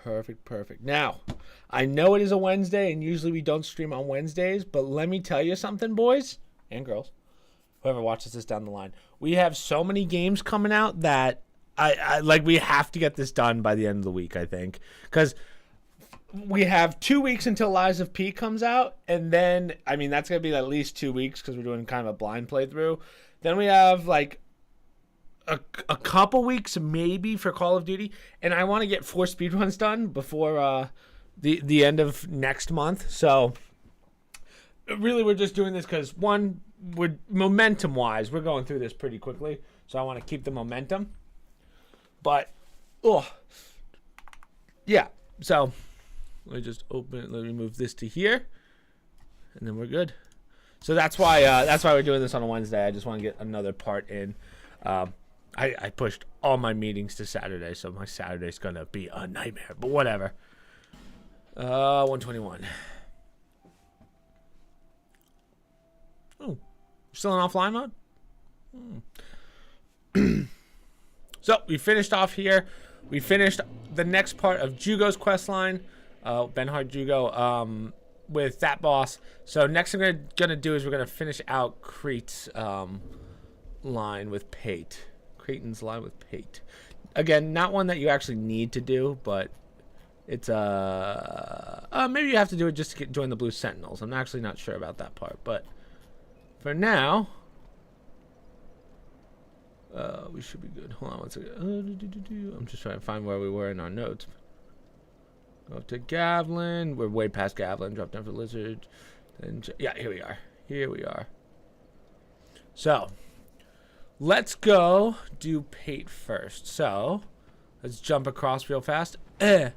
Perfect, perfect. Now, I know it is a Wednesday, and usually we don't stream on Wednesdays, but let me tell you something, boys and girls, whoever watches this down the line. We have so many games coming out that I like we have to get this done by the end of the week, I think. Because we have 2 weeks until Lies of P comes out, and then, I mean, that's going to be at least 2 weeks because we're doing kind of a blind playthrough. Then we have, like, a couple weeks maybe for Call of Duty, and I want to get 4 speedruns done before the end of next month. So really we're just doing this because, one, we're momentum wise we're going through this pretty quickly, so I want to keep the momentum. But yeah, so let me just open it. Let me move this to here, and then we're good. So that's why we're doing this on a Wednesday. I just want to get another part in. I pushed all my meetings to Saturday, so my Saturday's gonna be a nightmare. But whatever. 121. Oh, still in offline mode. So we finished off here. We finished the next part of Jugo's quest line, Benhard Jugo, with that boss. So next thing we're gonna do is we're gonna finish out Crete's line with Pate. Creighton's line with Pate. Again, not one that you actually need to do, but it's maybe you have to do it just to join the Blue Sentinels. I'm actually not sure about that part, but for now, we should be good. Hold on one second. I'm just trying to find where we were in our notes. Go up to Gavlin. We're way past Gavlin. Drop down for Lizard. Then yeah, here we are. Here we are. So let's go do Pate first. So let's jump across real fast. There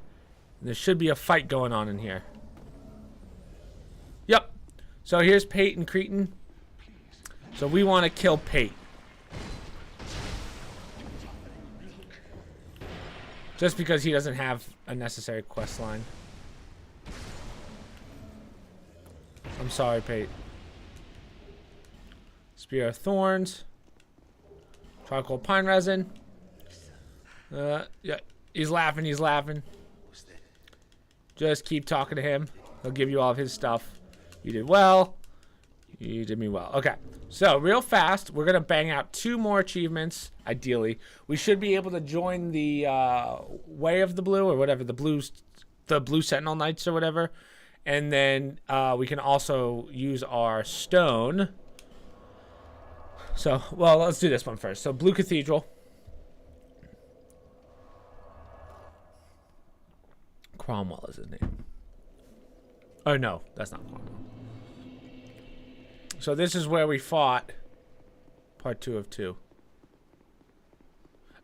should be a fight going on in here. Yep. So here's Pate and Cretan. So we want to kill Pate. Just because he doesn't have a necessary quest line. I'm sorry, Pate. Spear of Thorns. Charcoal Pine Resin. Yeah, he's laughing, he's laughing. Just keep talking to him. He'll give you all of his stuff. You did well. You did me well. Okay, so real fast, we're going to bang out 2 more achievements, ideally. We should be able to join the Way of the Blue, or whatever, the Blue Sentinel Knights or whatever. And then we can also use our stone. So, well, let's do this one first. So, Blue Cathedral. Cromwell is his name. Oh, no, that's not Cromwell. So this is where we fought part 2 of 2.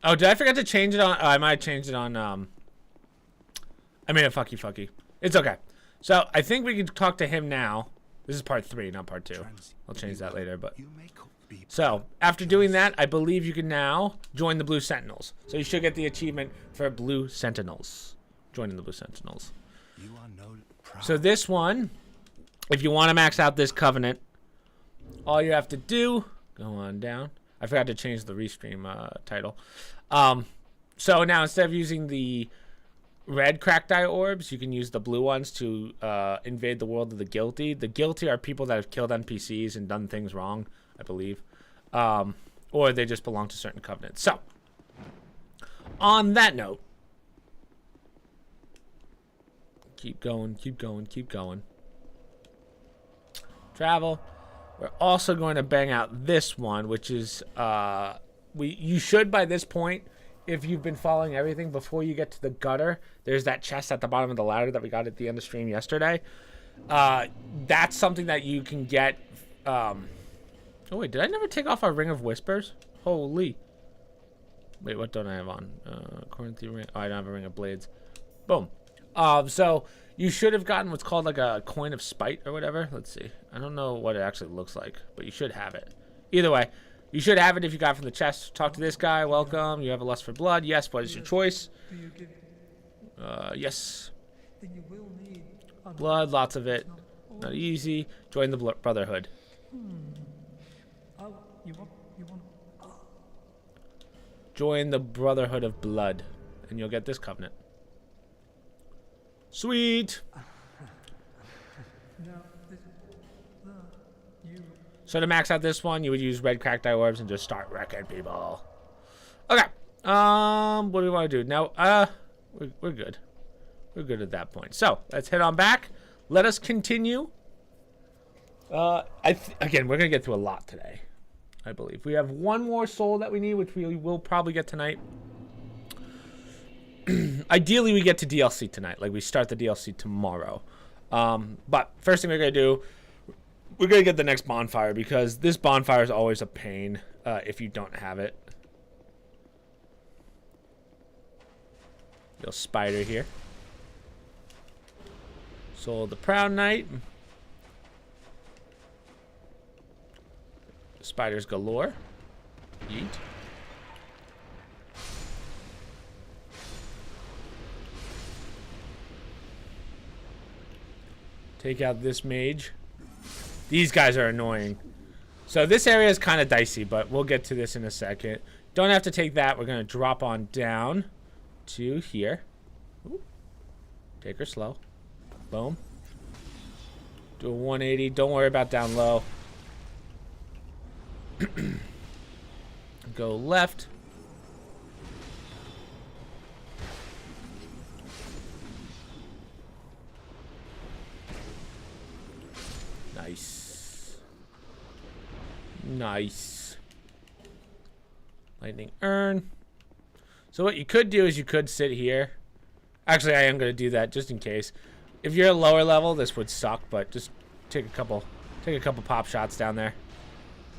Oh, did I forget to change it on? Oh, I might have changed it on. I made a fucky. It's okay. So I think we can talk to him now. This is part 3, not part 2. I'll change that later. But so after doing that, I believe you can now join the Blue Sentinels. So you should get the achievement for Blue Sentinels. Joining the Blue Sentinels. So this one, if you want to max out this covenant, all you have to do, go on down. I forgot to change the restream title. So now instead of using the red cracked eye orbs, you can use the blue ones to invade the world of the guilty. The guilty are people that have killed NPCs and done things wrong, I believe. Or they just belong to certain covenants. So, on that note, keep going. Travel. We're also going to bang out this one, which is you should by this point, if you've been following everything, before you get to the gutter, there's that chest at the bottom of the ladder that we got at the end of stream yesterday. That's something that you can get. Oh wait, did I never take off our Ring of Whispers? Holy. Wait, what don't I have on? Corinthian ring. Oh, I don't have a Ring of Blades. Boom. So you should have gotten what's called like a Coin of Spite or whatever. Let's see. I don't know what it actually looks like, but you should have it. Either way, you should have it if you got it from the chest. Talk to this guy. Welcome. You have a lust for blood. Yes. What is your choice? Yes. Blood. Lots of it. Not easy. Join the Brotherhood. Join the Brotherhood of Blood, and you'll get this covenant. Sweet. So to max out this one, you would use red cacti orbs and just start wrecking people. Okay. What do we want to do now? We're good. We're good at that point. So let's head on back. Let us continue. Again, we're gonna get through a lot today, I believe. We have one more soul that we need, which we will probably get tonight. Ideally, we get to DLC tonight. Like, we start the DLC tomorrow. But first thing we're gonna do, we're gonna get the next bonfire, because this bonfire is always a pain if you don't have it. Little spider here. Soul of the Proud Knight. Spiders galore. Yeet. Take out this mage. These guys are annoying. So this area is kind of dicey, but we'll get to this in a second. Don't have to take that. We're going to drop on down to here. Ooh. Take her slow. Boom. Do a 180. Don't worry about down low. Go left. Nice. Nice. Lightning urn. So what you could do is you could sit here. Actually, I am going to do that just in case. If you're a lower level, this would suck, but just take a couple pop shots down there.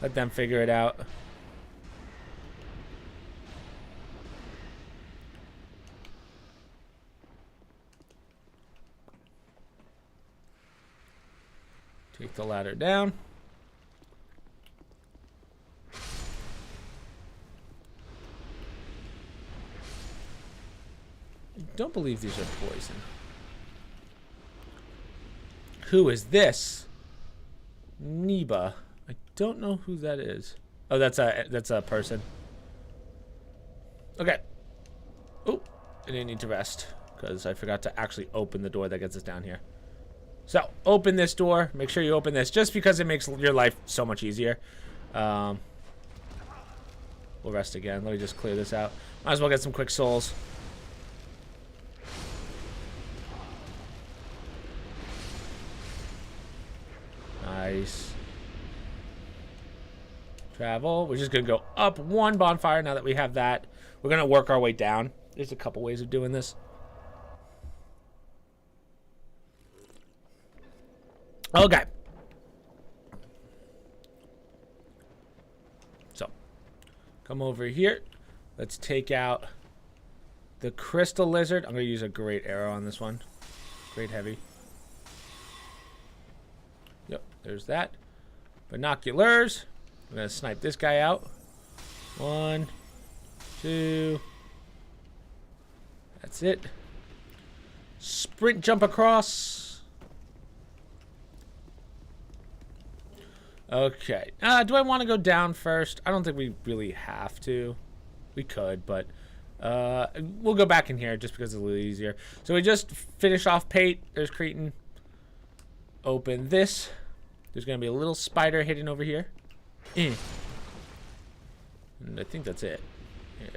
Let them figure it out. Take the ladder down. I don't believe these are poison. Who is this? Neba. I don't know who that is. Oh, that's a person. Okay. Oh, I didn't need to rest because I forgot to actually open the door that gets us down here. So open this door. Make sure you open this just because it makes your life so much easier. We'll rest again. Let me just clear this out. Might as well get some quick souls. Nice. Travel. We're just going to go up one bonfire now that we have that. We're going to work our way down. There's a couple ways of doing this. Okay. So, come over here. Let's take out the crystal lizard. I'm going to use a great arrow on this one. Great heavy. Yep, there's that. Binoculars. I'm going to snipe this guy out. 1, 2. That's it. Sprint jump across. Okay. Do I want to go down first? I don't think we really have to. We could, but we'll go back in here just because it's a little easier. So we just finished off Pate. There's Cretan. Open this. There's going to be a little spider hidden over here. And I think that's it. Yeah.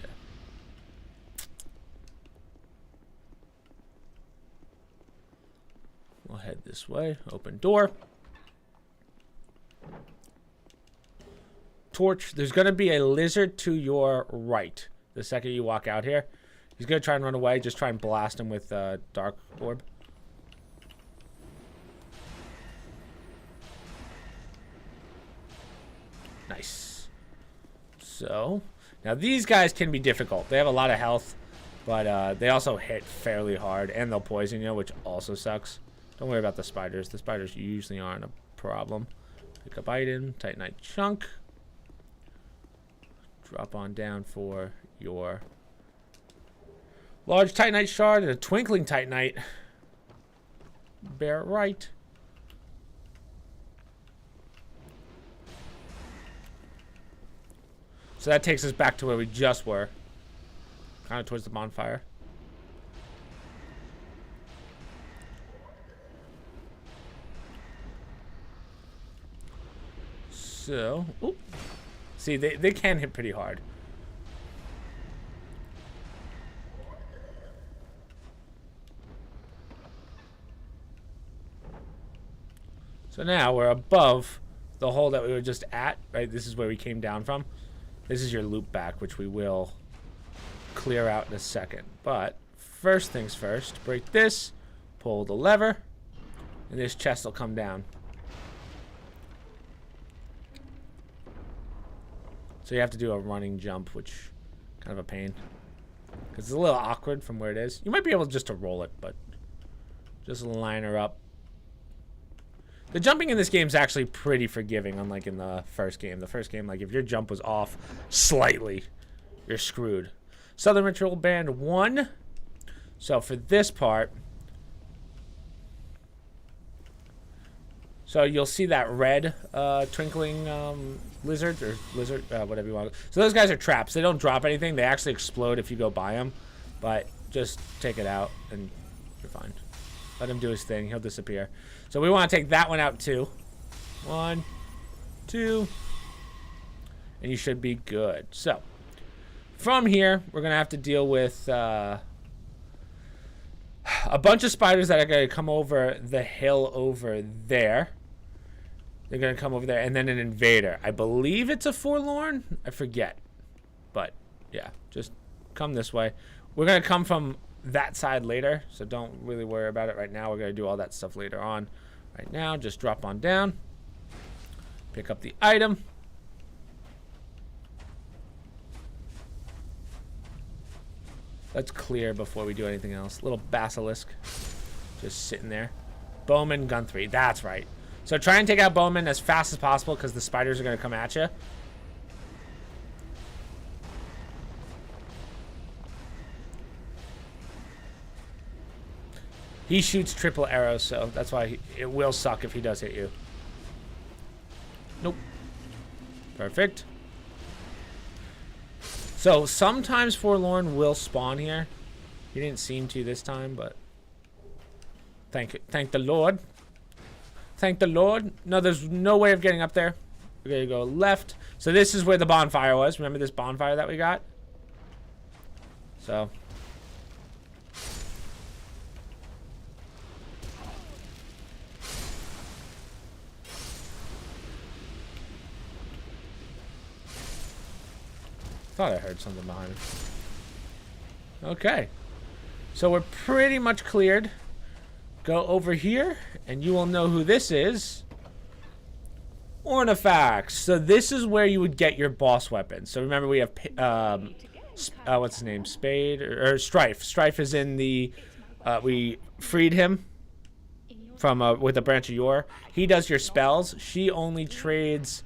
We'll head this way. Open door. Torch. There's going to be a lizard to your right. The second you walk out here. He's going to try and run away. Just try and blast him with Dark Orb. Nice. So, now these guys can be difficult. They have a lot of health, but they also hit fairly hard, and they'll poison you, which also sucks. Don't worry about the spiders. The spiders usually aren't a problem. Pick up item, Titanite chunk. Drop on down for your large Titanite shard and a twinkling Titanite. Bear it right. So that takes us back to where we just were. Kind of towards the bonfire. So, oop. See, they can hit pretty hard. So now we're above the hole that we were just at, right? This is where we came down from. This is your loop back, which we will clear out in a second. But first things first, break this, pull the lever, and this chest will come down. So you have to do a running jump, which kind of a pain. Because it's a little awkward from where it is. You might be able just to roll it, but just line her up. The jumping in this game is actually pretty forgiving, unlike in the first game. The first game, like, if your jump was off slightly, you're screwed. Southern Ritual Band 1. So for this part, so you'll see that red twinkling lizard, or lizard, whatever you want. So those guys are traps. They don't drop anything. They actually explode if you go by them. But just take it out and you're fine. Let him do his thing. He'll disappear. So we want to take that one out too. 1, 2, and you should be good. So from here, we're going to have to deal with a bunch of spiders that are going to come over the hill over there. They're going to come over there, and then an invader. I believe it's a forlorn. I forget. But, yeah, just come this way. We're going to come from that side later, so don't really worry about it right now. We're going to do all that stuff later on. Right now, just drop on down. Pick up the item. Let's clear before we do anything else. Little basilisk. Just sitting there. Bowman, gun 3. That's right. So try and take out Bowman as fast as possible because the spiders are going to come at you. He shoots triple arrows, so that's why it will suck if he does hit you. Nope. Perfect. So sometimes Forlorn will spawn here. He didn't seem to this time, but thank the Lord. Thank the Lord. No, there's no way of getting up there. We're gonna go left. So this is where the bonfire was. Remember this bonfire that we got? So thought I heard something behind me. Okay. So we're pretty much cleared. Go over here, and you will know who this is. Ornifacts. So this is where you would get your boss weapon. So remember we have, what's his name? Spade? Or Strife. Strife is in the, we freed him from, with a branch of yore. He does your spells. She only trades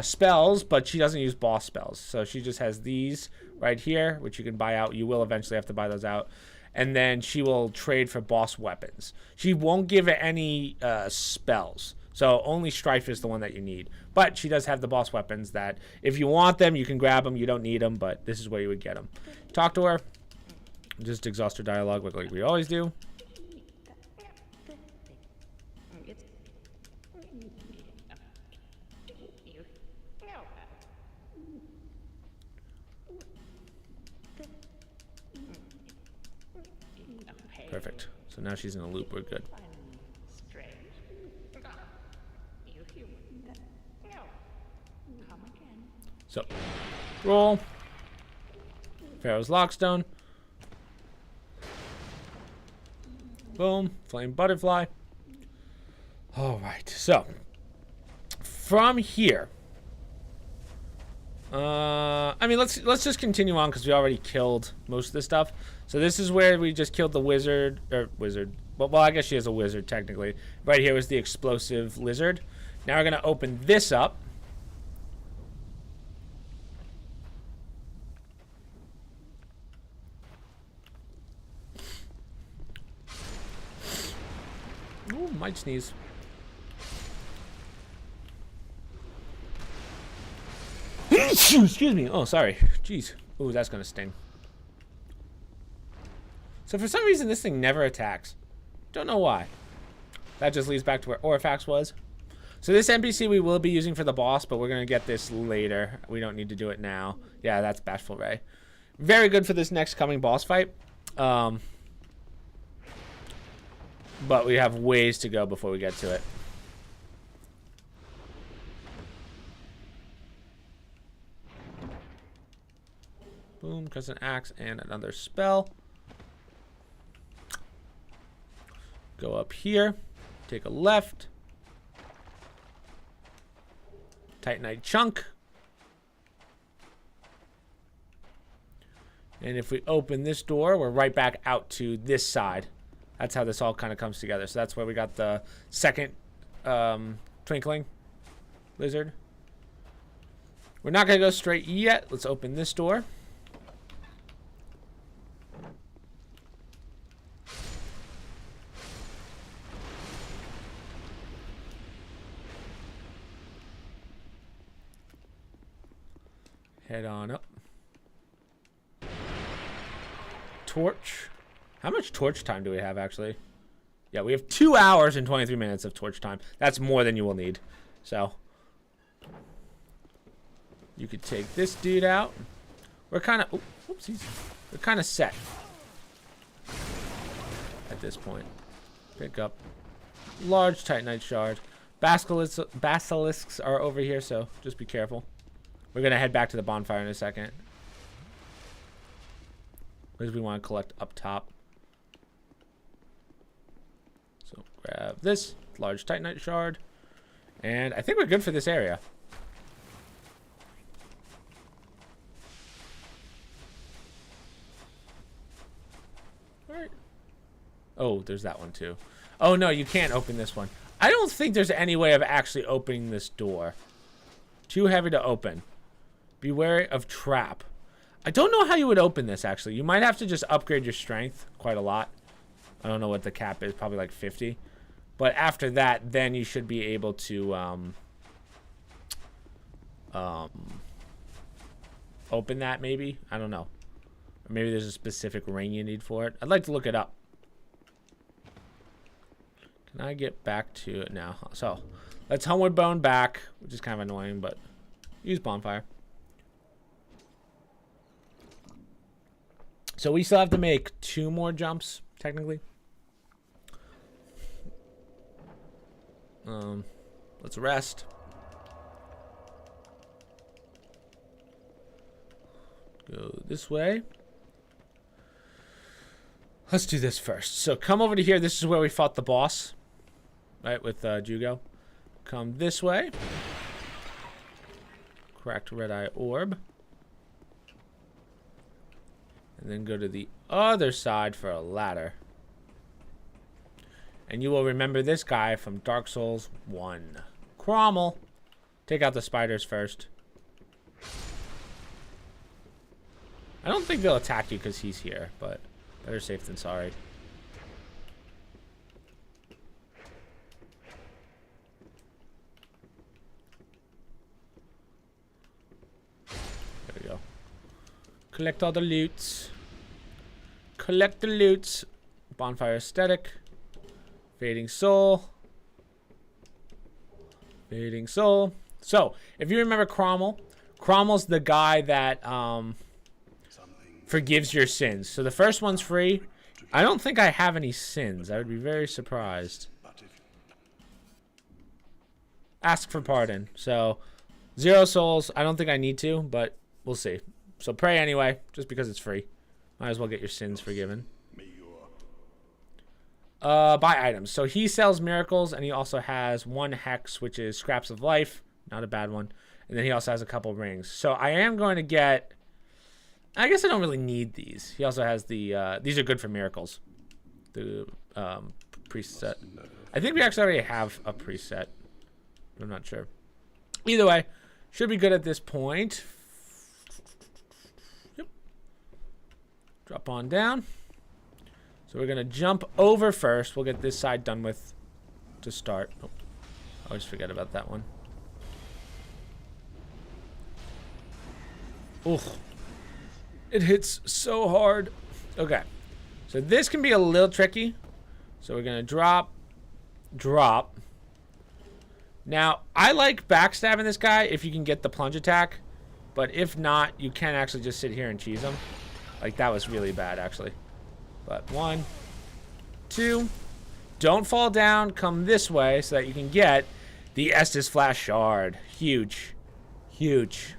spells, but she doesn't use boss spells. So she just has these right here, which you can buy out. You will eventually have to buy those out. And then she will trade for boss weapons. She won't give it any spells. So only Strife is the one that you need. But she does have the boss weapons that if you want them, you can grab them. You don't need them, but this is where you would get them. Talk to her. Just exhaust her dialogue like we always do. Perfect. So now she's in a loop. We're good. So, roll. Pharaoh's Lockstone. Boom. Flame Butterfly. Alright. So, from here. I mean, let's just continue on because we already killed most of this stuff. So this is where we just killed the wizard, well, I guess she is a wizard technically. Right here was the explosive lizard. Now we're gonna open this up. Ooh, might sneeze. Excuse me. Oh, sorry. Jeez. Ooh, that's gonna sting. So for some reason, this thing never attacks. Don't know why. That just leads back to where Orphax was. So this NPC we will be using for the boss, but we're going to get this later. We don't need to do it now. Yeah, that's Bashful Ray. Very good for this next coming boss fight. But we have ways to go before we get to it. Boom, Crescent Axe and another spell. Go up here. Take a left. Titanite chunk. And if we open this door, we're right back out to this side. That's how this all kind of comes together. So that's where we got the second twinkling lizard. We're not going to go straight yet. Let's open this door. Head on up. Torch. How much torch time do we have, actually? Yeah, we have 2 hours and 23 minutes of torch time. That's more than you will need. So, you could take this dude out. We're kind of... Whoopsies. We're kind of set. At this point. Pick up. Large Titanite shard. Basilisks are over here, so just be careful. We're going to head back to the bonfire in a second. Because we want to collect up top. So grab this large Titanite shard. And I think we're good for this area. Alright. Oh, there's that one too. Oh no, you can't open this one. I don't think there's any way of actually opening this door. Too heavy to open. Be wary of trap. I don't know how you would open this, actually. You might have to just upgrade your strength quite a lot. I don't know what the cap is. Probably like 50. But after that, then you should be able to open that, maybe. I don't know. Or maybe there's a specific ring you need for it. I'd like to look it up. Can I get back to it now? So, let's Homeward Bone back, which is kind of annoying, but use Bonfire. So we still have to make 2 more jumps, technically. Let's rest. Go this way. Let's do this first. So come over to here. This is where we fought the boss. Right, with Jugo. Come this way. Cracked red eye orb. And then go to the other side for a ladder. And you will remember this guy from Dark Souls 1. Cromwell. Take out the spiders first. I don't think they'll attack you because he's here, but better safe than sorry. There we go. Collect all the loots. Collect the loots. Bonfire aesthetic. Fading soul. Fading soul. So, if you remember Cromwell, Cromwell's the guy that forgives your sins. So the first one's free. I don't think I have any sins. I would be very surprised. Ask for pardon. So, 0 souls. I don't think I need to, but we'll see. So pray anyway, just because it's free. Might as well get your sins forgiven. Buy items. So he sells miracles, and he also has 1 hex, which is scraps of life. Not a bad one. And then he also has a couple rings. So I am going to get... I guess I don't really need these. He also has the... these are good for miracles. The preset. I think we actually already have a preset. I'm not sure. Either way, should be good at this point. Yep. Drop on down. So we're going to jump over first. We'll get this side done with to start. Oh, I always forget about that one. Oh, it hits so hard. Okay. So this can be a little tricky. So we're going to drop. Now, I like backstabbing this guy if you can get the plunge attack. But if not, you can actually just sit here and cheese him. Like, that was really bad, actually. But 1, 2. Don't fall down. Come this way so that you can get the Estus Flash Shard. Huge. Huge.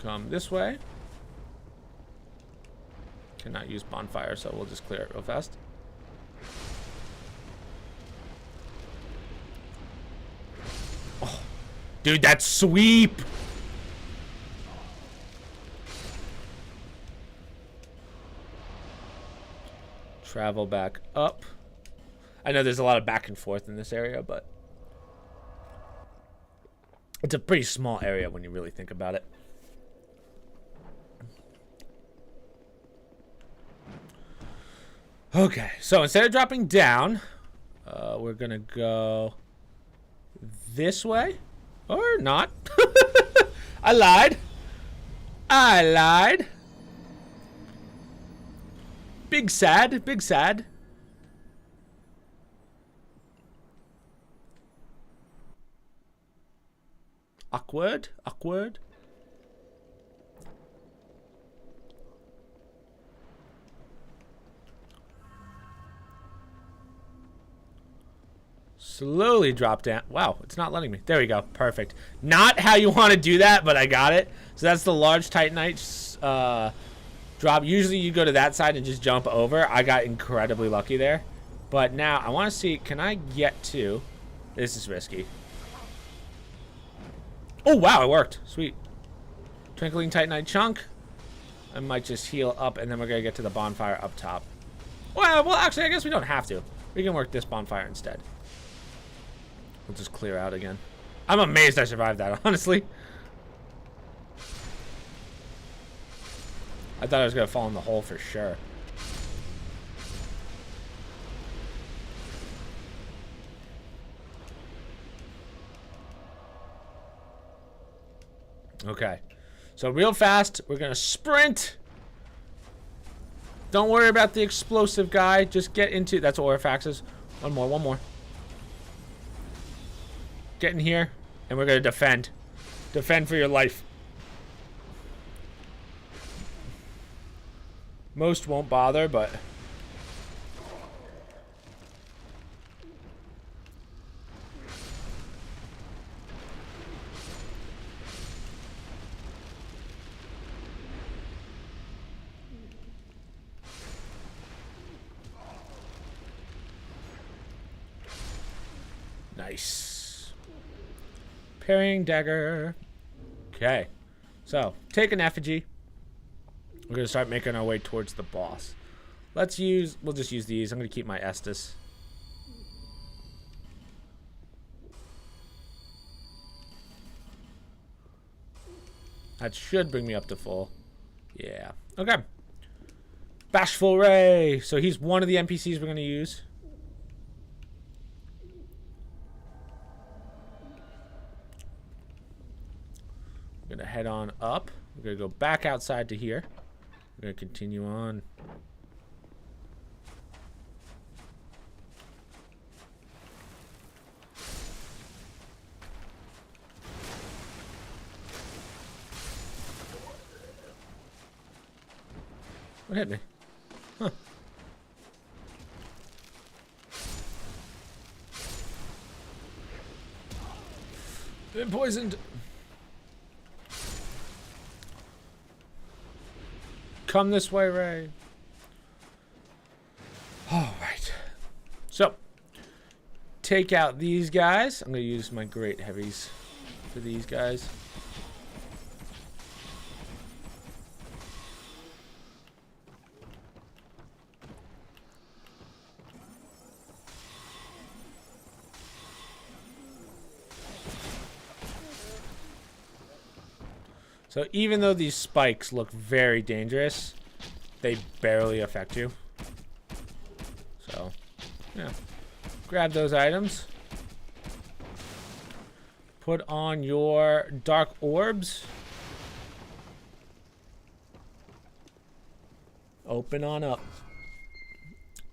Come this way. Cannot use bonfire, so we'll just clear it real fast. Oh, dude, that sweep! Travel back up. I know there's a lot of back and forth in this area, but it's a pretty small area when you really think about it. Okay, so instead of dropping down, we're gonna go this way, or not. I lied. I lied. Big sad, big sad. Awkward, awkward. Slowly drop down. Wow, it's not letting me. There we go. Perfect. Not how you want to do that, but I got it. So that's the large Titanite drop. Usually you go to that side and just jump over. I got incredibly lucky there. But now I want to see, can I get to... This is risky. Oh, wow, it worked. Sweet. Twinkling Titanite chunk. I might just heal up, and then we're going to get to the bonfire up top. Well, actually, I guess we don't have to. We can work this bonfire instead. We'll just clear out again. I'm amazed I survived that, honestly. I thought I was going to fall in the hole for sure. Okay. So real fast, we're going to sprint. Don't worry about the explosive guy. Just get into... That's Orifaxes. One more, one more. Get in here, and we're going to defend. Defend for your life. Most won't bother, but... Nice. Parrying dagger. Okay. So, take an effigy. We're going to start making our way towards the boss. We'll just use these. I'm going to keep my Estus. That should bring me up to full. Yeah. Okay. Bashful Ray. So he's one of the NPCs we're going to use. We're going to head on up. We're going to go back outside to here. We're going to continue on. What hit me? Huh. Been poisoned. Come this way, Ray. All right. So, take out these guys. I'm going to use my great heavies for these guys. So even though these spikes look very dangerous, they barely affect you. So, yeah. Grab those items. Put on your dark orbs. Open on up.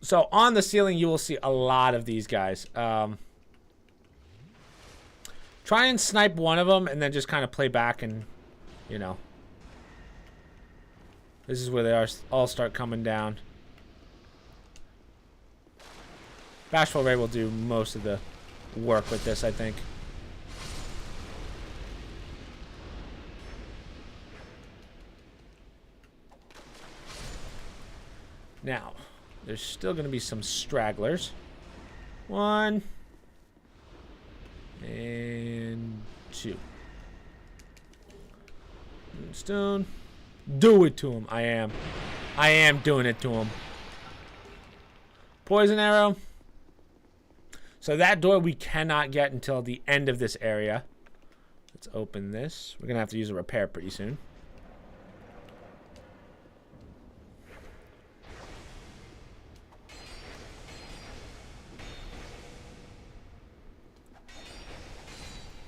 So on the ceiling, you will see a lot of these guys. Try and snipe one of them and then just kind of play back and, you know. This is where they all start coming down. Bashful Ray will do most of the work with this, I think. Now, there's still going to be some stragglers. 1 and 2. Moonstone. Do it to him. I am doing it to him. Poison arrow. So that door we cannot get until the end of this area. Let's open this. We're going to have to use a repair pretty soon.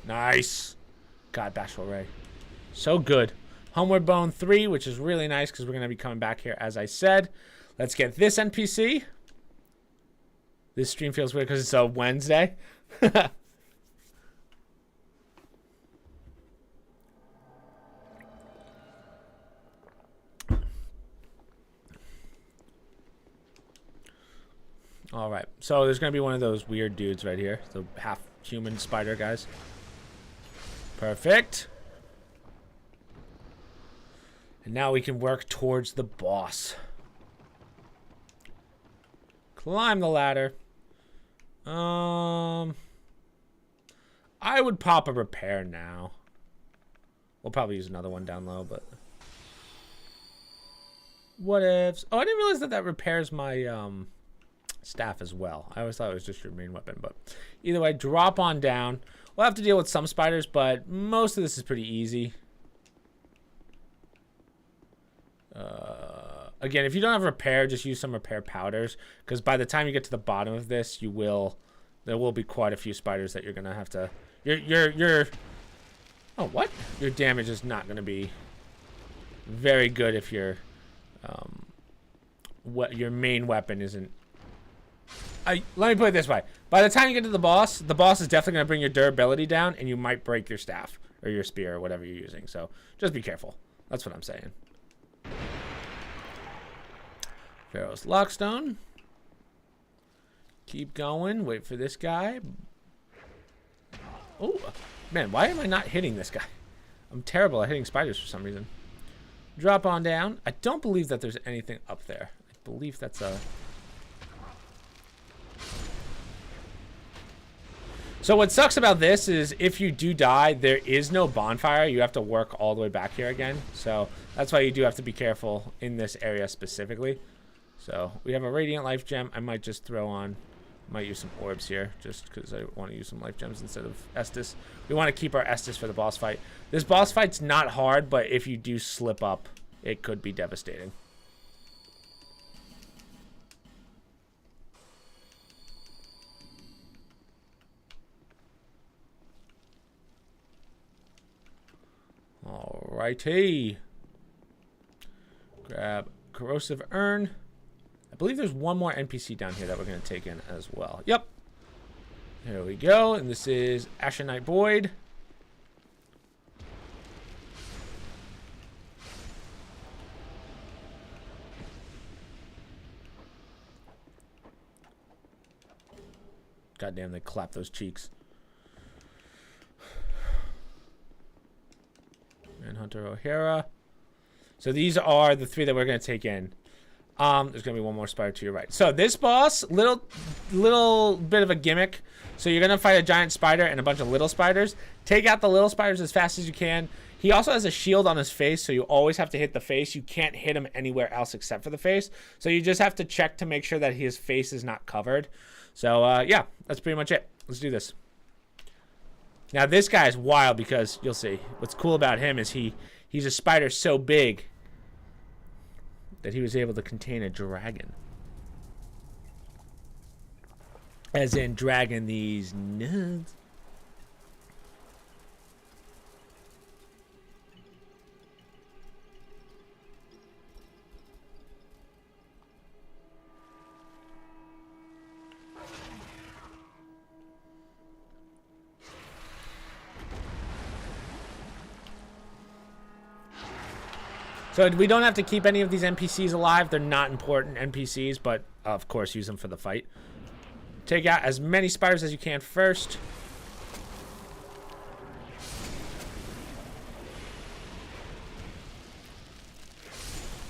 Nice. God, Bashful Ray. So good. Homeward Bone 3, which is really nice because we're going to be coming back here, as I said. Let's get this NPC. This stream feels weird because it's a Wednesday. All right. So there's going to be one of those weird dudes right here. The half-human spider guys. Perfect. And now we can work towards the boss. Climb the ladder. I would pop a repair now. We'll probably use another one down low, but... What ifs? Oh, I didn't realize that that repairs my staff as well. I always thought it was just your main weapon, but either way, drop on down. We'll have to deal with some spiders, but most of this is pretty easy. Again, if you don't have repair, just use some repair powders, because by the time you get to the bottom of this, there will be quite a few spiders that you're gonna have to. Oh, what? Your damage is not gonna be very good if your your main weapon isn't. Let me put it this way: by the time you get to the boss is definitely gonna bring your durability down, and you might break your staff or your spear or whatever you're using. So just be careful. That's what I'm saying. Pharaoh's Lockstone. Keep going. Wait for this guy. Oh, man, why am I not hitting this guy? I'm terrible at hitting spiders for some reason. Drop on down. I don't believe that there's anything up there. I believe that's a... So what sucks about this is if you do die, there is no bonfire. You have to work all the way back here again. So that's why you do have to be careful in this area specifically. So we have a Radiant Life Gem. I might just throw on, might use some orbs here just because I want to use some life gems instead of Estus. We want to keep our Estus for the boss fight. This boss fight's not hard, but if you do slip up, it could be devastating. Alrighty. Grab Corrosive Urn. I believe there's one more NPC down here that we're going to take in as well. Yep. Here we go. And this is Ashenite Void. Goddamn, they clap those cheeks. Manhunter O'Hara. So these are the 3 that we're going to take in. There's gonna be one more spider to your right. So this boss, little bit of a gimmick. So you're gonna fight a giant spider and a bunch of little spiders. Take out the little spiders as fast as you can. He also has a shield on his face, so you always have to hit the face. You can't hit him anywhere else except for the face. So you just have to check to make sure that his face is not covered. So yeah, that's pretty much it. Let's do this. Now this guy is wild because you'll see. What's cool about him is he's a spider so big that he was able to contain a dragon. As in, dragon these nuts. So we don't have to keep any of these NPCs alive. They're not important NPCs, but of course use them for the fight. Take out as many spiders as you can first.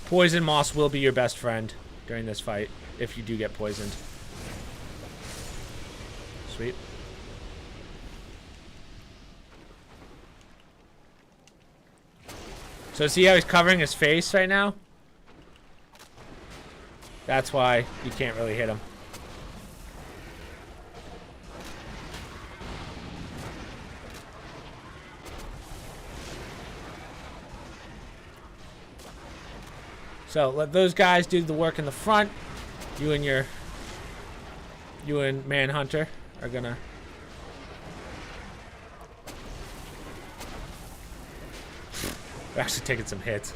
Poison moss will be your best friend during this fight if you do get poisoned. Sweet. So see how he's covering his face right now? That's why you can't really hit him. So let those guys do the work in the front. You and Manhunter are gonna. We're actually taking some hits.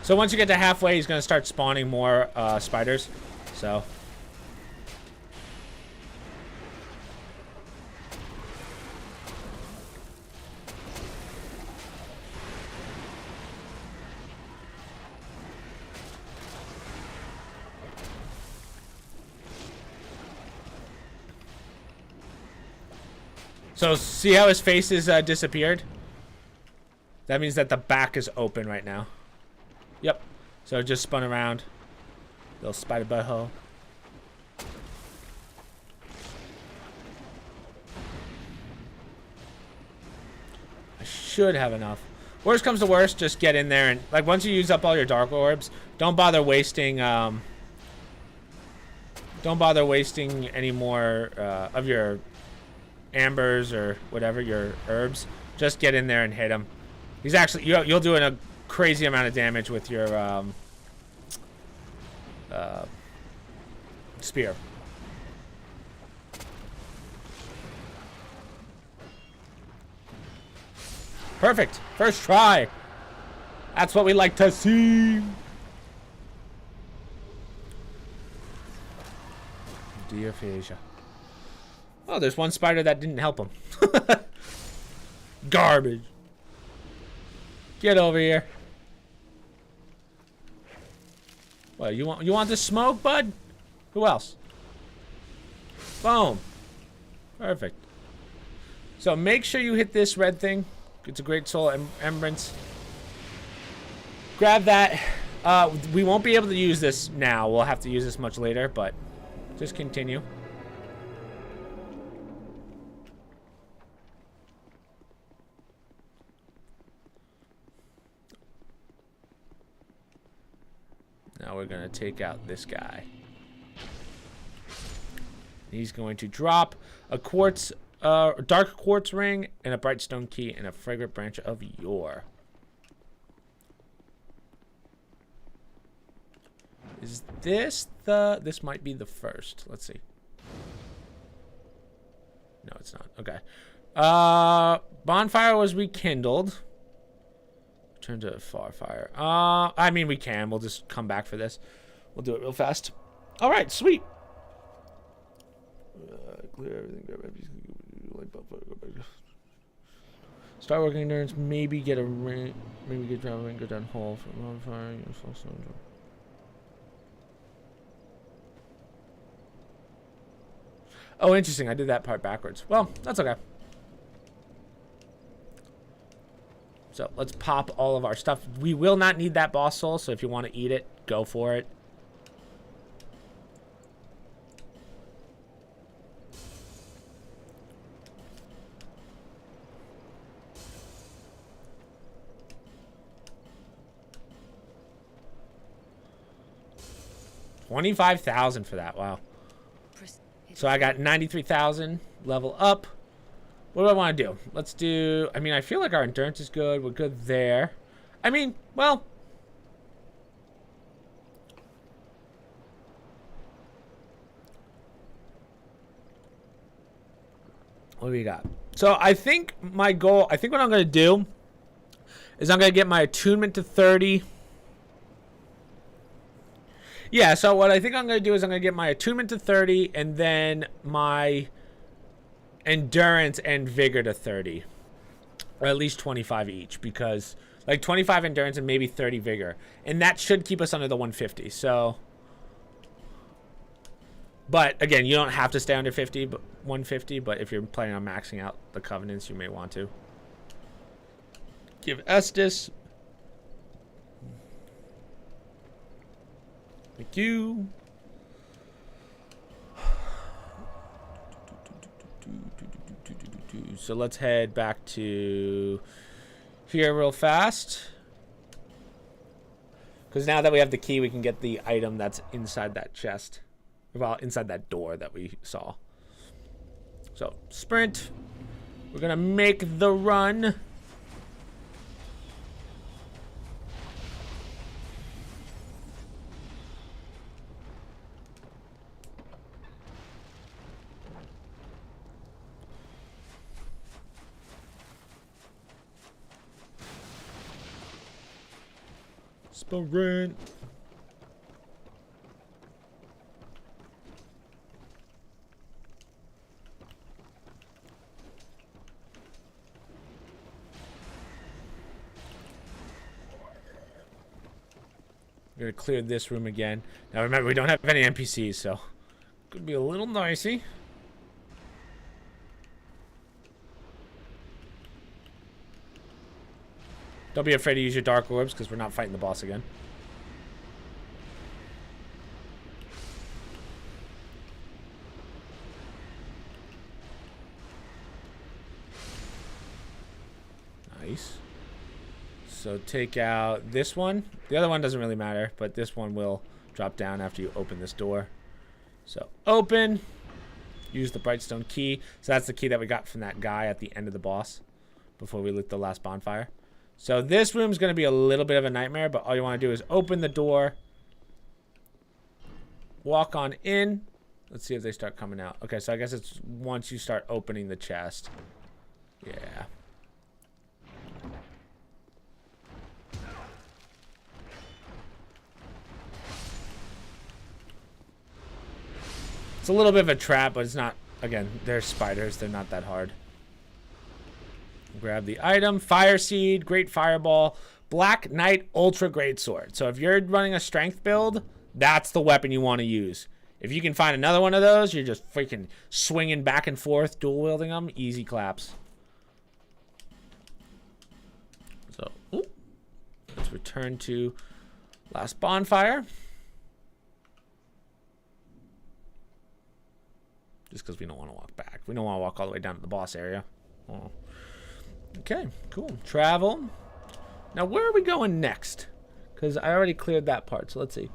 So once you get to halfway, he's gonna start spawning more spiders. So. So see how his face is disappeared? That means that the back is open right now. Yep. So it just spun around. Little spider butthole. I should have enough. Worst comes to worst, just get in there and like once you use up all your dark orbs, don't bother wasting any more of your ambers or whatever, your herbs. Just get in there and hit him. He's actually you'll do a crazy amount of damage with your spear. Perfect. First try. That's what we like to see. Diaphasia. Oh, there's one spider that didn't help him. Garbage. Get over here. What, you want this smoke, bud? Who else? Boom. Perfect. So make sure you hit this red thing. It's a great soul embrance. Grab that. We won't be able to use this now. We'll have to use this much later, but just continue. Now we're going to take out this guy. He's going to drop a quartz, dark quartz ring and a bright stone key and a fragrant branch of yore. Is this the... This might be the first. Let's see. No, it's not. Okay. Bonfire was rekindled. Turn to far fire. I mean, we can. We'll just come back for this. We'll do it real fast. All right, sweet. Clear everything. Start working endurance. Maybe get a ring. Maybe get down and go down hole from bonfire. Oh, interesting. I did that part backwards. Well, that's okay. So let's pop all of our stuff. We will not need that boss soul, so if you want to eat it, go for it. $25,000 for that. Wow. So I got 93,000 level up. What do I want to do? Let's do... I mean, I feel like our endurance is good. We're good there. I mean, well... What do we got? So I think my goal... I think what I'm going to do is I'm going to get my attunement to 30. Yeah, so what I think I'm going to do is I'm going to get my attunement to 30 and then my... endurance and vigor to 30, or at least 25 each, because Like 25 endurance and maybe 30 vigor. And that should keep us under the 150. So, but again, you don't have to stay under 150. But if you're planning on maxing out the covenants, you may want to. Give Estes. Thank you. So let's head back to here real fast. Because now that we have the key, we can get the item that's inside that chest. Well, inside that door that we saw. So, sprint. We're going to make the run. Sprint. We're gonna clear this room again. Now remember, we don't have any NPCs, so could be a little dicey. Don't be afraid to use your dark orbs because we're not fighting the boss again. Nice. So take out this one. The other one doesn't really matter, but this one will drop down after you open this door. So open. Use the Brightstone key. So that's the key that we got from that guy at the end of the boss before we lit the last bonfire. So this room's going to be a little bit of a nightmare, but all you want to do is open the door. Walk on in. Let's see if they start coming out. Okay, so I guess it's once you start opening the chest. Yeah. It's a little bit of a trap, but it's not, again, they're spiders. They're not that hard. Grab the item. Fire Seed, Great Fireball, Black Knight Ultra Great Sword. So if you're running a strength build, that's the weapon you want to use. If you can find another one of those, you're just freaking swinging back and forth, dual wielding them. Easy claps. So, ooh, let's return to last bonfire. Just because we don't want to walk back. We don't want to walk all the way down to the boss area. Oh. Okay, cool. Travel. Now, where are we going next? Because I already cleared that part, so let's see.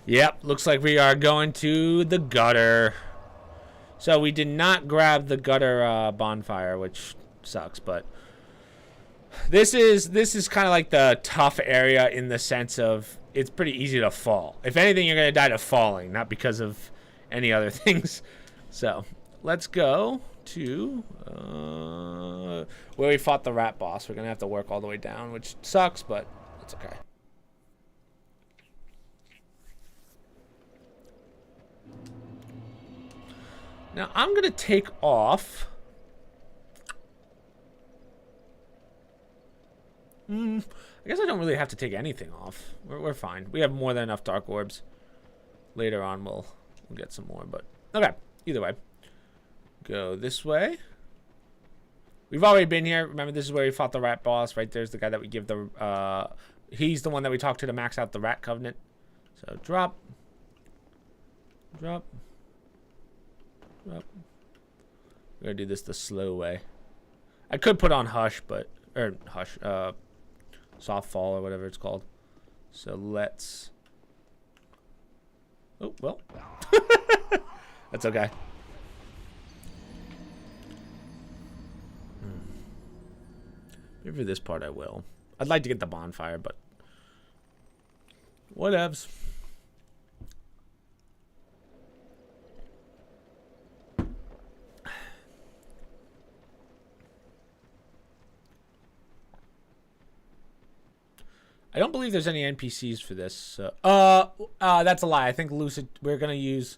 Yep, looks like we are going to the gutter. So we did not grab the gutter bonfire, which sucks, but this is kind of like the tough area in the sense of it's pretty easy to fall. If anything, you're gonna die to falling, not because of any other things. So let's go to where we fought the rat boss. We're gonna have to work all the way down, which sucks, but it's okay. Now, I'm going to take off. I guess I don't really have to take anything off. We're fine. We have more than enough dark orbs. Later on, we'll get some more. But okay, either way. Go this way. We've already been here. Remember, this is where we fought the rat boss. Right there's the guy that we give the... he's the one that we talked to max out the rat covenant. So, drop. Drop. We're gonna do this the slow way. I could put on hush, but soft fall or whatever it's called. So let's. Oh well, that's okay. Maybe for this part I will. I'd like to get the bonfire, but whatevs. I don't believe there's any NPCs for this. So, that's a lie. I think we're gonna use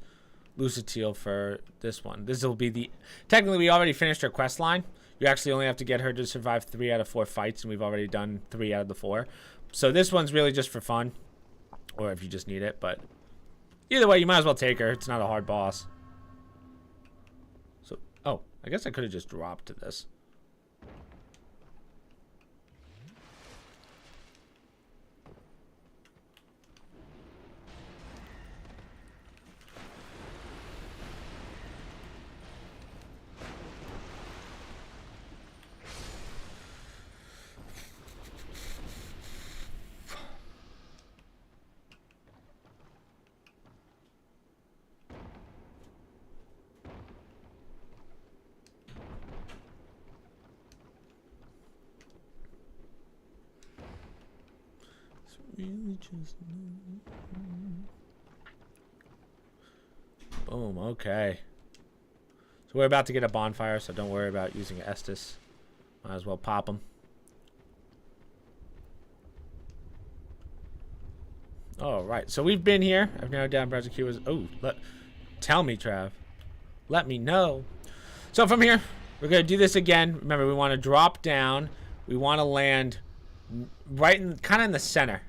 Lucatiel for this one. This will be the... Technically, we already finished her quest line. You actually only have to get her to survive 3 out of 4 fights, and we've already done 3 out of the 4. So this one's really just for fun, or if you just need it. But either way, you might as well take her. It's not a hard boss. So, oh, I guess I could have just dropped to this. Really just... Boom, okay. So we're about to get a bonfire, so don't worry about using Estus. Might as well pop them. Alright, so we've been here. I've narrowed down browser keywords. Oh, tell me, Trav. Let me know. So from here, we're going to do this again. Remember, we want to drop down. We want to land right in, kind of in the center.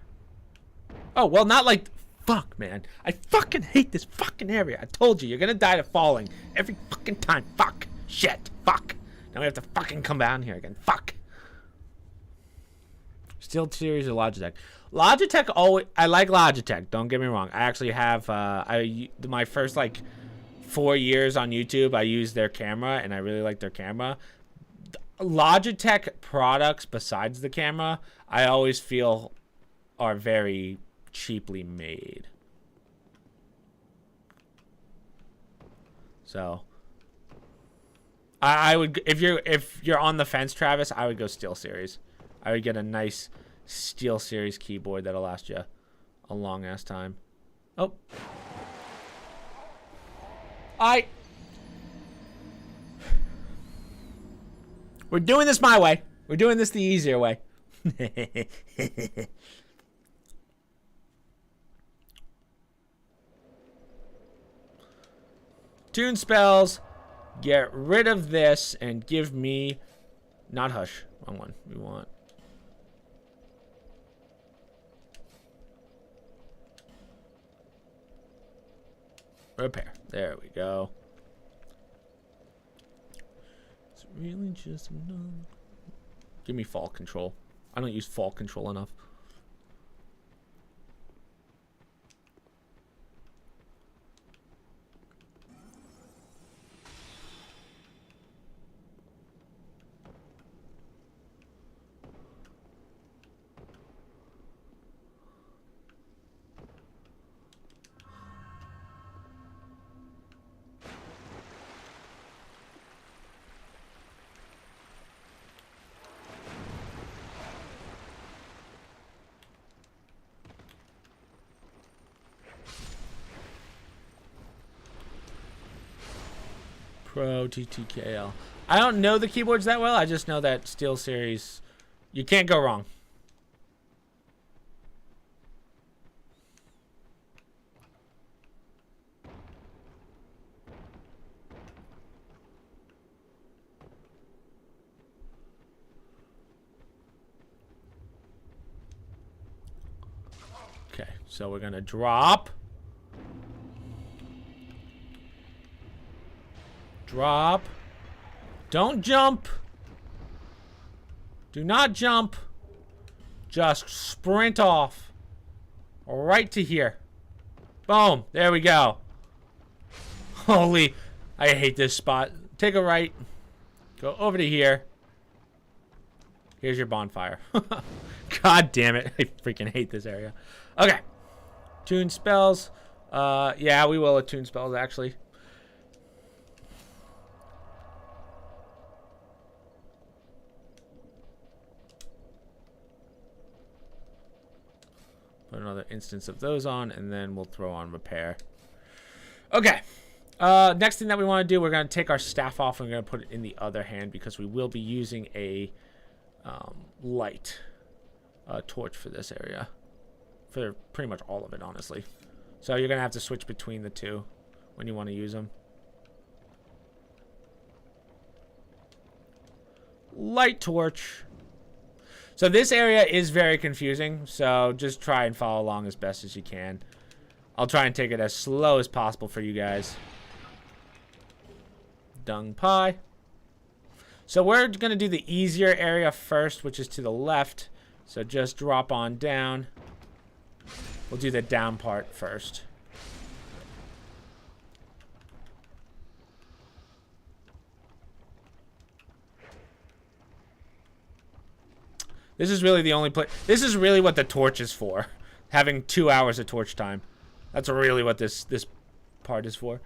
Oh, well, not like... Fuck, man. I fucking hate this fucking area. I told you, you're gonna die to falling every fucking time. Fuck. Shit. Fuck. Now we have to fucking come down here again. Fuck. Steel Series or Logitech? Logitech always... I like Logitech. Don't get me wrong. I actually have... my first, like, 4 years on YouTube, I used their camera, and I really like their camera. Logitech products besides the camera, I always feel are very... cheaply made. So I would, if you're on the fence, Travis, I would go Steel Series. I would get a nice Steel Series keyboard that'll last you a long ass time. Oh, we're doing this my way. We're doing this the easier way. Tune spells, get rid of this, and give me... Not Hush. Wrong one. We want... Repair. There we go. It's really just another... Give me fall control. I don't use fall control enough. Pro TTKL. I don't know the keyboards that well. I just know that Steel Series, you can't go wrong. Okay, so we're gonna drop. Drop. Don't jump. Do not jump. Just sprint off. Right to here. Boom. There we go. Holy. I hate this spot. Take a right. Go over to here. Here's your bonfire. God damn it. I freaking hate this area. Okay. Tune spells. Yeah, we will attune spells, actually. Put another instance of those on, and then we'll throw on repair. Okay. Next thing that we want to do, we're going to take our staff off and we're going to put it in the other hand because we will be using a light torch for this area. For pretty much all of it, honestly. So you're going to have to switch between the two when you want to use them. Light torch. So this area is very confusing, so just try and follow along as best as you can. I'll try and take it as slow as possible for you guys. Dung pie. So we're going to do the easier area first, which is to the left. So just drop on down. We'll do the down part first. This is really the only place. This is really what the torch is for. Having 2 hours of torch time. That's really what this part is for.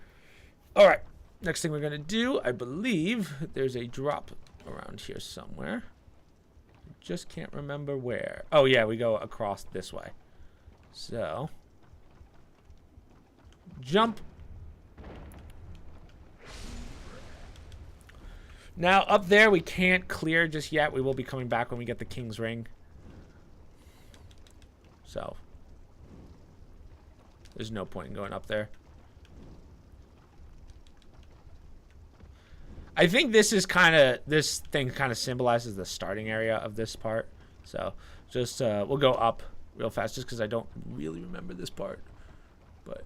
Alright. Next thing we're going to do, I believe there's a drop around here somewhere. Just can't remember where. Oh yeah, we go across this way. So. Jump. Now, up there, we can't clear just yet. We will be coming back when we get the King's Ring. So. There's no point in going up there. I think this is kind of, this thing kind of symbolizes the starting area of this part. So, just, we'll go up real fast just because I don't really remember this part. But.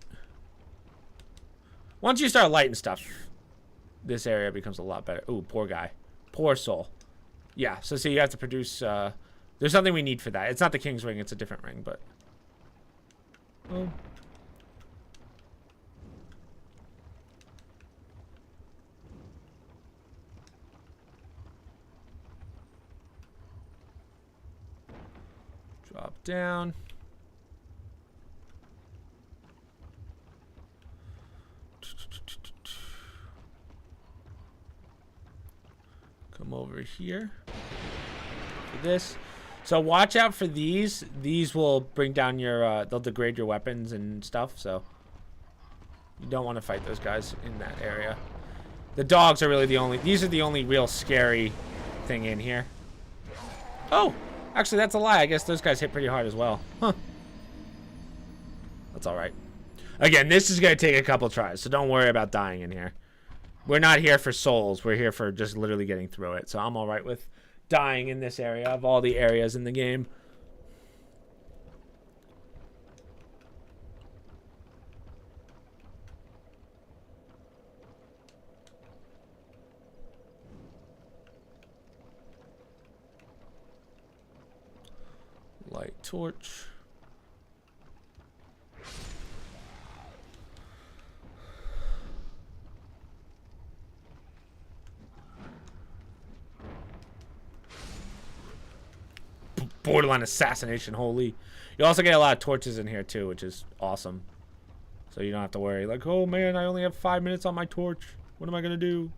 Once you start lighting stuff, this area becomes a lot better. Ooh, poor guy. Poor soul. Yeah, so see, you have to produce, there's something we need for that. It's not the King's Ring, it's a different ring, but. Oh. Drop down. Come over here for this. So watch out for these. These will bring down your, they'll degrade your weapons and stuff. So you don't want to fight those guys in that area. The dogs are really the only, these are the only real scary thing in here. Oh, actually that's a lie. I guess those guys hit pretty hard as well. Huh. That's all right. Again, this is going to take a couple tries, so don't worry about dying in here. We're not here for souls. We're here for just literally getting through it. So I'm all right with dying in this area of all the areas in the game. Light torch. Borderline assassination, holy. You also get a lot of torches in here too, which is awesome. So you don't have to worry, like, oh man, I only have 5 minutes on my torch. What am I gonna do?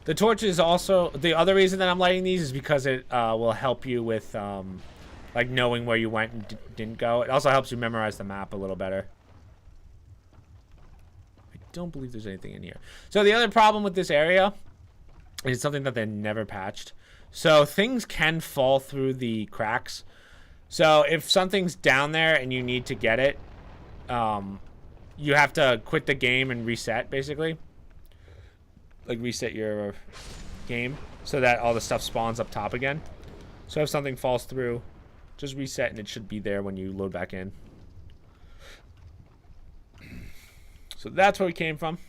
The torch is also, the other reason that I'm lighting these is because it will help you with like knowing where you went and didn't go. It also helps you memorize the map a little better. I don't believe there's anything in here. So the other problem with this area is something that they never patched. So things can fall through the cracks. So if something's down there and you need to get it, you have to quit the game and reset, basically. Like reset your game so that all the stuff spawns up top again. So if something falls through, just reset and it should be there when you load back in. So that's where we came from.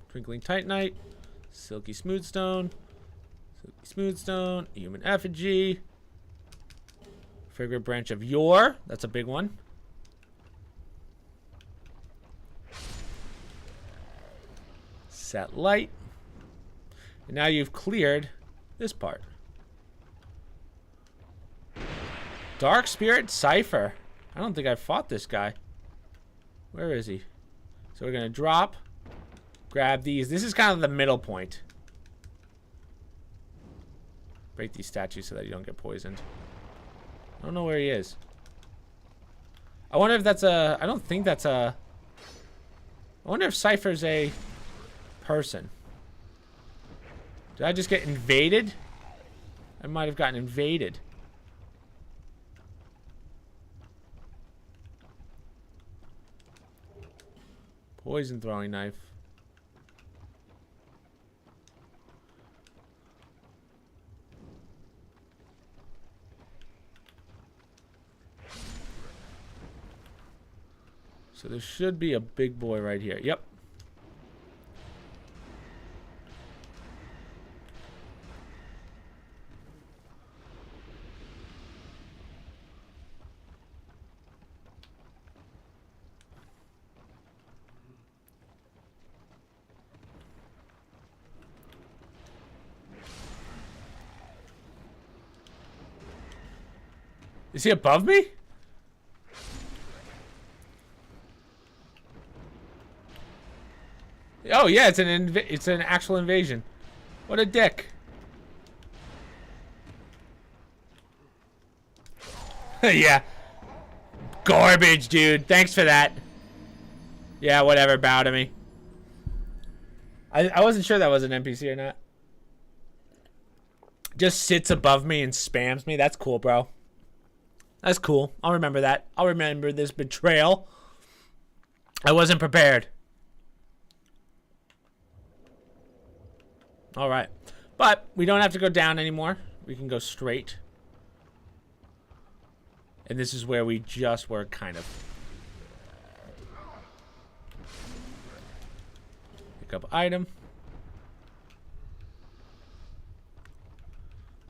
Twinkling Titanite. Silky Smoothstone. Silky Smoothstone. Human Effigy. Fragrant Branch of Yore. That's a big one. Set light. And now you've cleared this part. Dark Spirit Cypher. I don't think I fought this guy. Where is he? So we're gonna drop, grab these. This is kind of the middle point. Break these statues so that you don't get poisoned. I don't know where he is. I wonder if that's a... I don't think that's a... I wonder if Cypher's a person. Did I just get invaded? I might have gotten invaded. Poison throwing knife. So there should be a big boy right here. Yep. Is he above me? Oh yeah, it's an actual invasion. What a dick. Yeah. Garbage, dude. Thanks for that. Yeah, whatever. Bow to me. I wasn't sure that was an NPC or not. Just sits above me and spams me. That's cool, bro. That's cool. I'll remember that. I'll remember this betrayal. I wasn't prepared. Alright. But we don't have to go down anymore. We can go straight. And this is where we just were, kind of. Pick up item.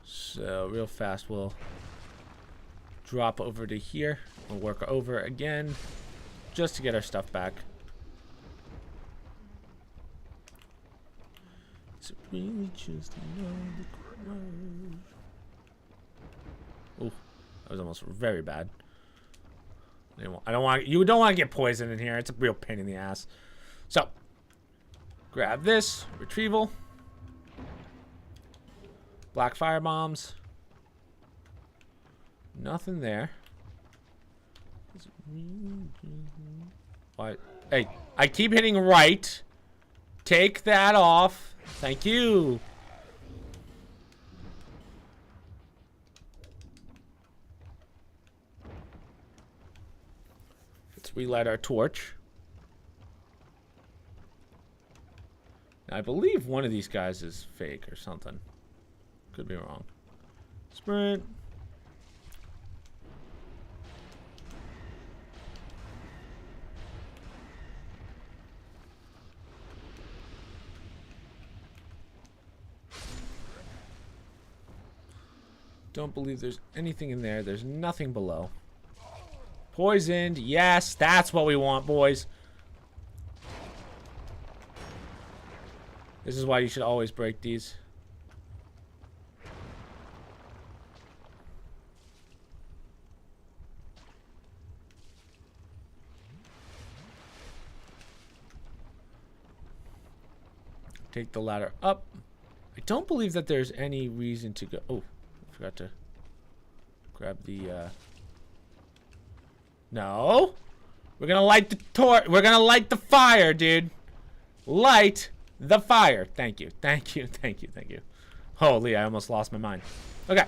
So, real fast, we'll drop over to here. We'll work over again. Just to get our stuff back. It's really just another crush. Ooh, that was almost very bad. I don't want you don't want to get poisoned in here. It's a real pain in the ass. So, grab this retrieval. Black fire bombs. Nothing there. What? Hey, I keep hitting right. Take that off. Thank you. Let's relight our torch. Now, I believe one of these guys is fake or something. Could be wrong. Sprint. Don't believe there's anything in there. There's nothing below. Poisoned. Yes, that's what we want, boys. This is why you should always break these. Take the ladder up. I don't believe that there's any reason to go. Oh, I forgot to grab the. No, we're gonna light the torch. We're gonna light the fire, dude. Light the fire. Thank you. Thank you. Thank you. Thank you. Holy, I almost lost my mind. Okay.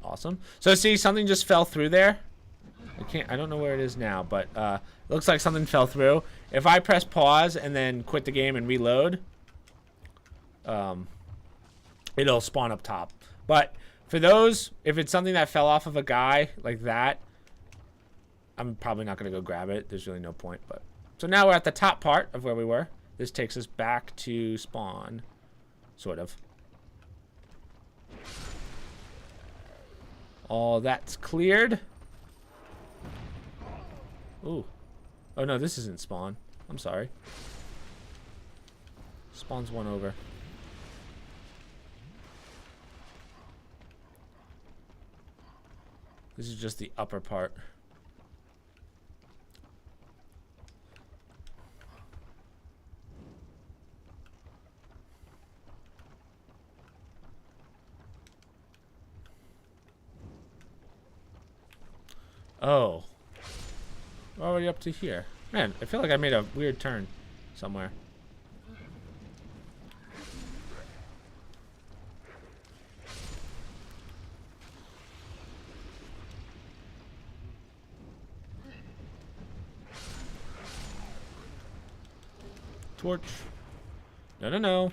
Awesome. So see, something just fell through there. I don't know where it is now, but it looks like something fell through. If I press pause and then quit the game and reload, it'll spawn up top. But for those, if it's something that fell off of a guy like that, I'm probably not going to go grab it. There's really no point. But so now we're at the top part of where we were. This takes us back to spawn, sort of. All that's cleared. Ooh. Oh no, this isn't spawn. I'm sorry. Spawn's one over. This is just the upper part. Oh. We're already up to here. Man, I feel like I made a weird turn somewhere. Torch. No, no, no.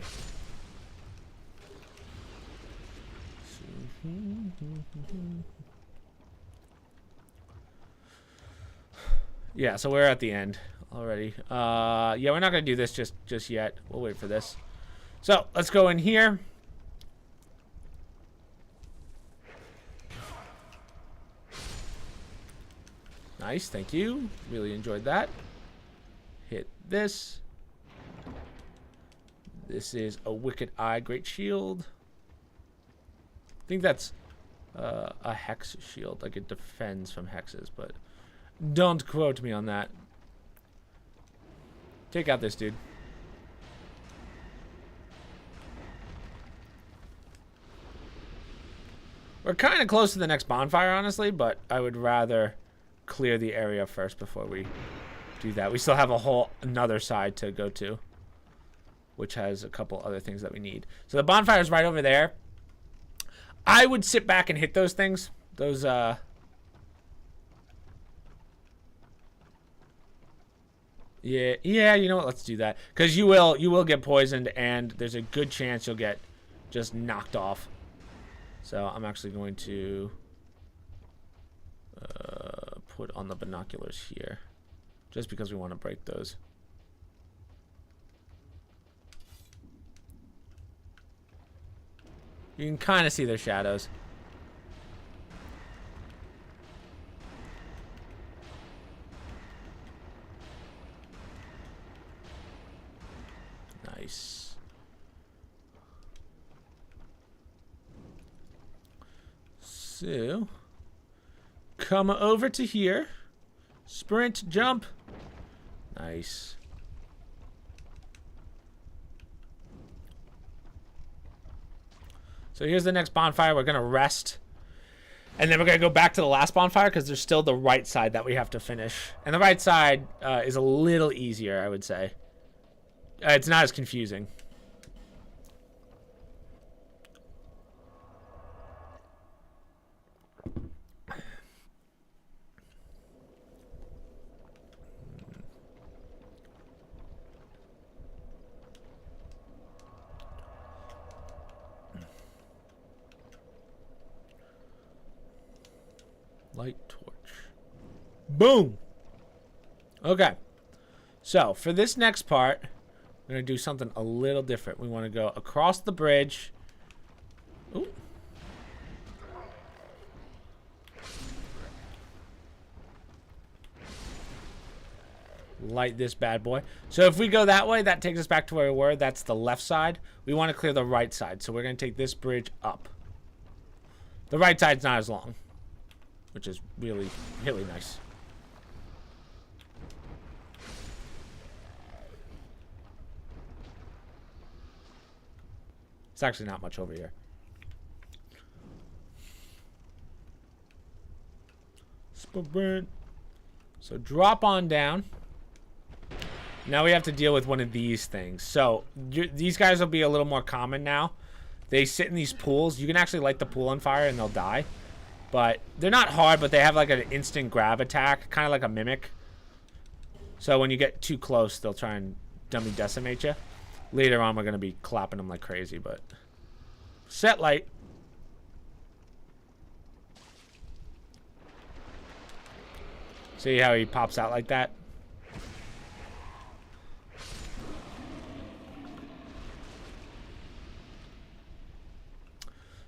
Yeah, so we're at the end already. Yeah, we're not gonna do this just yet. We'll wait for this. So let's go in here. Nice, thank you. Really enjoyed that. Hit this. This is a Wicked Eye Great Shield. I think that's a hex shield, like it defends from hexes, but don't quote me on that. Take out this dude. We're kind of close to the next bonfire, honestly, but I would rather clear the area first before we do that. We still have a whole another side to go to, which has a couple other things that we need. So the bonfire is right over there. I would sit back and hit those things. Those, yeah, you know what? Let's do that. Because you will get poisoned, and there's a good chance you'll get just knocked off. So I'm actually going to put on the binoculars here, just because we want to break those. You can kind of see their shadows. Nice. So, come over to here. Sprint, jump. Nice. So here's the next bonfire. We're going to rest. And then we're going to go back to the last bonfire because there's still the right side that we have to finish. And the right side is a little easier, I would say. It's not as confusing. Light torch. Boom! Okay. So, for this next part, we're going to do something a little different. We want to go across the bridge. Ooh. Light this bad boy. So if we go that way, that takes us back to where we were. That's the left side. We want to clear the right side. So we're going to take this bridge up. The right side's not as long, which is really, really nice. It's actually not much over here. Sprint. So drop on down. Now we have to deal with one of these things. So these guys will be a little more common now. They sit in these pools. You can actually light the pool on fire and they'll die. But they're not hard, but they have like an instant grab attack, kind of like a mimic. So when you get too close, they'll try and dummy decimate you. Later on, we're going to be clapping them like crazy, but... Set light. See how he pops out like that?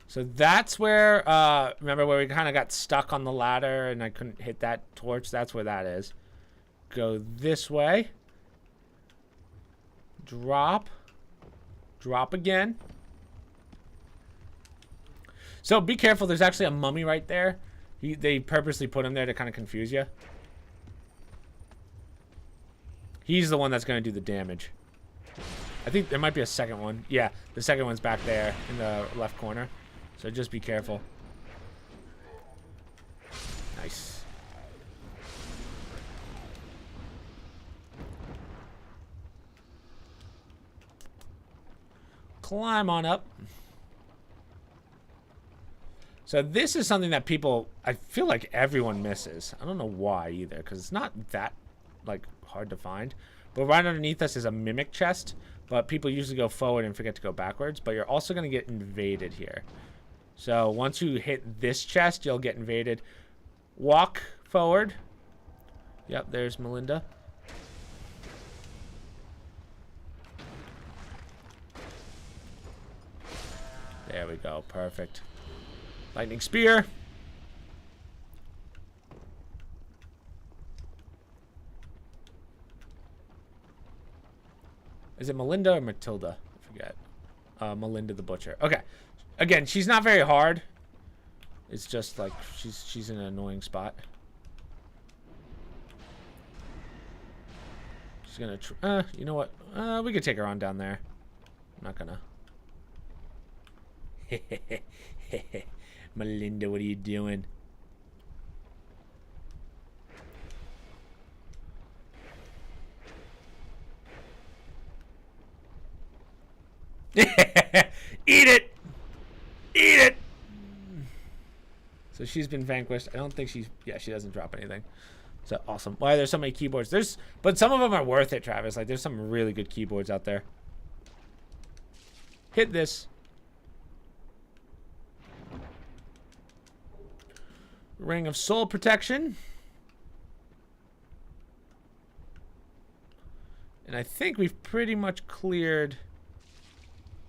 So that's where, remember where we kind of got stuck on the ladder and I couldn't hit that torch? That's where that is. Go this way. Drop. Drop again. So be careful. There's actually a mummy right there. They purposely put him there to kind of confuse you. He's the one that's going to do the damage. I think there might be a second one. Yeah, the second one's back there in the left corner. So just be careful. Nice. Climb on up. So this is something that people, I feel like everyone misses. I don't know why either, because it's not that like hard to find. But right underneath us is a mimic chest, but people usually go forward and forget to go backwards. But you're also going to get invaded here. So once you hit this chest, you'll get invaded. Walk forward. Yep, there's Melinda. There we go. Perfect. Lightning spear. Is it Melinda or Matilda? I forget. Melinda the Butcher. Okay. Again, she's not very hard. It's just like she's in an annoying spot. She's gonna. You know what? We could take her on down there. I'm not gonna. Melinda, what are you doing? Eat it! Eat it! So she's been vanquished. I don't think she's... Yeah, she doesn't drop anything. So awesome. Why are there so many keyboards? But some of them are worth it, Travis. Like, there's some really good keyboards out there. Hit this. Ring of Soul Protection. And I think we've pretty much cleared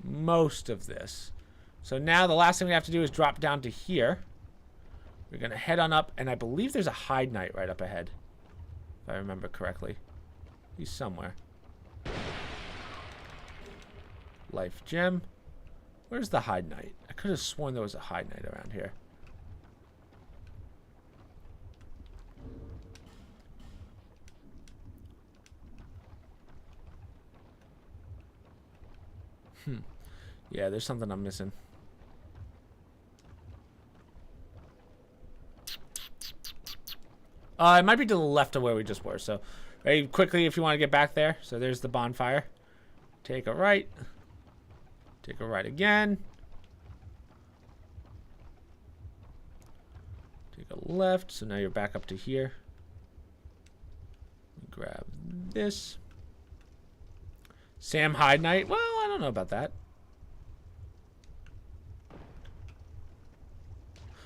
most of this. So now the last thing we have to do is drop down to here. We're going to head on up, and I believe there's a Hide Knight right up ahead. If I remember correctly. He's somewhere. Life Gem. Where's the Hide Knight? I could have sworn there was a Hide Knight around here. Yeah, there's something I'm missing. It might be to the left of where we just were. So, very quickly, if you want to get back there. So there's the bonfire. Take a right. Take a right again. Take a left. So now you're back up to here. Grab this. Sam Hide Knight. Well, I don't know about that.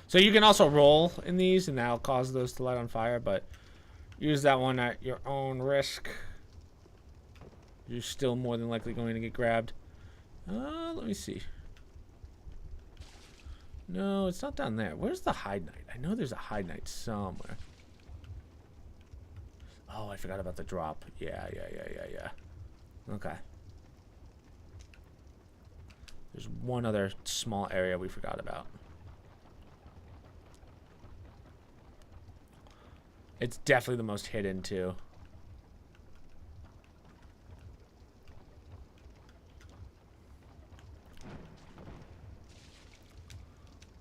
So you can also roll in these, and that'll cause those to light on fire, but use that one at your own risk. You're still more than likely going to get grabbed. Let me see. No, it's not down there. Where's the Hide Knight? I know there's a Hide Knight somewhere. Oh, I forgot about the drop. Yeah. Okay. There's one other small area we forgot about. It's definitely the most hidden, too.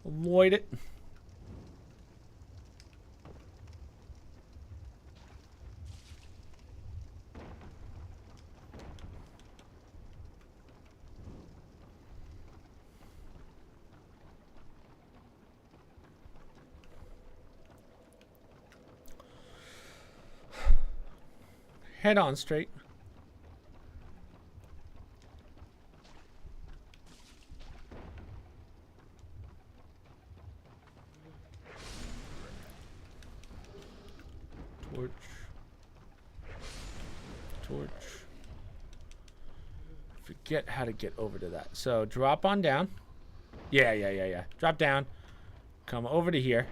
Avoid it. Head on straight. Torch. Forget how to get over to that. So drop on down. Yeah. Drop down. Come over to here.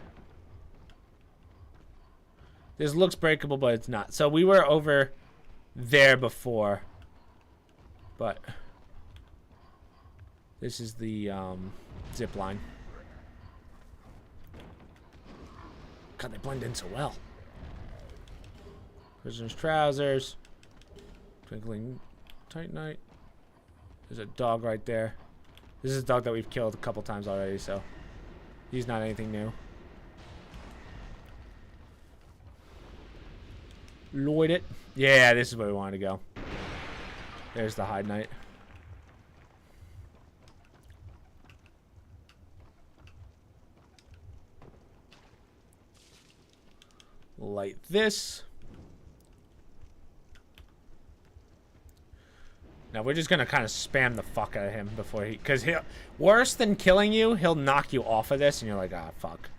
This looks breakable, but it's not. So we were over there before, but this is the zip line. God, they blend in so well. Prisoner's trousers. Twinkling Titanite. There's a dog right there. This is a dog that we've killed a couple times already, so he's not anything new. Lloyd it. Yeah, this is where we wanted to go. There's the Hide Knight. Light this. Now we're just gonna kind of spam the fuck out of him before he, because he'll, worse than killing you, he'll knock you off of this, and you're like, ah, fuck.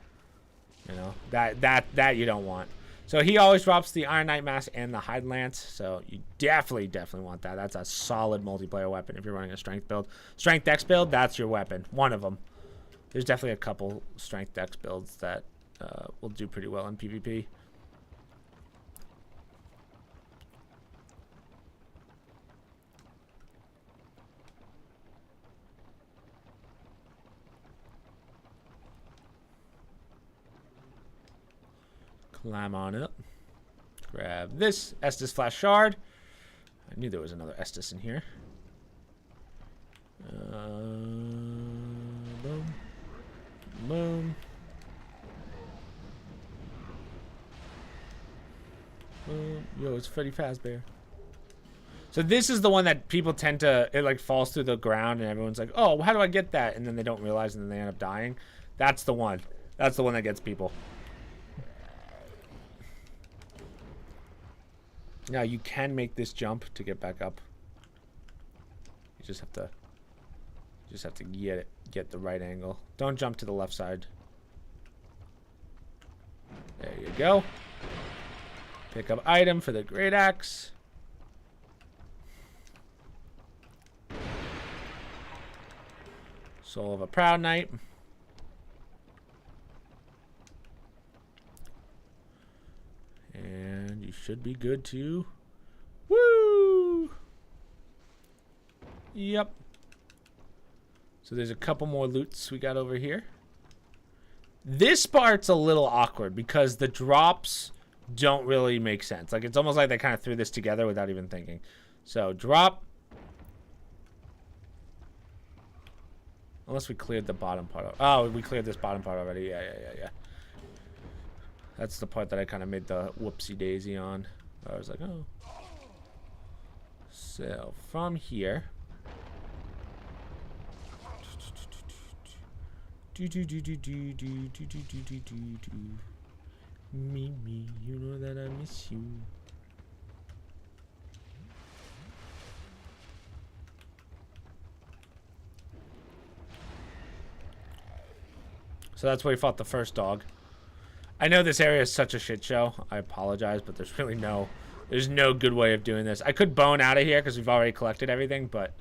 You know, that you don't want. So he always drops the Iron Knight Mask and the Hide Lance, so you definitely want that. That's a solid multiplayer weapon if you're running a strength build. Strength Dex build, that's your weapon. One of them. There's definitely a couple Strength Dex builds that will do pretty well in PvP. Climb on up. Grab this Estus Flash Shard. I knew there was another Estus in here. Boom. Boom. Boom. Yo, it's Freddy Fazbear. So this is the one that people tend to, it like falls through the ground and everyone's like, oh, how do I get that? And then they don't realize and then they end up dying. That's the one. That's the one that gets people. Now you can make this jump to get back up. You just have to get the right angle. Don't jump to the left side. There you go. Pick up item for the Great Axe. Soul of a Proud Knight. And you should be good to... Woo! Yep. So there's a couple more loots we got over here. This part's a little awkward because the drops don't really make sense. Like, it's almost like they kind of threw this together without even thinking. So, drop. Unless we cleared the bottom part. Oh, we cleared this bottom part already. Yeah. That's the part that I kind of made the whoopsie daisy on. I was like, oh. So, from here. Me, you know that I miss you. So that's where we fought the first dog. I know this area is such a shit show. I apologize, but there's really there's no good way of doing this. I could bone out of here because we've already collected everything, but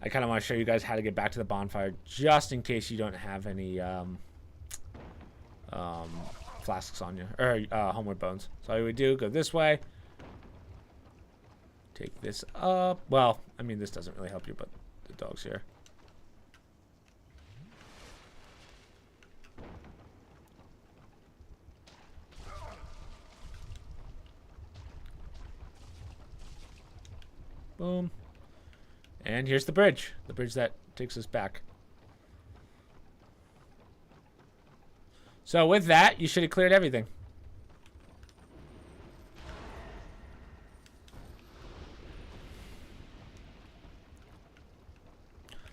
I kind of want to show you guys how to get back to the bonfire just in case you don't have any flasks on you, or homeward bones. So all we do, go this way. Take this up. Well, I mean, this doesn't really help you, but the dog's here. Boom. And here's the bridge that takes us back. So with that, you should have cleared everything.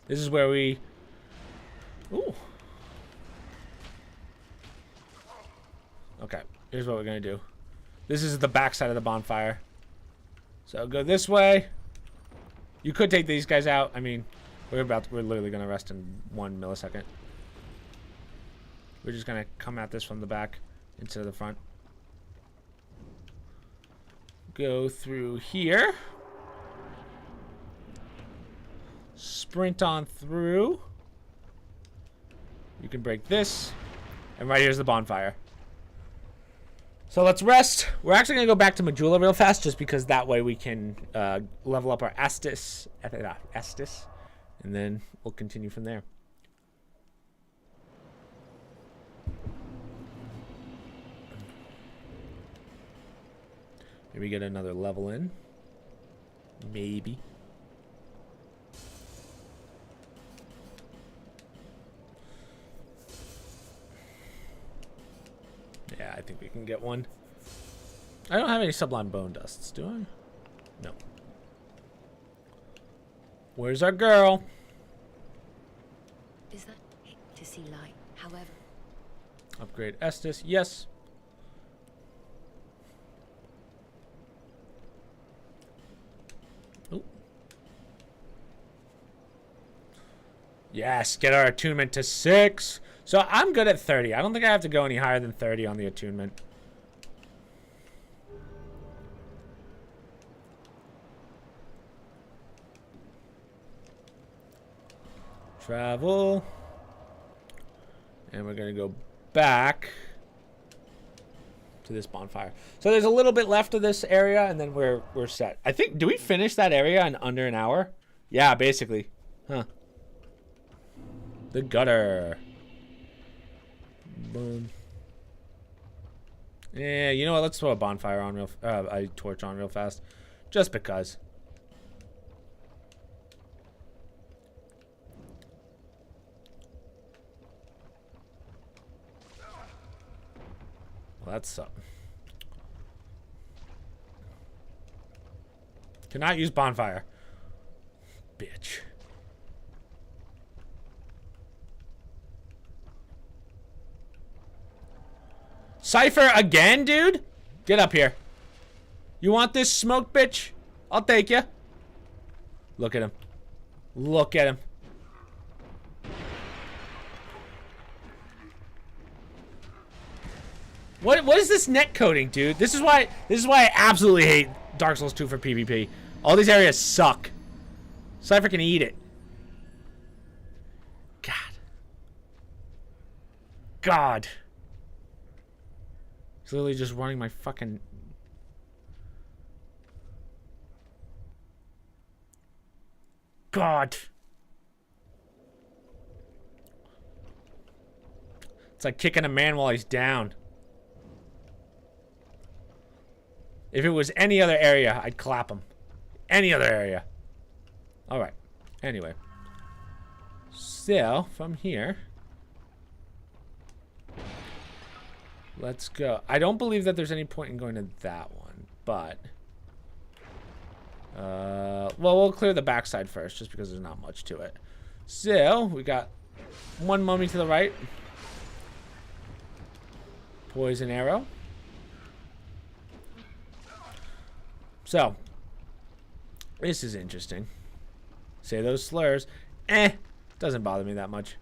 This is where we... Ooh. Okay, here's what we're gonna do. This is the back side of the bonfire. So go this way. You could take these guys out. I mean, we're literally gonna rest in 1 millisecond. We're just gonna come at this from the back instead of the front. Go through here. Sprint on through. You can break this. And right here's the bonfire. So let's rest. We're actually going to go back to Majula real fast just because that way we can level up our Estus. And then we'll continue from there. Maybe get another level in. Maybe. Yeah, I think we can get one. I don't have any sublime bone dusts, do I? No. Where's our girl? Is that to see light? However, Upgrade Estes. Yes. Oh. Yes, get our attunement to 6. So I'm good at 30. I don't think I have to go any higher than 30 on the attunement. Travel. And we're going to go back to this bonfire. So there's a little bit left of this area, and then we're set. I think, do we finish that area in under an hour? Yeah, basically. Huh. The gutter. Boom. Yeah, you know what? Let's throw a bonfire on a torch on real fast. Just because. Well, that's something. Cannot use bonfire. Bitch. Cypher again, dude? Get up here. You want this smoke, bitch? I'll take you. Look at him. Look at him. What is this net coding, dude? This is why I absolutely hate Dark Souls 2 for PvP. All these areas suck. Cypher can eat it. God. He's literally just running my fucking... God. It's like kicking a man while he's down. If it was any other area, I'd clap him. Any other area. Alright. Anyway. So, from here... let's go. I don't believe that there's any point in going to that one, but... well, we'll clear the backside first, just because there's not much to it. So, we got one mummy to the right. Poison arrow. So, this is interesting. Say those slurs. Doesn't bother me that much.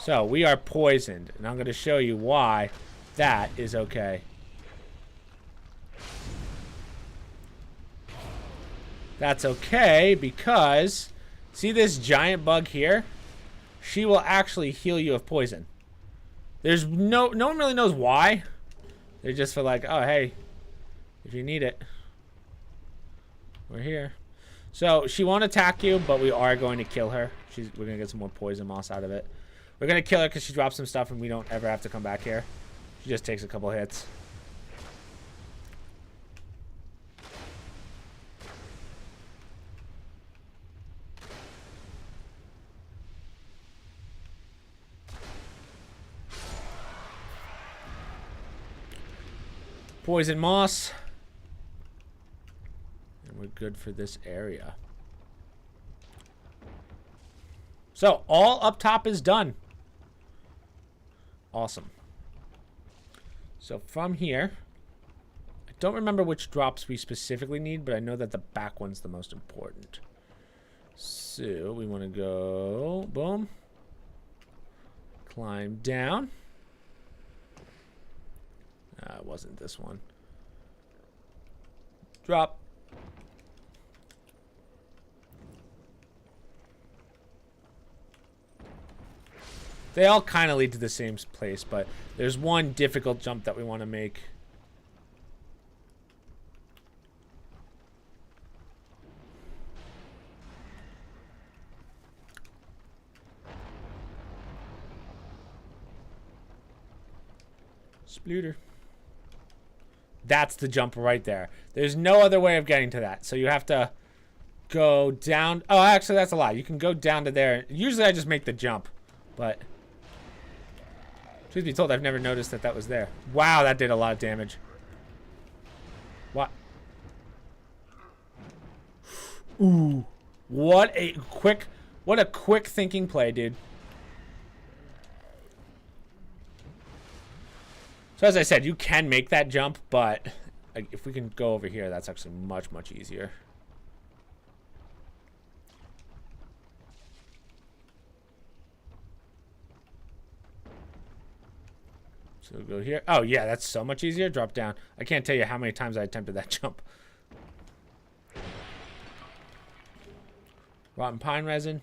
So, we are poisoned, and I'm going to show you why that is okay. That's okay because, see this giant bug here? She will actually heal you of poison. There's no one really knows why. They're just for like, oh, hey, if you need it, we're here. So she won't attack you, but we are going to kill her. We're going to get some more poison moss out of it. We're going to kill her because she drops some stuff and we don't ever have to come back here. She just takes a couple hits. Poison moss. And we're good for this area. So, all up top is done. Awesome. So, from here, I don't remember which drops we specifically need, but I know that the back one's the most important. So, we want to go, boom. Climb down. It wasn't this one. Drop. They all kind of lead to the same place, but there's one difficult jump that we want to make. Splooter. That's the jump right there. There's no other way of getting to that. So you have to go down. Oh, actually, that's a lie. You can go down to there. Usually I just make the jump. But truth be told, I've never noticed that that was there. Wow, that did a lot of damage. What? Ooh. What a quick thinking play, dude. So as I said, you can make that jump, but like, if we can go over here, that's actually much, much easier. So we'll go here. Oh, yeah, that's so much easier. Drop down. I can't tell you how many times I attempted that jump. Rotten pine resin.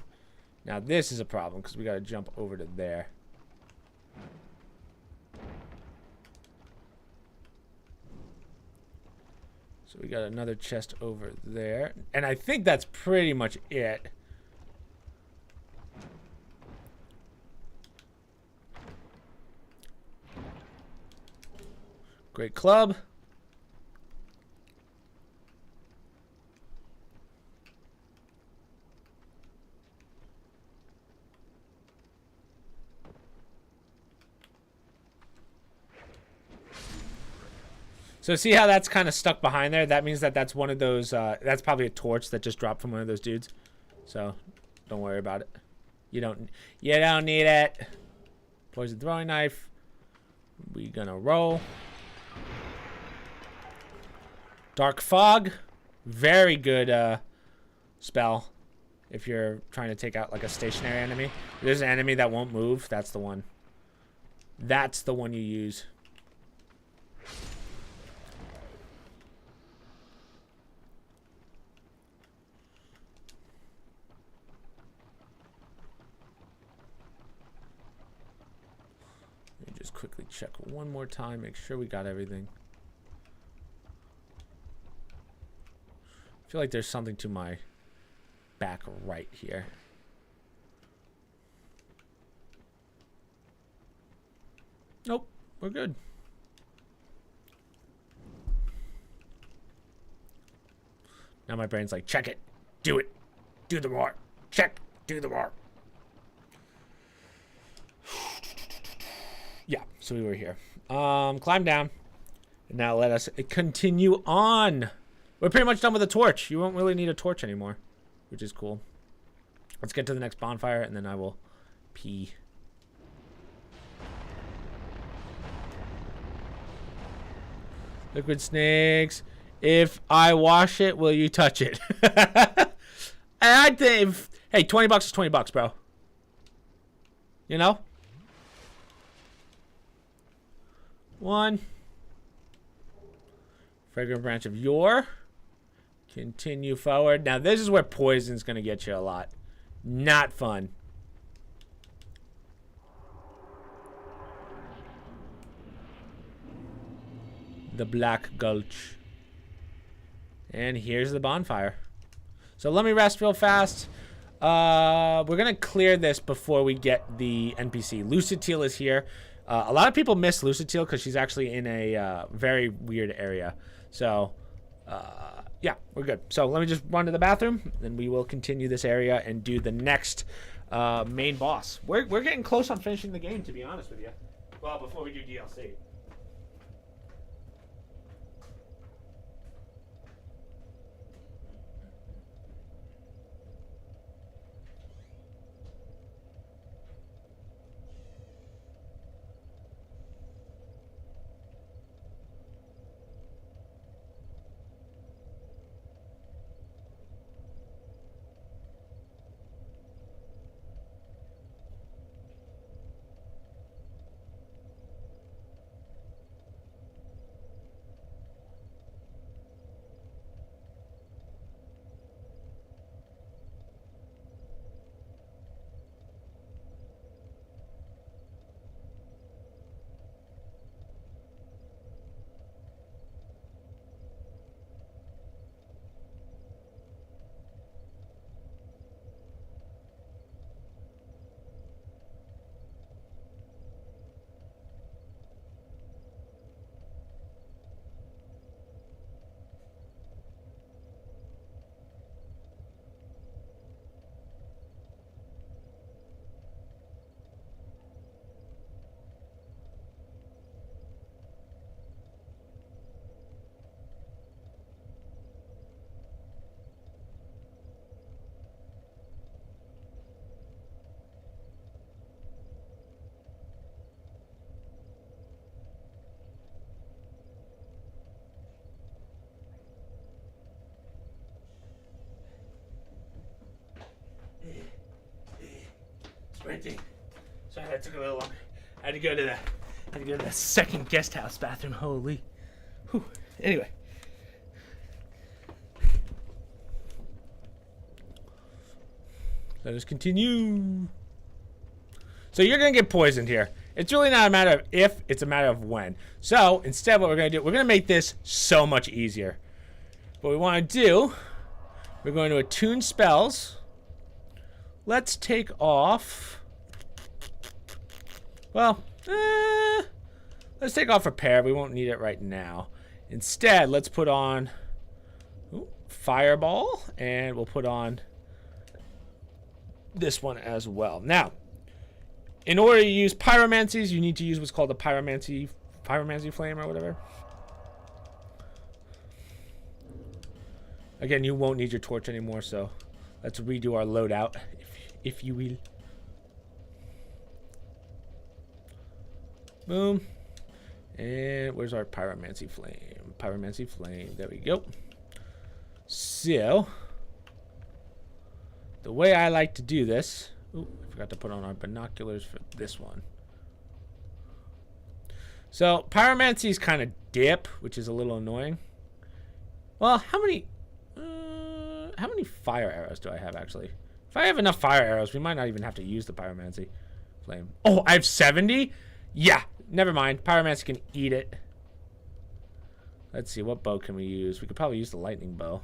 Now this is a problem because we got to jump over to there. So we got another chest over there. And I think that's pretty much it. Great club. So see how that's kind of stuck behind there? That means that that's one of those, that's probably a torch that just dropped from one of those dudes. So don't worry about it. You don't need it. Poison throwing knife. We gonna roll. Dark fog. Very good spell if you're trying to take out like a stationary enemy. If there's an enemy that won't move, that's the one. That's the one you use. Just quickly check one more time, make sure we got everything. I feel like there's something to my back right here. Nope, we're good. Now my brain's like, check it, do it, do the roar, check, do the roar. Yeah, so we were here. Climb down. And now let us continue on. We're pretty much done with the torch. You won't really need a torch anymore, which is cool. Let's get to the next bonfire, and then I will pee. Liquid snakes. If I wash it, will you touch it? I think, hey, 20 bucks is 20 bucks, bro. You know? One. Fragrant branch of yore. Continue forward. Now this is where poison's gonna get you a lot. Not fun. The Black Gulch. And here's the bonfire. So let me rest real fast. We're gonna clear this before we get the NPC. Lucid Teal is here. A lot of people miss Lucid Teal because she's actually in a very weird area. So, yeah, we're good. So let me just run to the bathroom, and we will continue this area and do the next main boss. We're getting close on finishing the game, to be honest with you. Well, before we do DLC. sprinting. Sorry, that took a little longer. I had to go to the second guest house bathroom. Holy. Whew. Anyway. Let us continue. So you're gonna get poisoned here. It's really not a matter of if, it's a matter of when. So instead, what we're gonna do, we're gonna make this so much easier. What we want to do, we're going to attune spells. Let's take off. Well, let's take off repair. We won't need it right now. Instead, let's put on fireball, and we'll put on this one as well. Now, in order to use pyromancies, you need to use what's called a pyromancy flame or whatever. Again, you won't need your torch anymore, so let's redo our loadout, if you will. Boom. And where's our pyromancy flame? Pyromancy flame. There we go. So, the way I like to do this... Ooh, I forgot to put on our binoculars for this one. So, pyromancies kind of dip, which is a little annoying. Well, how many fire arrows do I have, actually? If I have enough fire arrows, we might not even have to use the pyromancy flame. Oh, I have 70? Yeah, never mind. Pyromancy can eat it. Let's see, what bow can we use? We could probably use the lightning bow.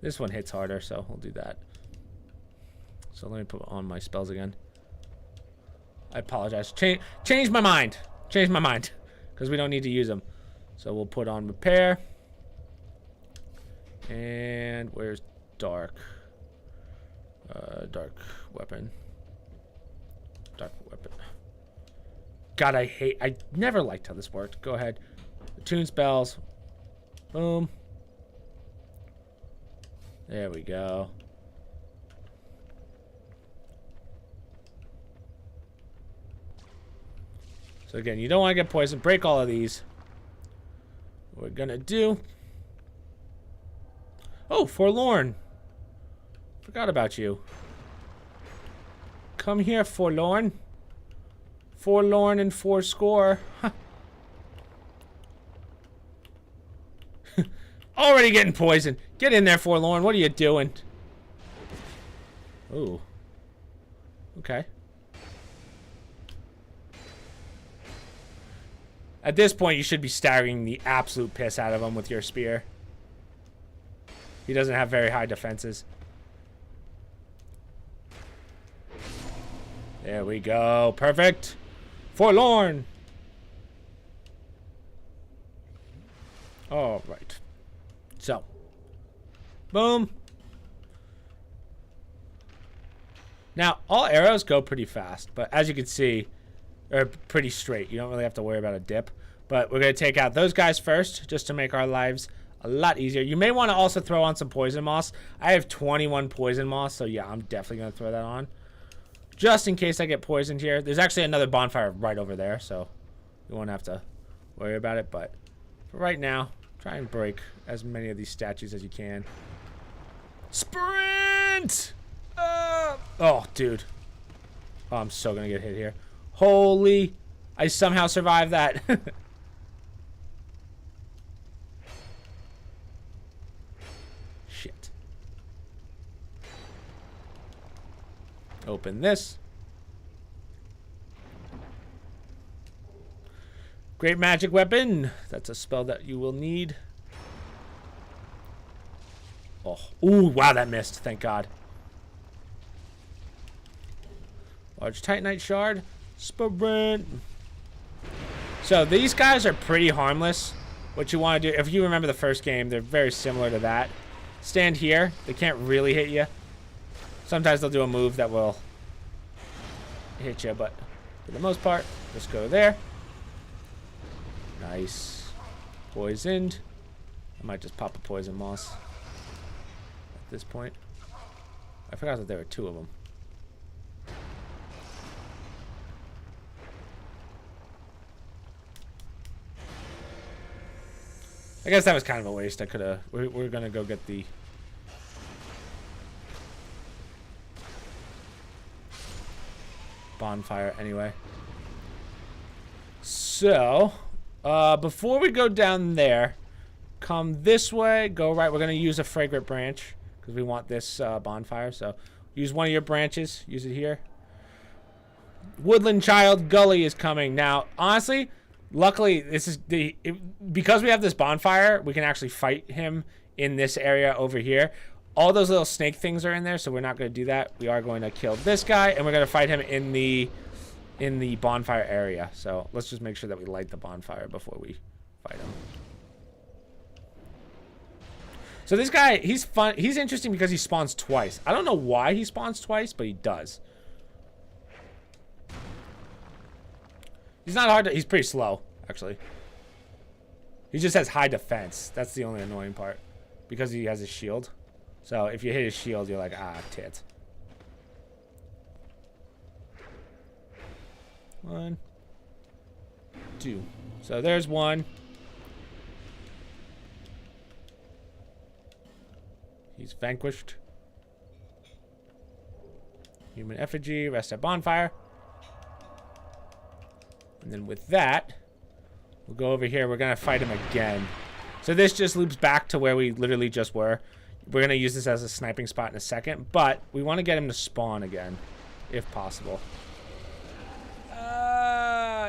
This one hits harder, so we'll do that. So let me put on my spells again. I apologize. Change my mind. Change my mind. Because we don't need to use them. So we'll put on repair. And where's dark? Dark weapon. Dark weapon. God, I never liked how this worked. Go ahead. Attune spells. Boom. There we go. So again, you don't want to get poisoned. Break all of these. What we're gonna do. Oh, Forlorn. Forgot about you. Come here, Forlorn. Forlorn and fourscore. Huh. Already getting poisoned. Get in there, Forlorn. What are you doing? Ooh. Okay. At this point, you should be staggering the absolute piss out of him with your spear. He doesn't have very high defenses. There we go. Perfect. Forlorn. All right. So. Boom. Now, all arrows go pretty fast, but as you can see, they're pretty straight. You don't really have to worry about a dip. But we're going to take out those guys first, just to make our lives a lot easier. You may want to also throw on some poison moss. I have 21 poison moss, so yeah, I'm definitely going to throw that on. Just in case I get poisoned here. There's actually another bonfire right over there, so you won't have to worry about it. But for right now, try and break as many of these statues as you can. Sprint! Oh, dude. Oh, I'm so going to get hit here. Holy... I somehow survived that. Shit. Open this. Great magic weapon. That's a spell that you will need. Oh, ooh, wow, that missed. Thank God. Large Titanite shard. Sprint. So these guys are pretty harmless. What you want to do, if you remember the first game, they're very similar to that. Stand here. They can't really hit you. Sometimes they'll do a move that will hit you, but for the most part, just go there. Nice. Poisoned. I might just pop a poison moss at this point. I forgot that there were two of them. I guess that was kind of a waste. I could have... We're going to go get the bonfire anyway. So, before we go down there, come this way, go right. We're going to use a fragrant branch because we want this bonfire. So, use one of your branches. Use it here. Woodland Child Gully is coming. Now, honestly, luckily, this is because we have this bonfire, we can actually fight him in this area over here. All those little snake things are in there, so we're not going to do that. We are going to kill this guy, and we're going to fight him in the bonfire area. So let's just make sure that we light the bonfire before we fight him. So this guy, he's fun. He's interesting because he spawns twice. I don't know why he spawns twice, but he does. He's not hard to... He's pretty slow, actually. He just has high defense. That's the only annoying part. Because he has a shield. So if you hit his shield, you're like, ah, tit. 1, 2. So there's one. He's vanquished. Human effigy, rest at bonfire. And then with that, we'll go over here. We're going to fight him again. So this just loops back to where we literally just were. We're going to use this as a sniping spot in a second. But we want to get him to spawn again, if possible.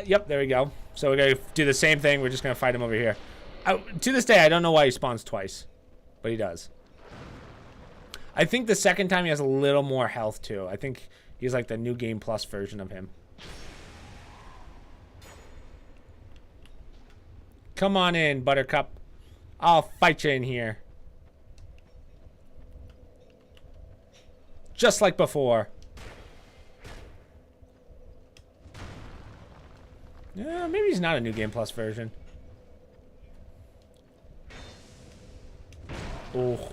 Yep, there we go. So we're going to do the same thing. We're just going to fight him over here. To this day, I don't know why he spawns twice. But he does. I think the second time he has a little more health, too. I think he's like the New Game Plus version of him. Come on in, Buttercup. I'll fight you in here. Just like before. Yeah, maybe he's not a New Game Plus version. Oh.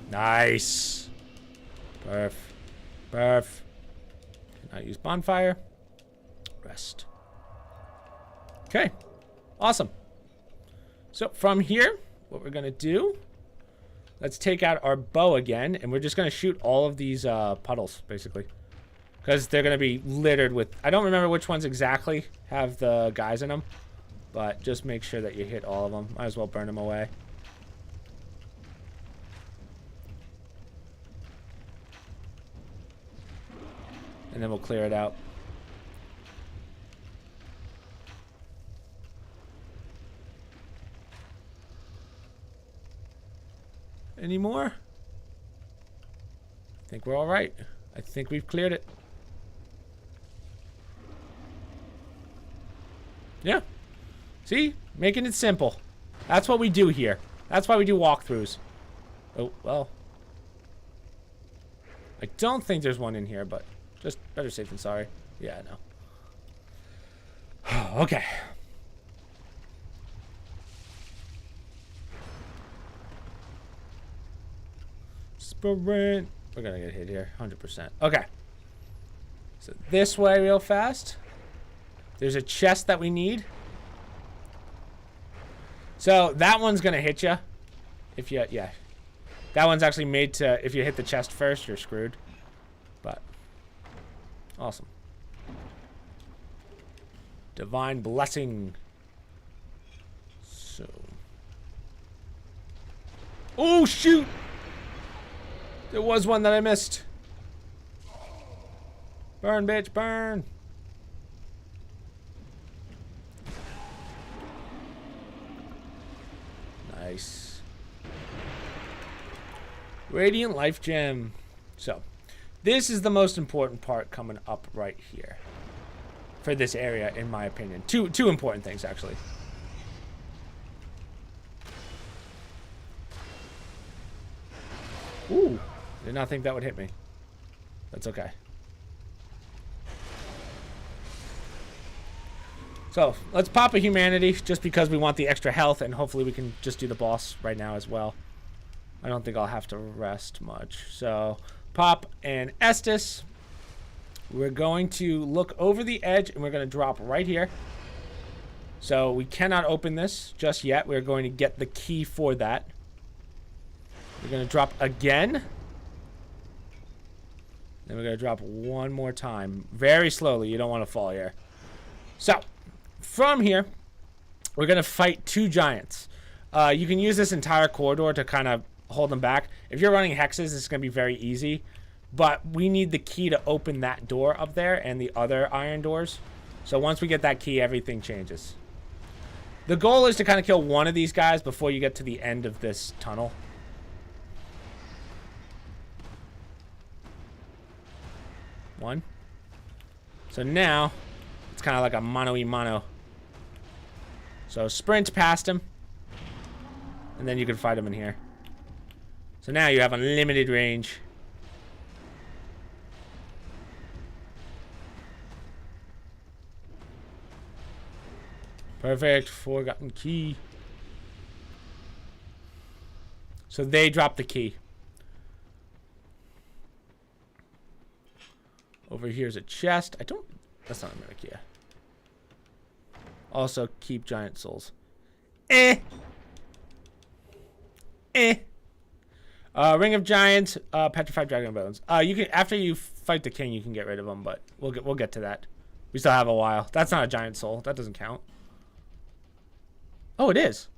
Nice. Perf. Perf. Cannot use bonfire. Rest. Okay. Awesome. So from here, what we're going to do, let's take out our bow again, and we're just going to shoot all of these puddles, basically. Because they're going to be littered with... I don't remember which ones exactly have the guys in them, but just make sure that you hit all of them. Might as well burn them away. And then we'll clear it out. Any more? I think we're all right. I think we've cleared it. Yeah. See? Making it simple. That's what we do here. That's why we do walkthroughs. Oh, well. I don't think there's one in here, but just better safe than sorry. Yeah, I know. Okay. Sprint. We're gonna get hit here, 100%. Okay. So this way real fast. There's a chest that we need. So that one's gonna hit you. If you, yeah. That one's actually made to, if you hit the chest first, you're screwed. But, awesome. Divine blessing. So. Oh, shoot! There was one that I missed. Burn, bitch, burn. Nice. Radiant Life Gem. So, this is the most important part coming up right here. For this area, in my opinion. Two important things, actually. Ooh. Did not think that would hit me. That's okay. So, let's pop a humanity just because we want the extra health, and hopefully we can just do the boss right now as well. I don't think I'll have to rest much. So, pop an Estus. We're going to look over the edge, and we're going to drop right here. So we cannot open this just yet. We're going to get the key for that. We're going to drop again. Then we're going to drop one more time. Very slowly. You don't want to fall here. So, from here, we're going to fight 2 giants. You can use this entire corridor to kind of hold them back. If you're running hexes, it's going to be very easy. But we need the key to open that door up there and the other iron doors. So once we get that key, everything changes. The goal is to kind of kill one of these guys before you get to the end of this tunnel. One. So now, it's kind of like a mano-y-mano. So sprint past him. And then you can fight him in here. So now you have unlimited range. Perfect. Forgotten key. So they dropped the key. Over here's a chest. That's not a mimic, yeah. Also, keep giant souls. Ring of Giants, petrified dragon bones. You can, after you fight the king, you can get rid of them, but we'll get to that. We still have a while. That's not a giant soul. That doesn't count. Oh, it is.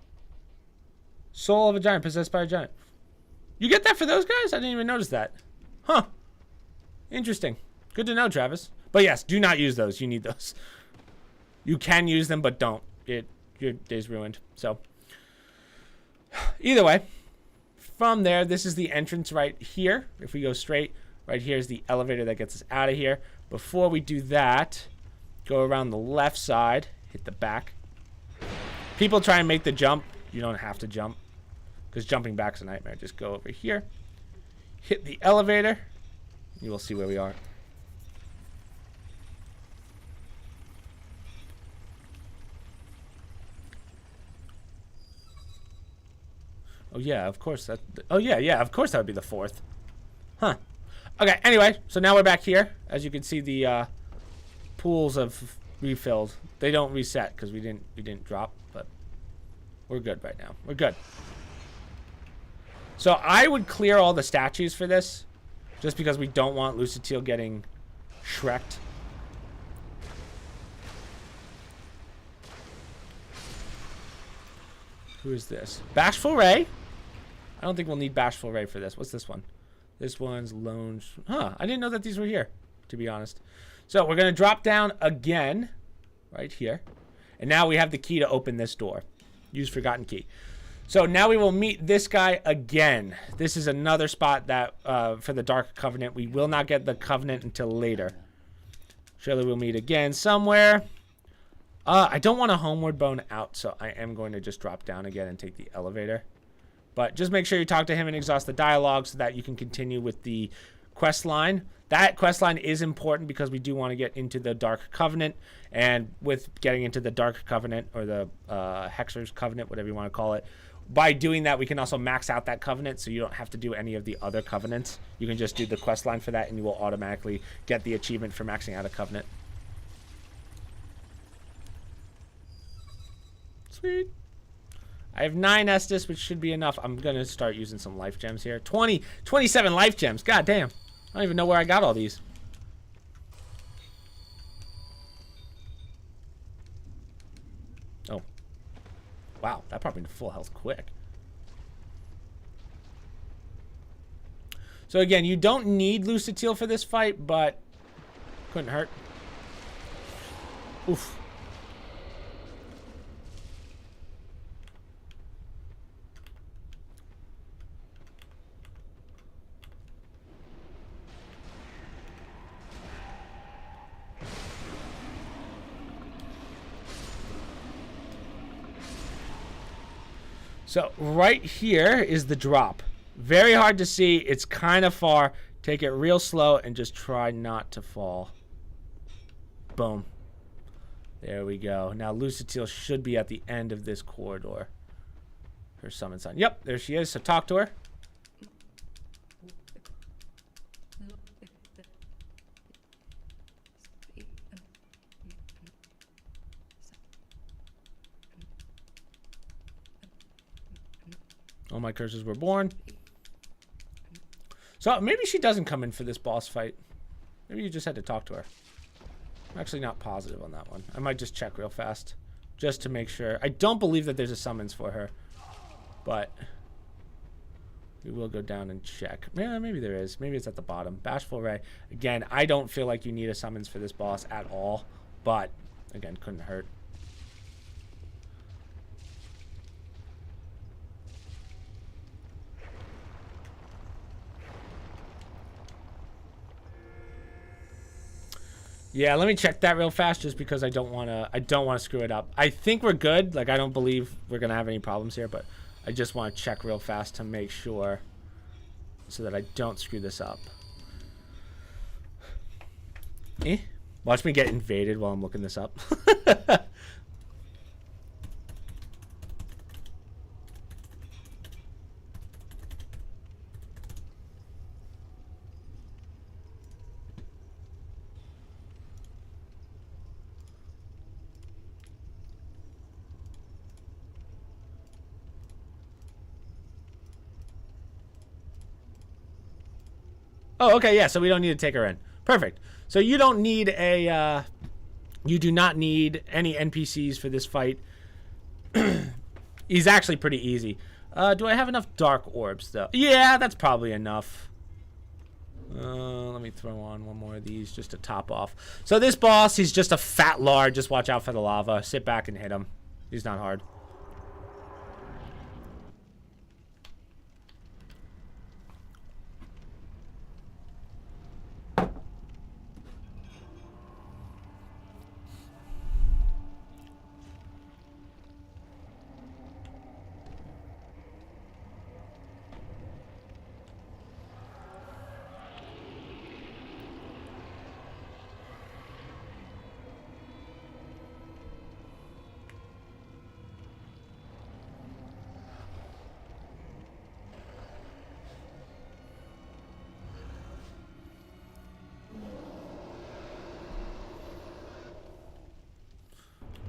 Soul of a giant possessed by a giant. You get that for those guys? I didn't even notice that. Huh. Interesting. Good to know, Travis. But yes, do not use those. You need those. You can use them, but don't. Your day's ruined. So, either way, from there, this is the entrance right here. If we go straight, right here is the elevator that gets us out of here. Before we do that, go around the left side, hit the back. People try and make the jump. You don't have to jump, because jumping back's a nightmare. Just go over here, hit the elevator. You will see where we are. Oh yeah, of course that. Oh yeah, of course that would be the 4th. Huh. Okay. Anyway, so now we're back here. As you can see, the pools have refilled. They don't reset because we didn't drop, but we're good right now. We're good. So I would clear all the statues for this, just because we don't want Lucatiel getting shreked. Who is this? Bashful Ray? I don't think we'll need Bashful Ray for this. What's this one? This one's Lone... Huh, I didn't know that these were here, to be honest. So we're going to drop down again, right here. And now we have the key to open this door. Use Forgotten Key. So now we will meet this guy again. This is another spot that, for the Dark Covenant. We will not get the Covenant until later. Surely we'll meet again somewhere. I don't want a Homeward Bone out, so I am going to just drop down again and take the elevator. But just make sure you talk to him and exhaust the dialogue so that you can continue with the quest line. That quest line is important because we do want to get into the Dark Covenant. And with getting into the Dark Covenant, or the Hexer's Covenant, whatever you want to call it, by doing that, we can also max out that covenant, so you don't have to do any of the other covenants. You can just do the quest line for that, and you will automatically get the achievement for maxing out a covenant. Sweet. I have 9 Estus, which should be enough. I'm going to start using some life gems here. 27 life gems. God damn. I don't even know where I got all these. Oh. Wow, that brought me to full health quick. So again, you don't need Lucatiel for this fight, but couldn't hurt. Oof. So right here is the drop. Very hard to see. It's kind of far. Take it real slow and just try not to fall. Boom. There we go. Now Lucatiel should be at the end of this corridor. Her summon sign. Yep, there she is. So talk to her. All my curses were born. So maybe she doesn't come in for this boss fight. Maybe you just had to talk to her. I'm actually not positive on that one. I might just check real fast. Just to make sure. I don't believe that there's a summons for her. But we will go down and check. Yeah, maybe there is. Maybe it's at the bottom. Bashful Ray. Again, I don't feel like you need a summons for this boss at all. But, again, couldn't hurt. Yeah, let me check that real fast just because I don't want to screw it up. I think we're good. Like, I don't believe we're going to have any problems here, but I just want to check real fast to make sure so that I don't screw this up. Watch me get invaded while I'm looking this up. Oh, okay, yeah, so we don't need to take her in. Perfect. So you don't need a, you do not need any NPCs for this fight. He's actually pretty easy. Do I have enough dark orbs, though? Yeah, that's probably enough. Let me throw on one more of these just to top off. So this boss, he's just a fat lard. Just watch out for the lava. Sit back and hit him. He's not hard.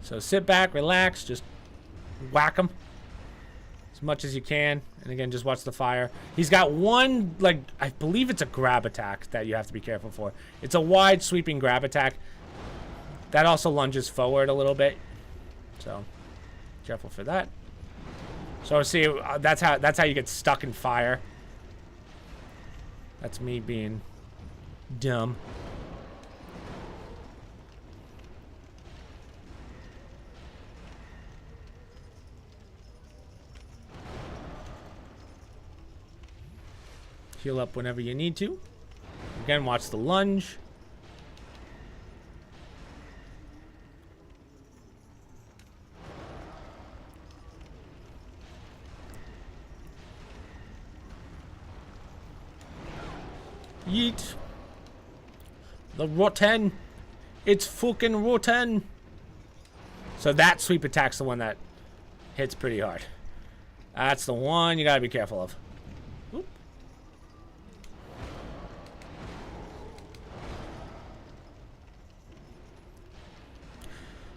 So sit back, relax, just whack him as much as you can. And again, just watch the fire. He's got one, like, I believe it's a grab attack that you have to be careful for. It's a wide sweeping grab attack. That also lunges forward a little bit. So, careful for that. So see, that's how you get stuck in fire. That's me being dumb. Heal up whenever you need to. Again, watch the lunge. Yeet. The rotten. It's fucking rotten. So that sweep attack's the one that hits pretty hard. That's the one you gotta be careful of. Oop.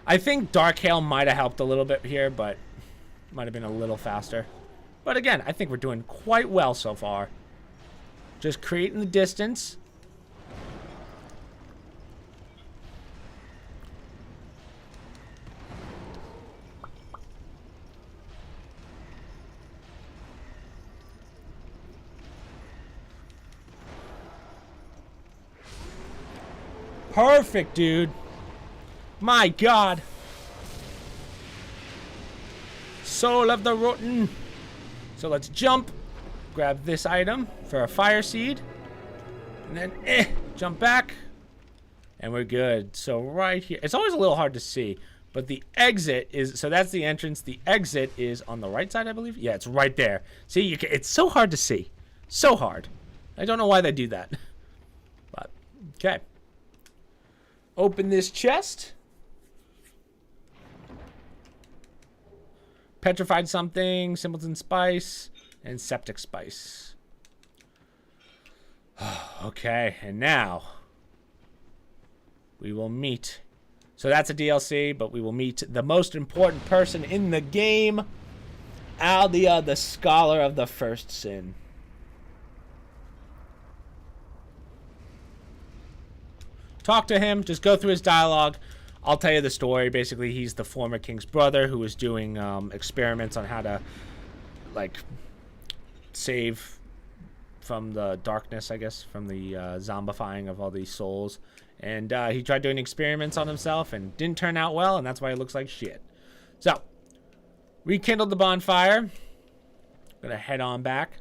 I think Dark Hail might have helped a little bit here, but might have been a little faster. But again, I think we're doing quite well so far. Just creating the distance. Perfect, dude. My God. Soul of the Rotten. So let's jump. Grab this item for a fire seed. And then jump back. And we're good. So right here. It's always a little hard to see. But the exit is... So that's the entrance. The exit is on the right side, I believe. Yeah, it's right there. See, you can, it's so hard to see. So hard. I don't know why they do that. But, okay. Open this chest. Petrified something, Simpleton Spice, and Septic Spice. Okay, and now we will meet. So that's a DLC, but we will meet the most important person in the game. Aldia, the scholar of the first sin. Talk to him. Just go through his dialogue. I'll tell you the story. Basically, he's the former king's brother who was doing experiments on how to, like, save from the darkness, I guess, from the zombifying of all these souls. And he tried doing experiments on himself and didn't turn out well, and that's why he looks like shit. So, rekindled the bonfire. Gonna head on back.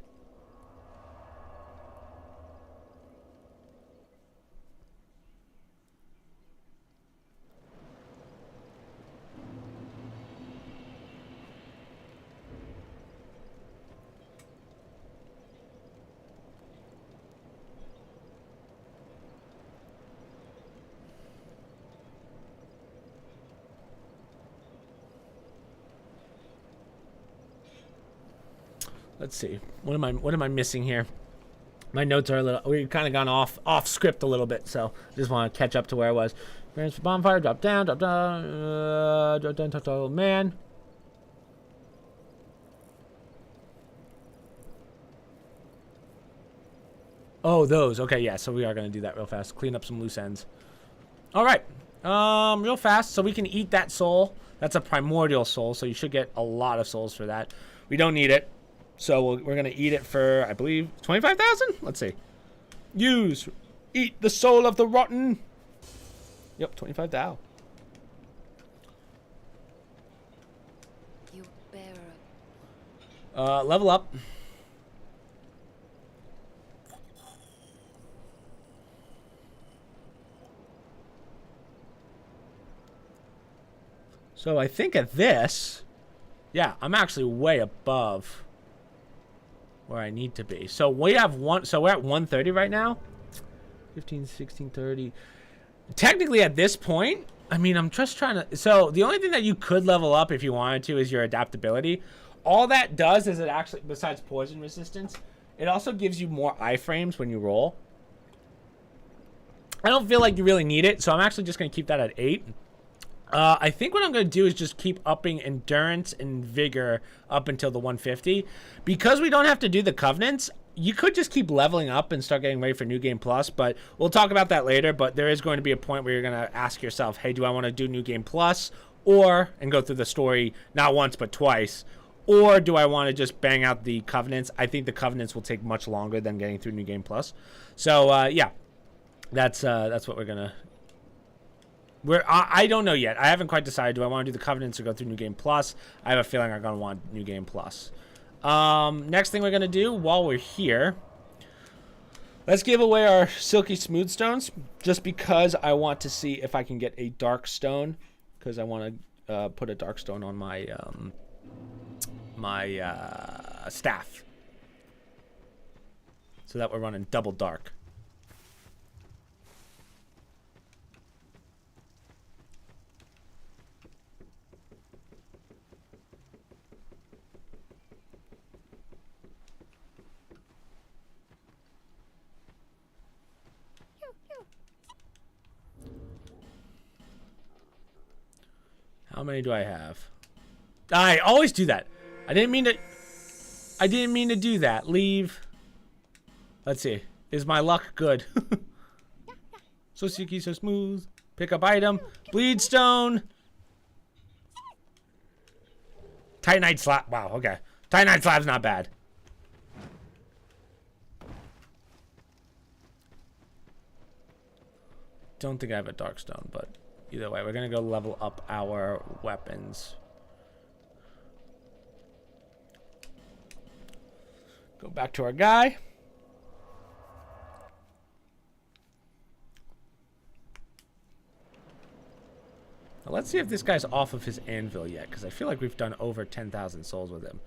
Let's see. What am I missing here? My notes are a little. We've kind of gone off script a little bit, so I just want to catch up to where I was. Parents for bonfire. Drop down. Talk to old man. Oh, those. Okay, yeah. So we are gonna do that real fast. Clean up some loose ends. All right. Real fast. So we can eat that soul. That's a primordial soul, so you should get a lot of souls for that. We don't need it. So we're going to eat it for, I believe, 25,000? Let's see. Use. Eat the soul of the rotten. Yep, 25,000. Your bearer. Level up. So I think at this, yeah, I'm actually way above where I need to be. So we have one. So we're at 130 right now. 15, 16, 30. Technically, at this point, I mean, I'm just trying to. So the only thing that you could level up if you wanted to is your adaptability. All that does is it actually, besides poison resistance, it also gives you more iframes when you roll. I don't feel like you really need it, so I'm actually just going to keep that at 8. I think what I'm going to do is just keep upping endurance and vigor up until the 150. Because we don't have to do the covenants, you could just keep leveling up and start getting ready for New Game Plus, but we'll talk about that later. But there is going to be a point where you're going to ask yourself, hey, do I want to do New Game Plus and go through the story not once but twice, or do I want to just bang out the covenants? I think the covenants will take much longer than getting through New Game Plus. So, yeah, that's what we're going to... I don't know yet. I haven't quite decided. Do I want to do the Covenants or go through New Game Plus? I have a feeling I'm going to want New Game Plus. Next thing we're going to do while we're here, let's give away our Silky Smooth Stones, just because I want to see if I can get a Dark Stone, because I want to put a Dark Stone on my staff, so that we're running double dark. How many do I have? I always do that. I didn't mean to do that. Leave. Let's see. Is my luck good? So silky, so smooth. Pick up item. Bleed stone. Titanite slab. Wow, okay. Titanite slab's not bad. Don't think I have a dark stone, but either way, we're going to go level up our weapons. Go back to our guy. Now let's see if this guy's off of his anvil yet, because I feel like we've done over 10,000 souls with him.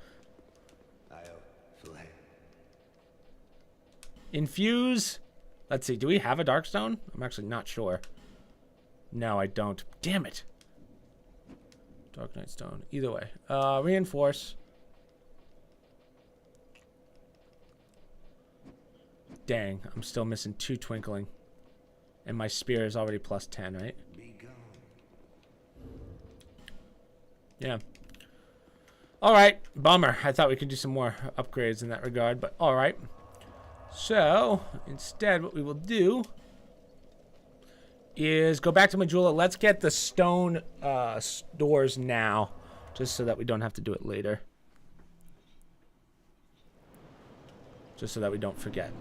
Infuse. Let's see. Do we have a dark stone? I'm actually not sure. No, I don't. Damn it. Dark Knight Stone. Either way. Reinforce. Dang. I'm still missing 2 twinkling. And my spear is already plus 10, right? Yeah. Alright, bummer. I thought we could do some more upgrades in that regard, but alright. So, instead what we will do is go back to Majula. Let's get the stone doors now, just so that we don't have to do it later. Just so that we don't forget.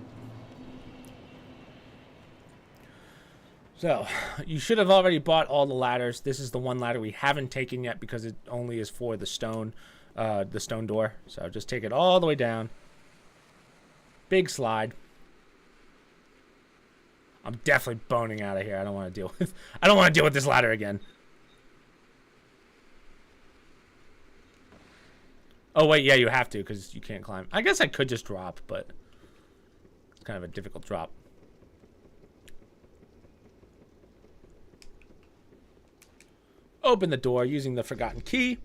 So, you should have already bought all the ladders. This is the one ladder we haven't taken yet because it only is for the stone door. So just take it all the way down. Big slide. I'm definitely boning out of here. I don't want to deal with. I don't want to deal with this ladder again. Oh wait, yeah, you have to because you can't climb. I guess I could just drop, but it's kind of a difficult drop. Open the door using the forgotten key.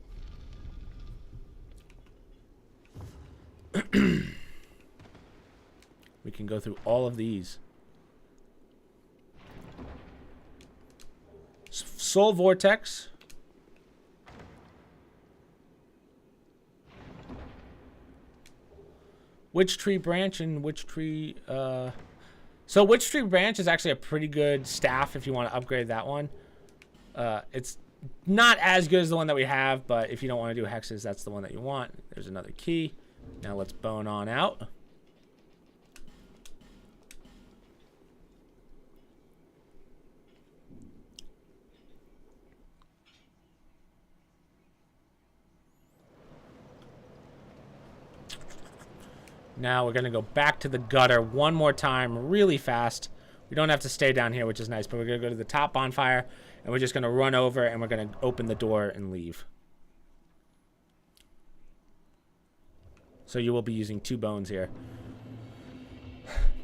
We can go through all of these. Soul Vortex. Witch Tree Branch and Witch Tree... So Witch Tree Branch is actually a pretty good staff if you want to upgrade that one. It's not as good as the one that we have, but if you don't want to do hexes, that's the one that you want. There's another key. Now let's bone on out. Now we're going to go back to the gutter one more time really fast. We don't have to stay down here, which is nice, but we're going to go to the top bonfire, and we're just going to run over, and we're going to open the door and leave. So you will be using 2 bones here.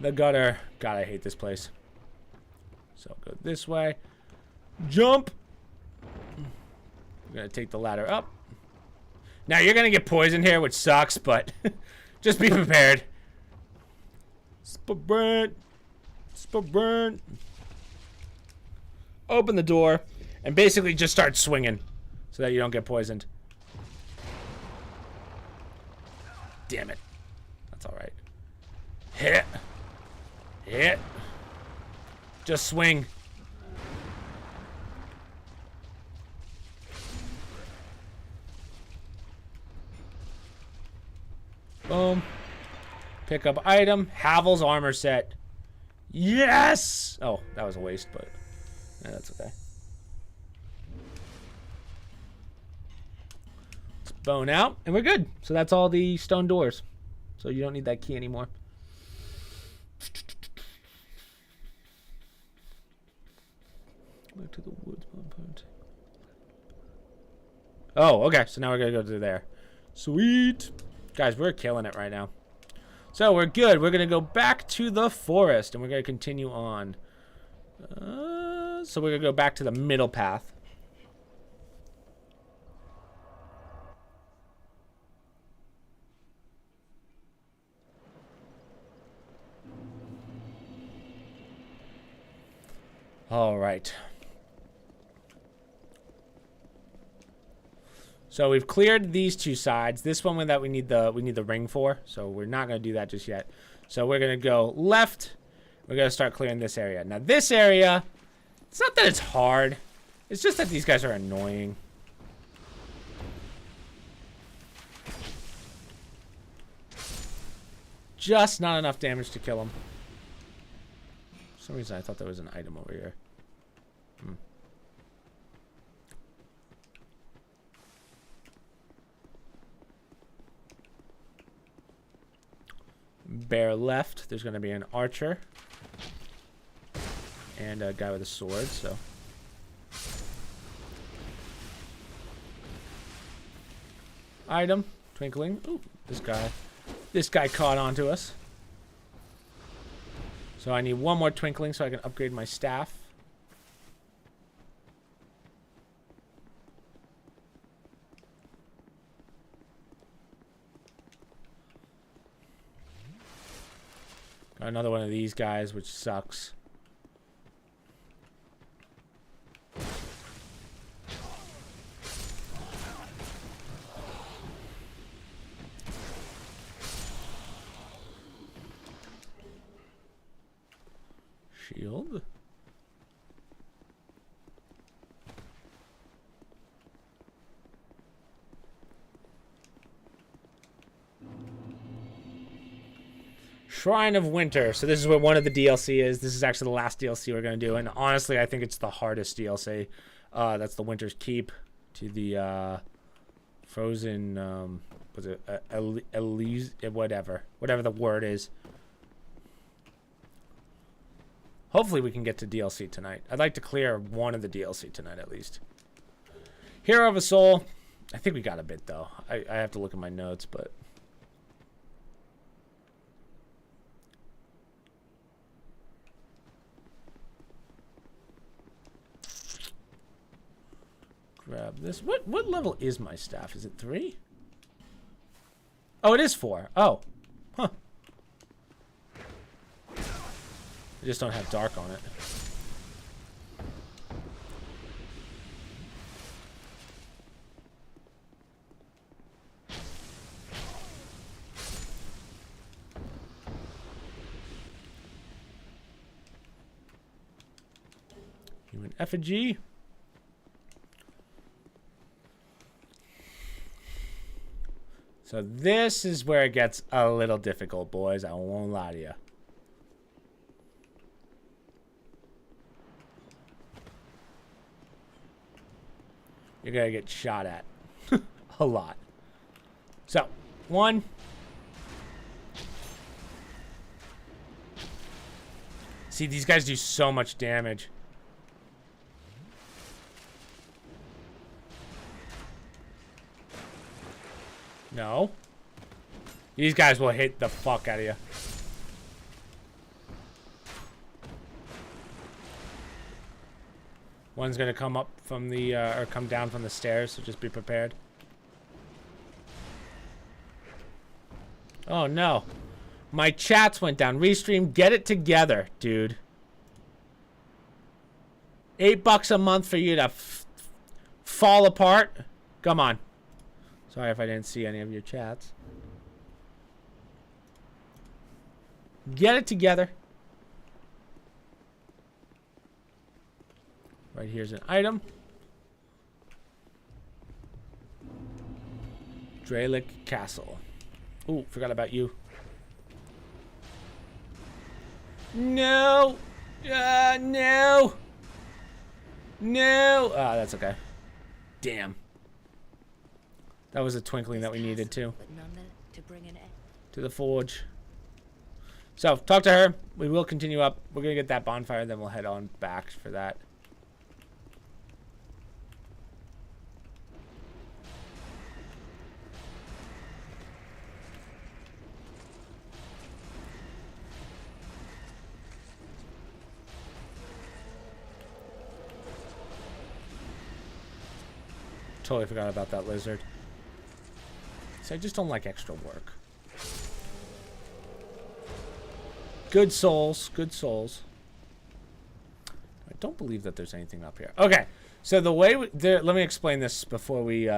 The gutter. God, I hate this place. So go this way. Jump. We're going to take the ladder up. Now you're going to get poisoned here, which sucks, but just be prepared. Sprint. Sprint. Open the door and basically just start swinging so that you don't get poisoned. Damn it. That's all right. Hit. Hit. Just swing. Boom. Pick up item. Havel's armor set. Yes! Oh, that was a waste, but yeah, that's okay. Let's bone out, and we're good. So that's all the stone doors. So you don't need that key anymore. Back to the woods. Oh, okay. So now we're going to go to there. Sweet. Guys, we're killing it right now. So we're good. We're going to go back to the forest, and we're going to continue on. So we're going to go back to the middle path. All right. So we've cleared these 2 sides. This one that we need the ring for. So we're not going to do that just yet. So we're going to go left. We're going to start clearing this area. Now this area, it's not that it's hard. It's just that these guys are annoying. Just not enough damage to kill them. For some reason I thought there was an item over here. Bear left. There's going to be an archer. And a guy with a sword, so. Item. Twinkling. Ooh, this guy caught on to us. So I need 1 more twinkling so I can upgrade my staff. Got another one of these guys, which sucks. Shield. Shrine of Winter. So this is what one of the DLC is. This is actually the last DLC we're going to do. And honestly, I think it's the hardest DLC. That's the Winter's Keep to the frozen, was it Elise, whatever the word is. Hopefully we can get to DLC tonight. I'd like to clear one of the DLC tonight at least. Hero of a Soul. I think we got a bit though. I have to look at my notes, but... Grab this. What level is my staff? Is it 3? Oh, it is 4. Oh. Huh. I just don't have dark on it. Human effigy. So this is where it gets a little difficult, boys. I won't lie to you. You're gonna get shot at a lot. So, 1. See, these guys do so much damage. No. These guys will hit the fuck out of you. One's gonna come up from the, or come down from the stairs, so just be prepared. Oh no. My chats went down. Restream, get it together, dude. $8 a month for you to fall apart? Come on. Sorry if I didn't see any of your chats. Get it together. Right here's an item. Dralic Castle. Ooh, forgot about you. No! No! No! Ah, that's okay. Damn. That was a twinkling that we needed too. To the forge. So, talk to her. We will continue up. We're going to get that bonfire, then we'll head on back for that. Totally forgot about that lizard. So I just don't like extra work. Good souls. Good souls. I don't believe that there's anything up here. Okay. So the way... let me explain this before we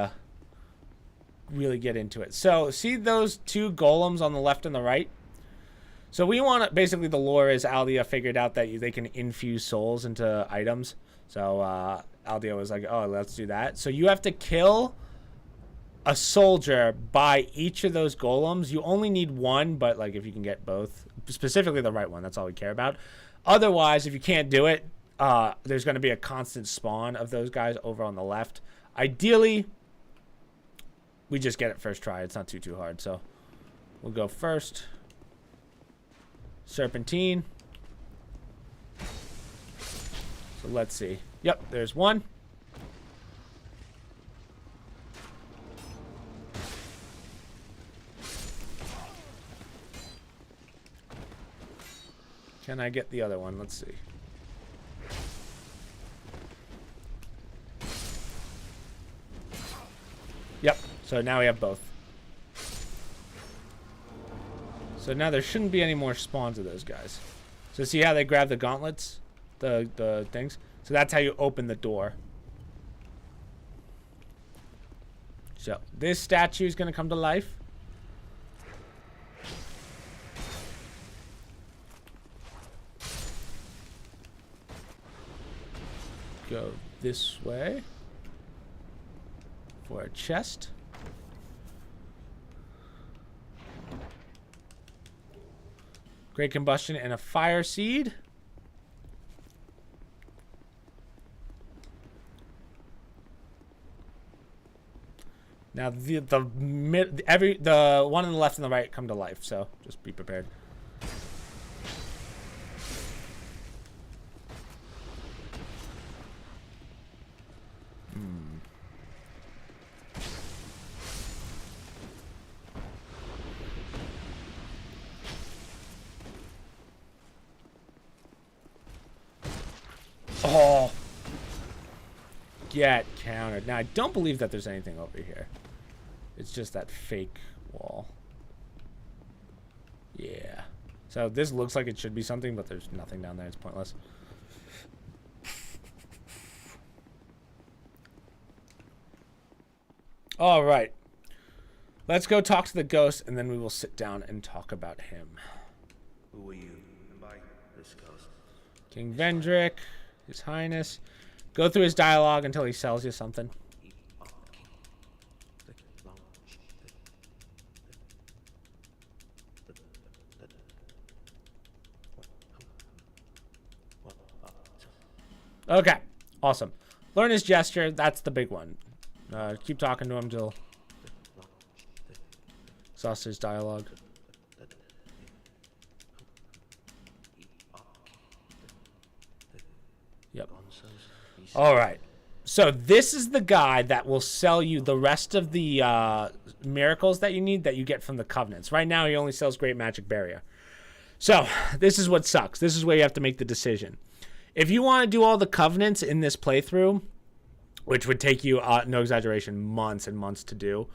really get into it. So see those 2 golems on the left and the right? So we want to... Basically the lore is Aldia figured out that they can infuse souls into items. So Aldia was like, oh, let's do that. So you have to kill a soldier by each of those golems. You only need 1, but like if you can get both, specifically the right one, that's all we care about. Otherwise, if you can't do it, there's going to be a constant spawn of those guys over on the left. Ideally, we just get it first try. It's not too hard. So we'll go first. Serpentine. So let's see. Yep, there's 1. Can I get the other one? Let's see. Yep, so now we have both. So now there shouldn't be any more spawns of those guys. So see how they grab the gauntlets? The things? So that's how you open the door. So this statue is going to come to life. go this way for a chest. Great combustion and a fire seed. Now the one on the left and the right come to life, so just be prepared. Oh, get countered. Now I don't believe that there's anything over here. It's just that fake wall. Yeah. So this looks like it should be something, but there's nothing down there. It's pointless. All right. Let's go talk to the ghost, and then we will sit down and talk about him. Who are you? And by this ghost. King Vendrick, His Highness. Go through his dialogue until he sells you something. Okay, awesome. Learn his gesture. That's the big one. Keep talking to him till exhaust his dialogue. Yep. All right. So this is the guy that will sell you the rest of the miracles that you need that you get from the covenants. Right now, he only sells Great Magic Barrier. So this is what sucks. This is where you have to make the decision. If you want to do all the covenants in this playthrough, which would take you, no exaggeration, months and months to do,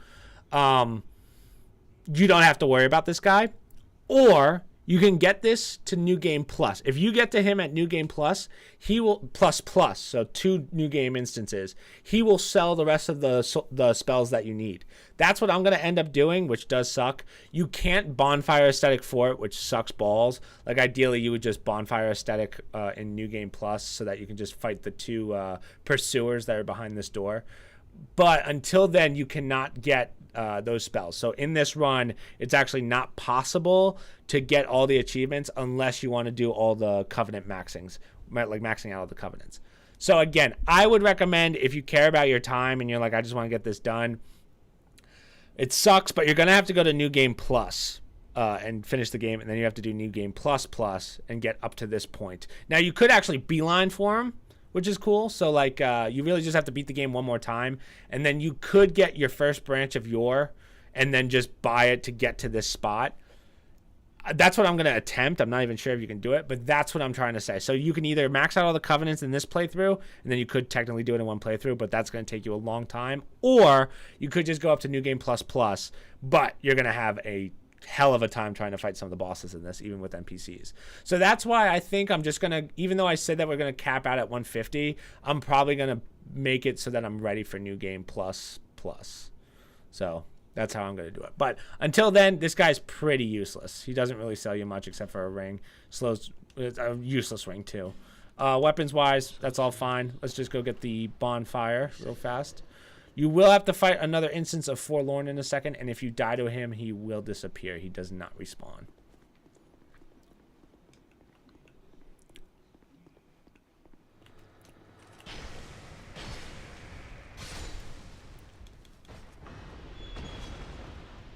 you don't have to worry about this guy. Or you can get this to New Game Plus. If you get to him at New Game Plus, he will plus, so 2 New Game instances. He will sell the rest of the spells that you need. That's what I'm going to end up doing, which does suck. You can't Bonfire Aesthetic for it, which sucks balls. Like, ideally, you would just Bonfire Aesthetic in New Game Plus so that you can just fight the 2 pursuers that are behind this door. But until then, you cannot get those spells. So in this run, it's actually not possible to get all the achievements unless you want to do all the covenant maxings, like maxing out all the covenants. So again, I would recommend, if you care about your time and you're like, I just want to get this done, it sucks, but you're going to have to go to New Game Plus and finish the game, and then you have to do New Game Plus and get up to this point. Now, you could actually beeline for him, which is cool. So, like, you really just have to beat the game one more time. And then you could get your first branch of Yore and then just buy it to get to this spot. That's what I'm going to attempt. I'm not even sure if you can do it, but that's what I'm trying to say. So you can either max out all the covenants in this playthrough, and then you could technically do it in one playthrough, but that's going to take you a long time. Or you could just go up to New Game Plus, but you're going to have a hell of a time trying to fight some of the bosses in this, even with NPCs. So that's why I think I'm just going to, even though I said that we're going to cap out at 150, I'm probably going to make it so that I'm ready for New Game Plus. So that's how I'm going to do it. But until then, this guy's pretty useless. He doesn't really sell you much except for a ring. Slows, it's a useless ring too. Weapons wise, that's all fine. Let's just go get the bonfire real fast. You will have to fight another instance of Forlorn in a second, and if you die to him, he will disappear. He does not respawn.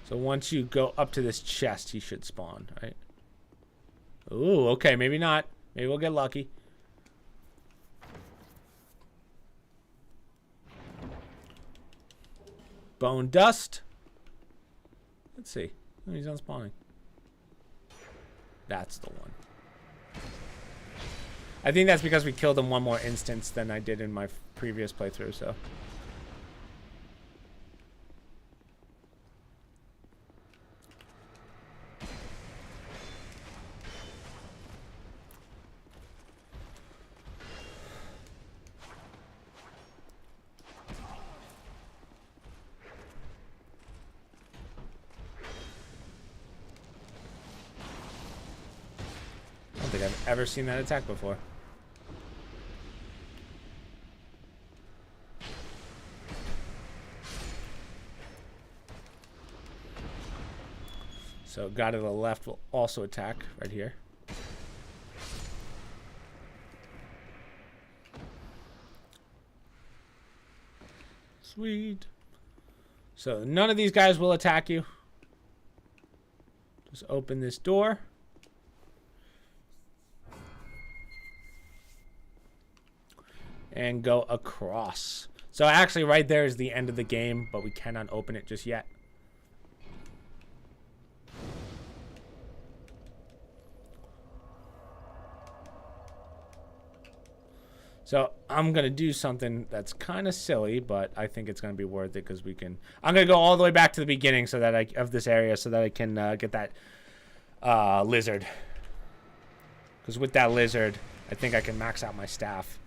So once you go up to this chest, he should spawn, right? Ooh, okay, maybe not. Maybe we'll get lucky. Bone dust. Let's see. Oh, he's not spawning. That's the one. I think that's because we killed him one more instance than I did in my previous playthrough, so. I don't think I've ever seen that attack before. So guy to the left will also attack right here. Sweet. So none of these guys will attack you. Just open this door. And go across. So actually right there is the end of the game, but we cannot open it just yet. So I'm going to do something that's kind of silly, but I think it's going to be worth it because we can... I'm going to go all the way back to the beginning so that of this area so that I can get that lizard. Because with that lizard, I think I can max out my staff.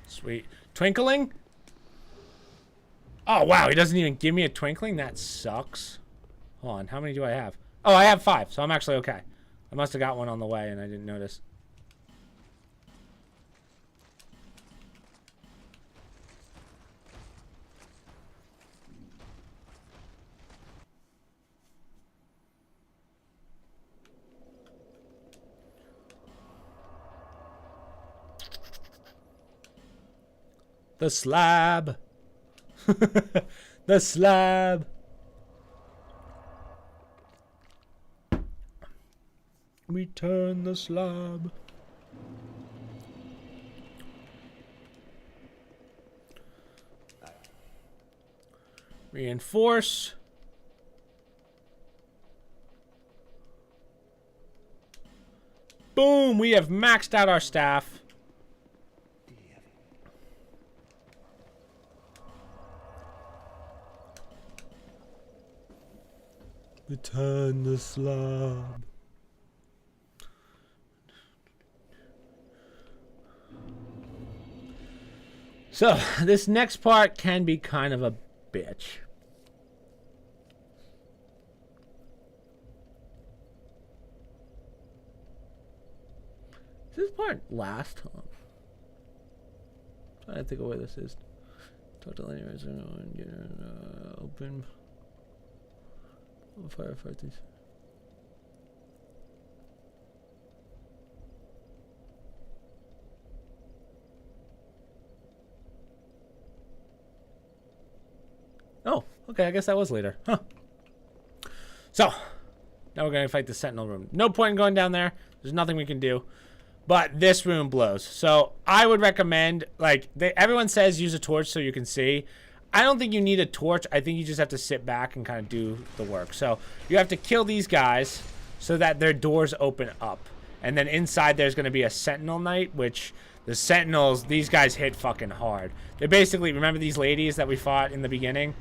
Sweet. Twinkling? Oh, wow. He doesn't even give me a twinkling? That sucks. Hold on. How many do I have? Oh, I have 5, so I'm actually okay. I must have got one on the way and I didn't notice. The slab. The slab. Return the slab. Reinforce. Boom, we have maxed out our staff. Return the slab. So, this next part can be kind of a bitch. Does this part last? I think of where this is. Total anyways, open. Firefighters. Oh, okay, I guess that was later. Huh. So, now we're going to fight the Sentinel room. No point in going down there. There's nothing we can do. But this room blows. So, I would recommend, like, everyone says use a torch so you can see. I don't think you need a torch. I think you just have to sit back and kind of do the work. So, you have to kill these guys so that their doors open up. And then inside there's going to be a Sentinel Knight, which the Sentinels, these guys hit fucking hard. They basically, remember these ladies that we fought in the beginning?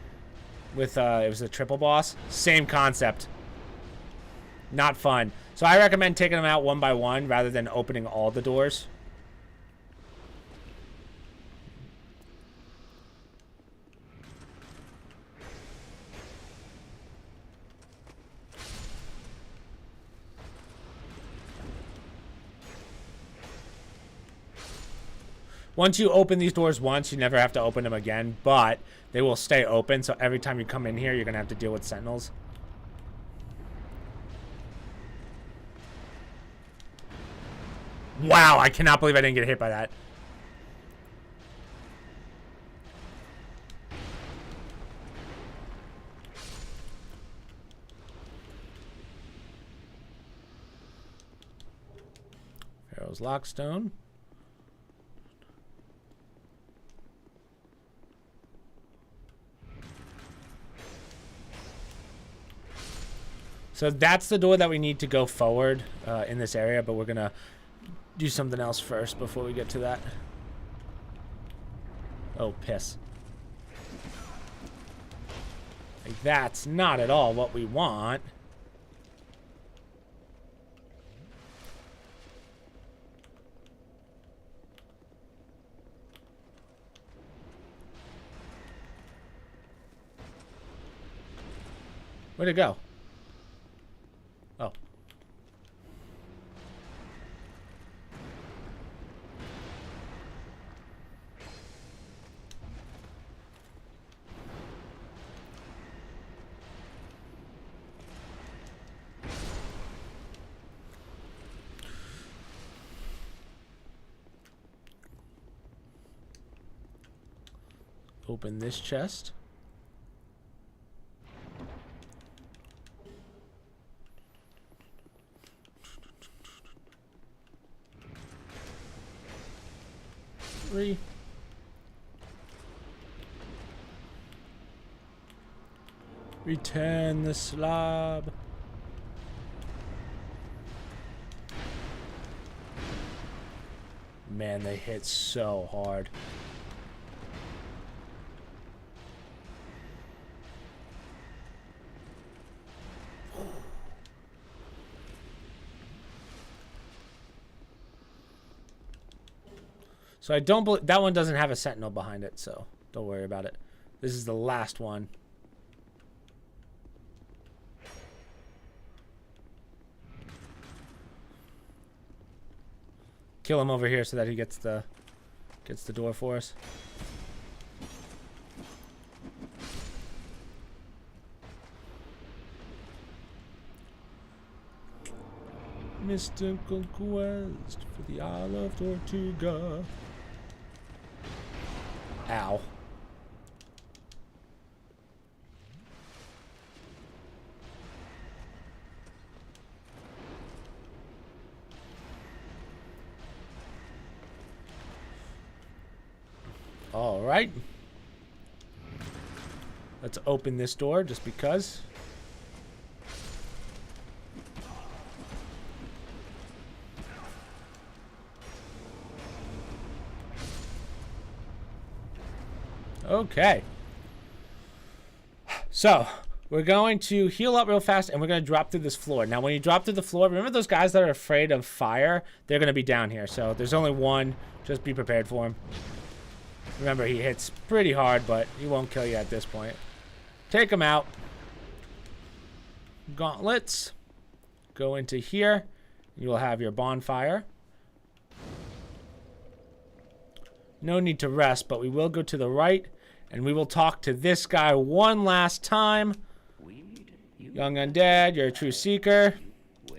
With, it was the triple boss? Same concept. Not fun. So I recommend taking them out one by one rather than opening all the doors. Once you open these doors once, you never have to open them again, but they will stay open, so every time you come in here, you're going to have to deal with Sentinels. Wow, I cannot believe I didn't get hit by that. Pharaoh's Lockstone. So that's the door that we need to go forward in this area, but we're gonna do something else first before we get to that. Oh, piss. Like, that's not at all what we want. Where'd it go? Oh. Open this chest. Return the slab. Man, they hit so hard. So I don't believe that one doesn't have a sentinel behind it, so don't worry about it. This is the last one. Kill him over here so that he gets the door for us. Mystical quest for the Isle of Tortuga. Ow. All right. Let's open this door just because. Okay. So, we're going to heal up real fast, and we're going to drop through this floor. Now, when you drop through the floor, remember those guys that are afraid of fire? They're going to be down here. So, there's only one. Just be prepared for him. Remember, he hits pretty hard, but he won't kill you at this point. Take him out. Gauntlets. Go into here. You will have your bonfire. No need to rest, but we will go to the right, and we will talk to this guy one last time. Young Undead, you're a true seeker.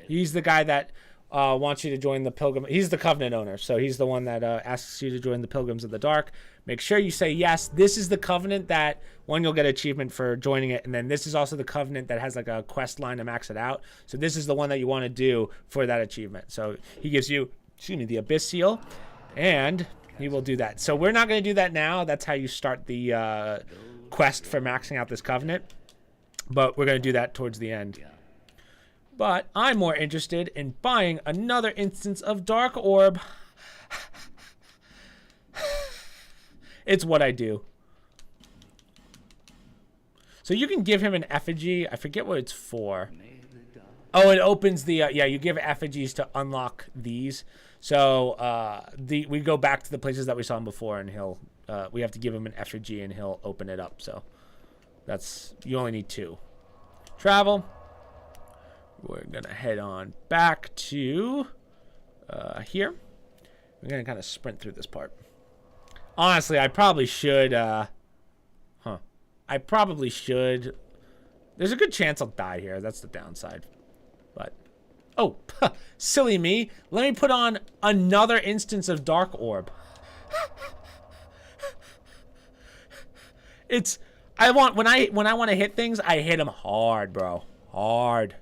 He's the guy that wants you to join the Pilgrim. He's the Covenant owner, so he's the one that asks you to join the Pilgrims of the Dark. Make sure you say yes. This is the Covenant that, one, you'll get an achievement for joining it, and then this is also the Covenant that has like a quest line to max it out. So this is the one that you want to do for that achievement. So he gives you, excuse me, the Abyss Seal, and he will do that. So we're not going to do that now. That's how you start the quest for maxing out this Covenant. But we're going to do that towards the end. But I'm more interested in buying another instance of Dark Orb. It's what I do. So you can give him an effigy. I forget what it's for. Oh, it opens the... yeah, you give effigies to unlock these. So we go back to the places that we saw him before, and he'll... we have to give him an effigy, and he'll open it up. So that's... You only need 2. Travel. We're going to head on back to here. We're going to kind of sprint through this part. Honestly, I probably should... I probably should... There's a good chance I'll die here. That's the downside. But... Oh, silly me. Let me put on another instance of Dark Orb. It's... when I want to hit things, I hit them hard, bro. Hard.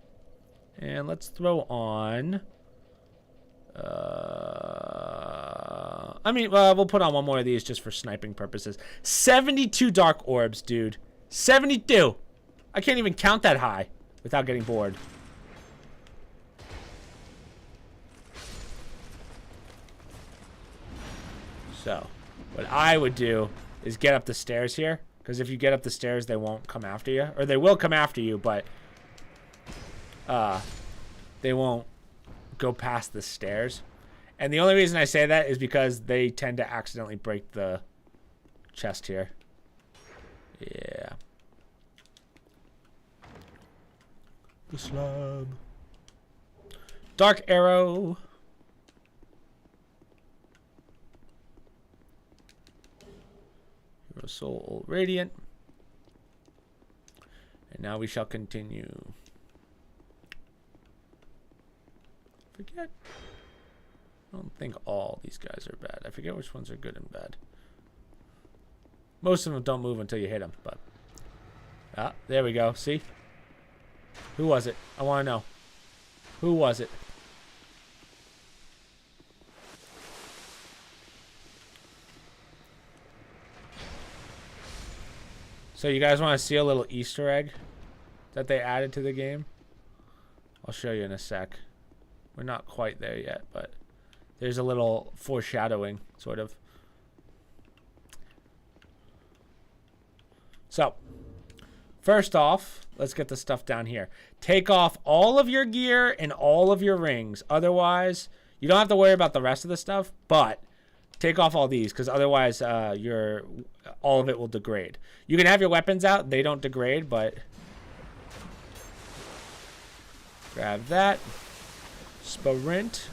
And let's throw on... we'll put on one more of these just for sniping purposes. 72 Dark Orbs, dude. 72! I can't even count that high without getting bored. So, what I would do is get up the stairs here. Because if you get up the stairs, they won't come after you. Or they will come after you, but they won't go past the stairs. And the only reason I say that is because they tend to accidentally break the chest here. Yeah. The slab. Dark arrow. Hero soul radiant. And now we shall continue. Forget. I don't think all these guys are bad. I forget which ones are good and bad. Most of them don't move until you hit them, but... Ah, there we go. See? Who was it? I want to know. Who was it? So you guys want to see a little Easter egg that they added to the game? I'll show you in a sec. We're not quite there yet, but there's a little foreshadowing, sort of. So, first off, let's get the stuff down here. Take off all of your gear and all of your rings. Otherwise, you don't have to worry about the rest of the stuff, but take off all these, because otherwise all of it will degrade. You can have your weapons out. They don't degrade, but... Grab that. Sprint.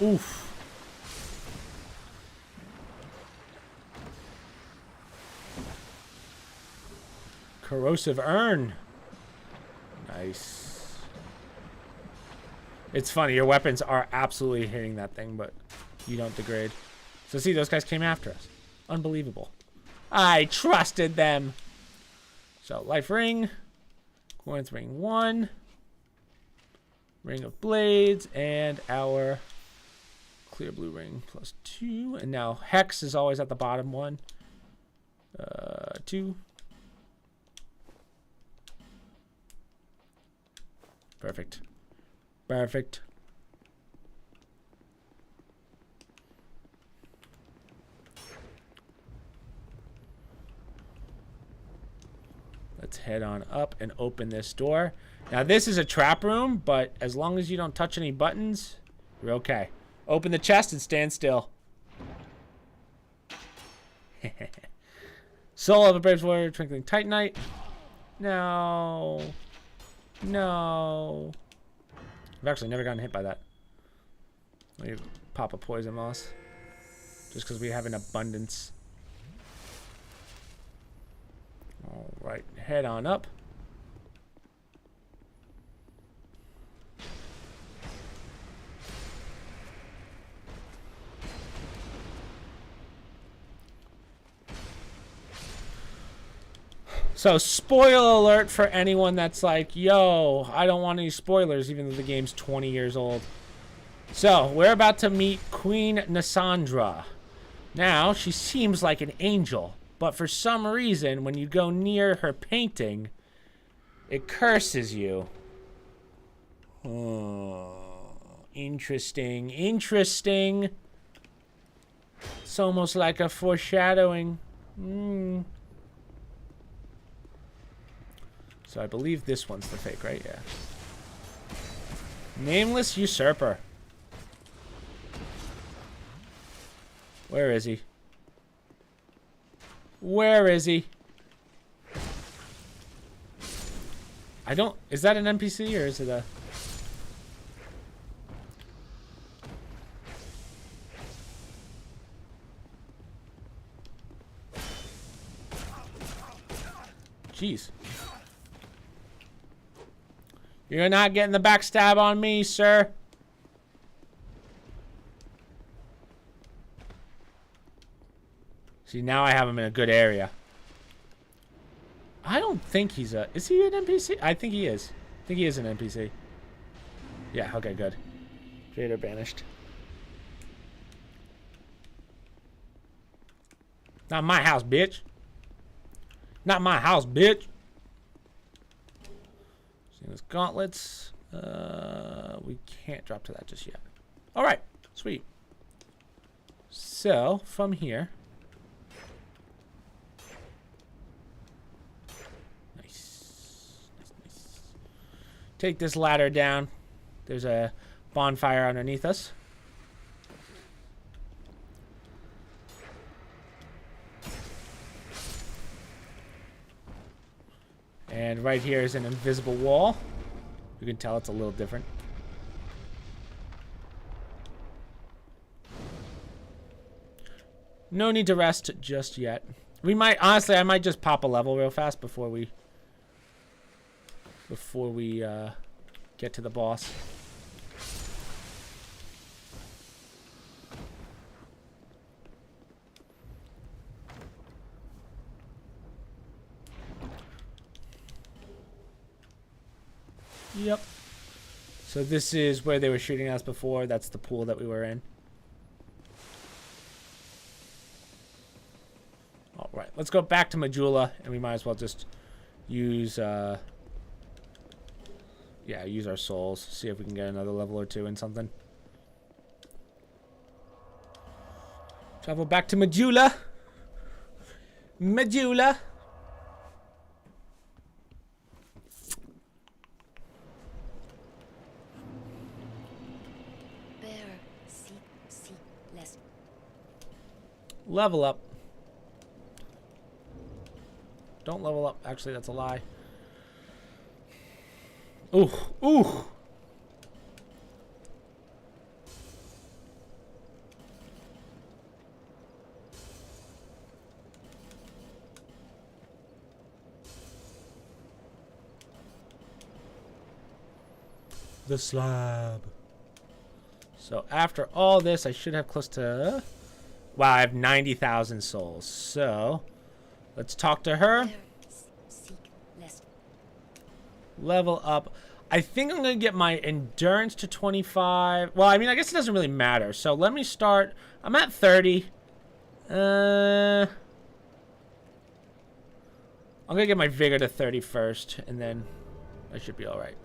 Oof. Corrosive urn. Nice. It's funny, your weapons are absolutely hitting that thing, but you don't degrade. So see, those guys came after us. Unbelievable. I trusted them. So, life ring. Corinth ring 1. Ring of blades. And our clear blue ring plus 2. And now hex is always at the bottom one. 2. Perfect. Perfect. Let's head on up and open this door. Now this is a trap room, but as long as you don't touch any buttons, you're okay. Open the chest and stand still. Soul of a Brave Warrior, Twinkling Titanite. No. No. I've actually never gotten hit by that. Let me pop a poison moss. Just because we have an abundance. Alright, head on up. So, spoiler alert for anyone that's like, yo, I don't want any spoilers, even though the game's 20 years old. So, we're about to meet Queen Nasandra. Now, she seems like an angel, but for some reason, when you go near her painting, it curses you. Oh, interesting, interesting. It's almost like a foreshadowing. So I believe this one's the fake, right? Yeah. Nameless Usurper. Where is he? Where is he? I don't... Is that an NPC or is it a... Jeez. You're not getting the backstab on me, sir. See, now I have him in a good area. I don't think he's a... Is he an NPC? I think he is. I think he is an NPC. Yeah, okay, good. Trader banished. Not my house, bitch. Not my house, bitch. See those gauntlets. We can't drop to that just yet. All right, sweet. So from here, nice. Take this ladder down. There's a bonfire underneath us. And right here is an invisible wall. You can tell it's a little different. No need to rest just yet. We might, honestly, I might just pop a level real fast before we get to the boss. Yep. So this is where they were shooting us before. That's the pool that we were in. All right, let's go back to Majula, and we might as well just use, use our souls. See if we can get another level or two in something. Travel back to Majula. Majula. Level up. Don't level up. Actually, that's a lie. Ooh. Ooh. The slab. So after all this, I should have close to... Wow, I have 90,000 souls. So, let's talk to her. Level up. I think I'm going to get my endurance to 25. Well, I mean, I guess it doesn't really matter. So, let me start. I'm at 30. I'm going to get my vigor to 30 first. And then I should be all right.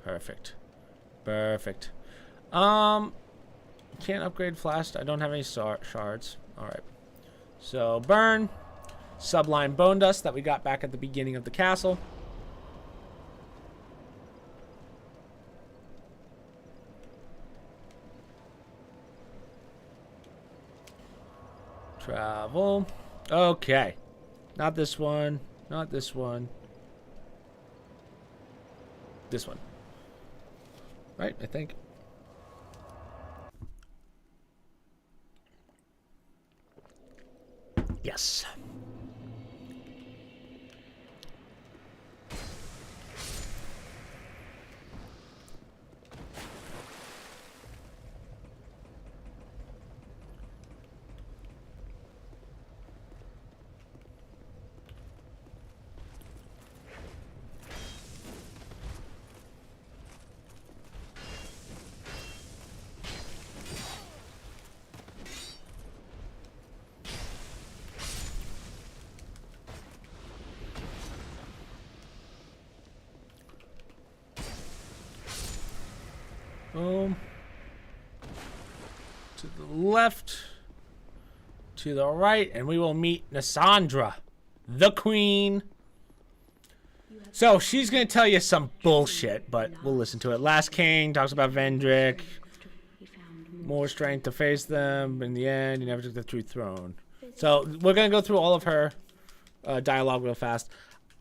Perfect. Perfect. Can't upgrade flash. I don't have any shards. Alright. So, burn. Sublime bone dust that we got back at the beginning of the castle. Travel. Okay. Not this one. Not this one. This one. Right, I think. Yes. Boom. To the left. To the right. And we will meet Nassandra, the queen. So, she's going to tell you some bullshit, but we'll listen to it. Last King talks about Vendrick. More strength to face them. In the end, he never took the true throne. So, we're going to go through all of her dialogue real fast.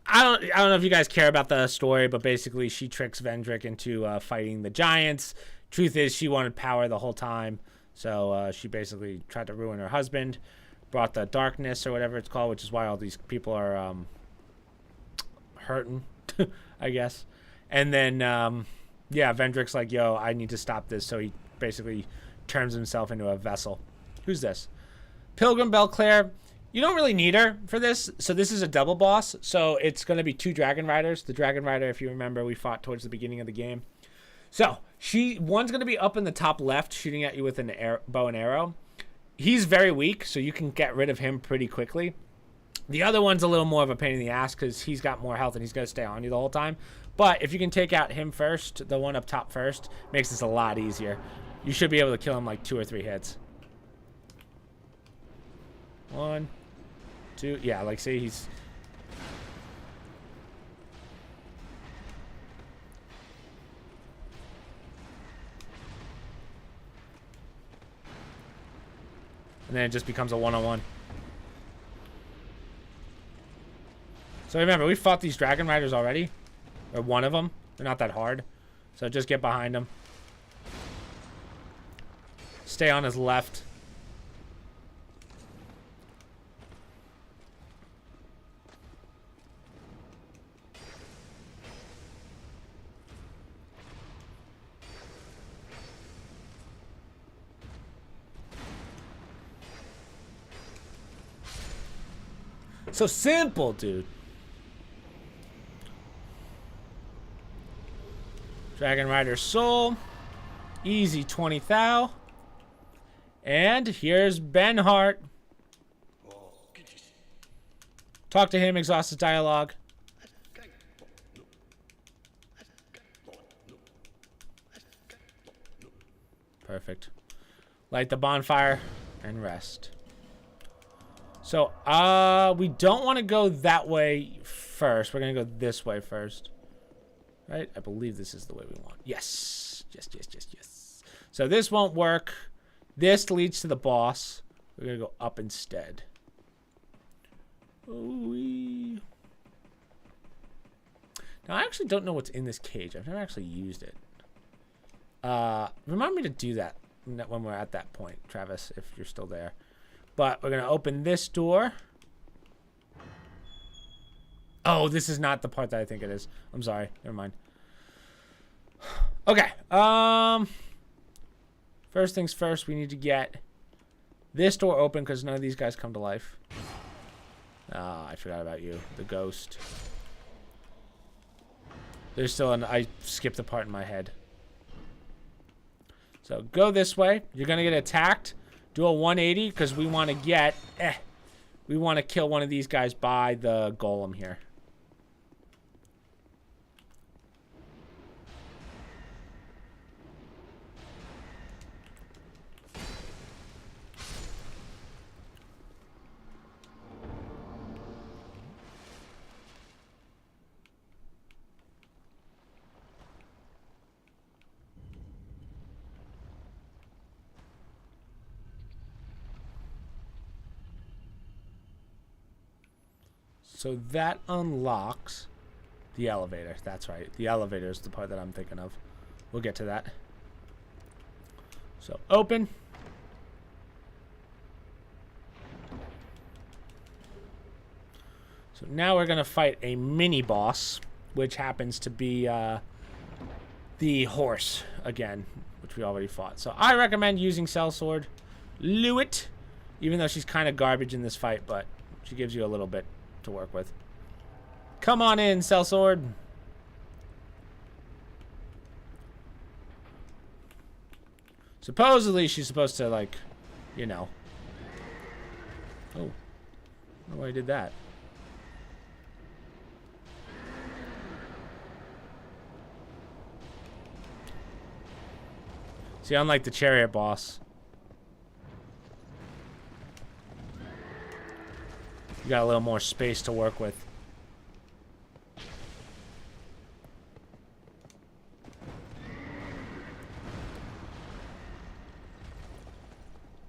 I don't know if you guys care about the story, but basically she tricks Vendrick into fighting the giants. Truth is, she wanted power the whole time, so she basically tried to ruin her husband, brought the darkness or whatever it's called, which is why all these people are hurting, I guess. And then, yeah, Vendrick's like, yo, I need to stop this, so he basically turns himself into a vessel. Who's this? Pilgrim Belclair. You don't really need her for this. So this is a double boss. So it's going to be 2 Dragon Riders. The Dragon Rider, if you remember, we fought towards the beginning of the game. So one's going to be up in the top left, shooting at you with an bow and arrow. he's very weak, so you can get rid of him pretty quickly. The other one's a little more of a pain in the ass because he's got more health and he's going to stay on you the whole time. But if you can take out him first, the one up top first, makes this a lot easier. You should be able to kill him like 2 or 3 hits. 1, 2. Yeah, like see, he's... And then it just becomes a one-on-one. So remember, we fought these Dragon Riders already. Or one of them. They're not that hard. So just get behind them. Stay on his left. So simple, dude. Dragon Rider Soul. Easy 20 thou. And here's Ben Hart. Talk to him, exhaust his dialogue. Perfect. Light the bonfire and rest. So, we don't want to go that way first. We're going to go this way first. Right? I believe this is the way we want. Yes. Yes, yes, yes, yes. So this won't work. This leads to the boss. We're going to go up instead. Ooh-wee. Now, I actually don't know what's in this cage. I've never actually used it. Remind me to do that when we're at that point, Travis, if you're still there. But we're going to open this door. Oh, this is not the part that I think it is. I'm sorry. Never mind. Okay. First things first, we need to get this door open because none of these guys come to life. Ah, I forgot about you. The ghost. There's still an... I skipped the part in my head. So go this way. You're going to get attacked. Do a 180 because we want to get... we want to kill one of these guys by the golem here. So that unlocks the elevator. That's right. The elevator is the part that I'm thinking of. We'll get to that. So open. So now we're going to fight a mini boss, which happens to be the horse again, which we already fought. So I recommend using Sellsword. Luit, even though she's kind of garbage in this fight, but she gives you a little bit to work with. Come on in, Sellsword. Supposedly she's supposed to, like, you know. Oh. I don't know why I did that. See, unlike the chariot boss, you got a little more space to work with.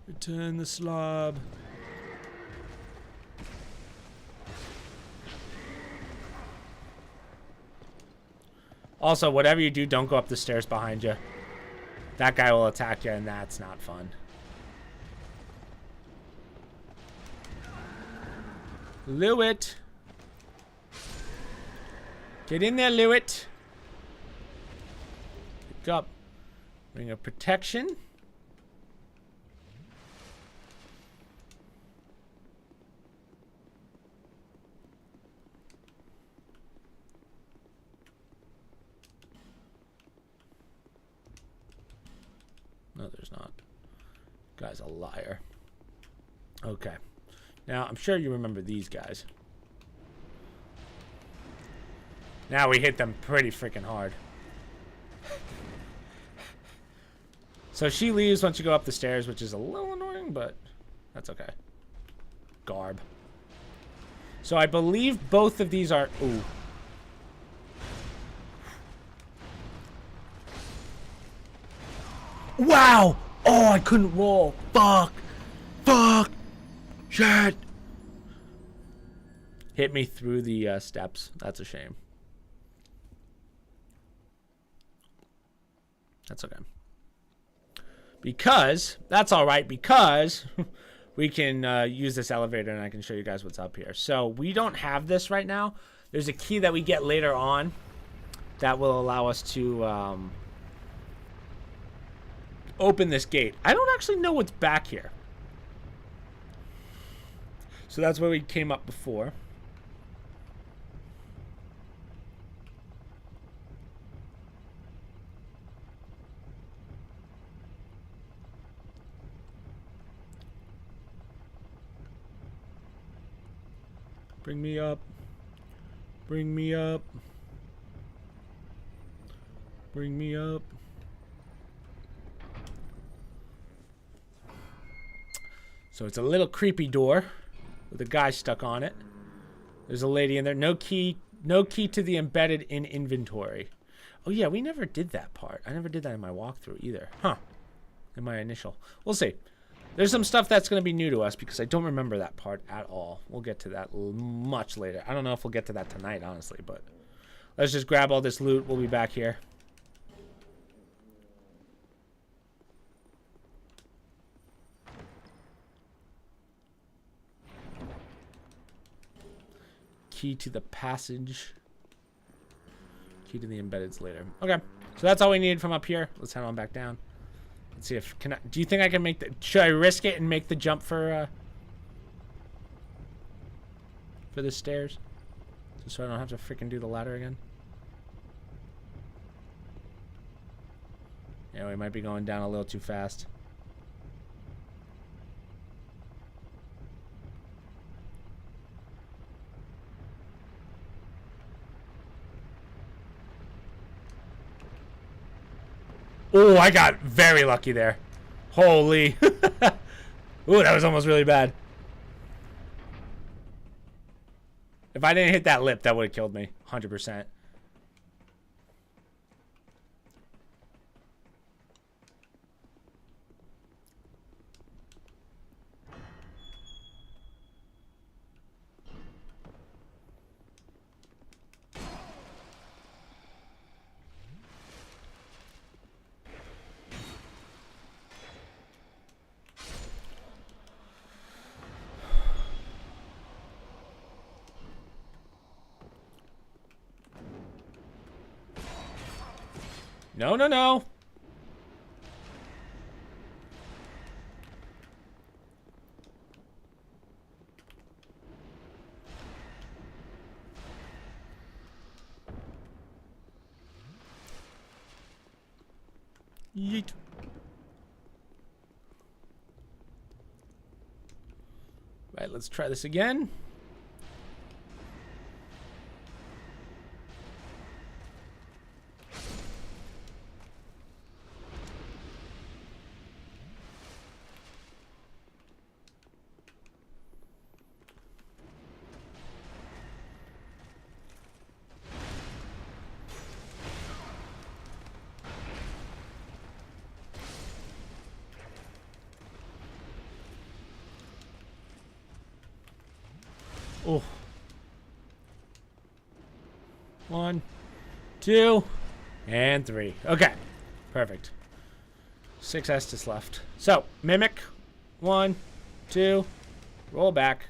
Return the slob. Also, whatever you do, don't go up the stairs behind you. That guy will attack you, and that's not fun. Luit. Get in there, Luit. Pick up. Ring of protection. No, there's not. Guy's a liar. Okay. Now, I'm sure you remember these guys. Now we hit them pretty freaking hard. So she leaves once you go up the stairs, which is a little annoying, but that's okay. Garb. So I believe both of these are... Ooh. Wow! Oh, I couldn't roll. Fuck. Fuck. Shit. Hit me through the steps. That's a shame. That's okay. Because, that's alright, because we can use this elevator and I can show you guys what's up here. So, we don't have this right now. There's a key that we get later on that will allow us to open this gate. I don't actually know what's back here. So that's where we came up before. Bring me up. Bring me up. Bring me up. So it's a little creepy door with a guy stuck on it. There's a lady in there. No key to the embedded in inventory. Oh yeah, we never did that part. I never did that in my walkthrough either. Huh. In my initial. We'll see. There's some stuff that's going to be new to us because I don't remember that part at all. We'll get to that much later. I don't know if we'll get to that tonight, honestly, but let's just grab all this loot. We'll be back here. Key to the passage. Key to the embeddeds later. Okay, so that's all we need from up here. Let's head on back down. Let's see if do you think I can make the? Should I risk it and make the jump for the stairs, just so I don't have to freaking do the ladder again? Yeah, we might be going down a little too fast. Oh, I got very lucky there. Holy. Ooh, that was almost really bad. If I didn't hit that lip, that would have killed me. 100%. No, no, no. Yeet. Right, let's try this again. Oh. 1, 2, and 3. Okay. Perfect. 6 Estes left. So, mimic. 1, 2. Roll back.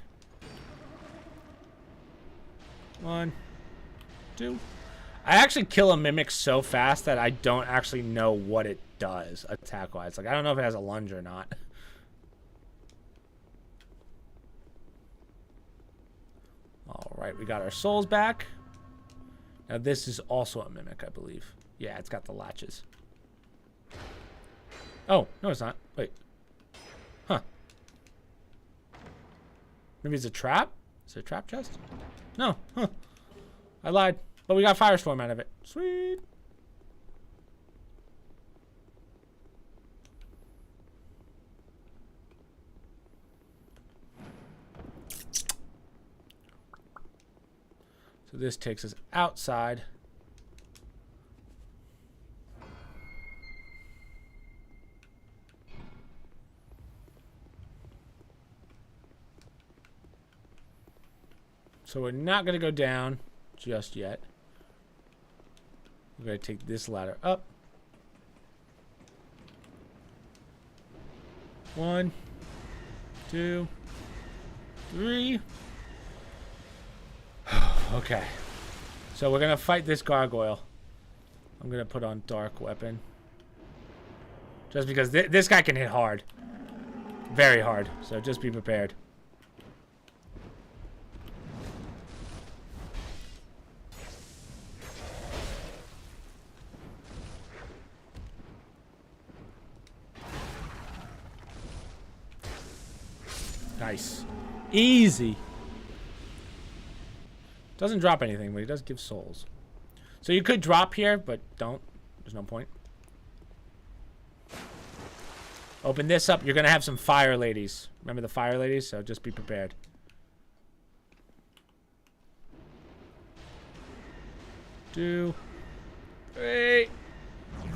1, 2. I actually kill a mimic so fast that I don't actually know what it does attack-wise. Like, I don't know if it has a lunge or not. Alright, we got our souls back. Now this is also a mimic, I believe. Yeah, it's got the latches. Oh, no it's not. Wait. Huh. Maybe it's a trap? Is it a trap chest? No. Huh. I lied. But we got Firestorm out of it. Sweet. So this takes us outside. So we're not going to go down just yet. We're going to take this ladder up. 1, 2, 3. Okay. So we're going to fight this gargoyle. I'm going to put on dark weapon. Just because this guy can hit hard. Very hard. So just be prepared. Nice. Easy. Doesn't drop anything, but he does give souls. So you could drop here, but don't. There's no point. Open this up. You're going to have some fire ladies. Remember the fire ladies? So just be prepared. Two, 3,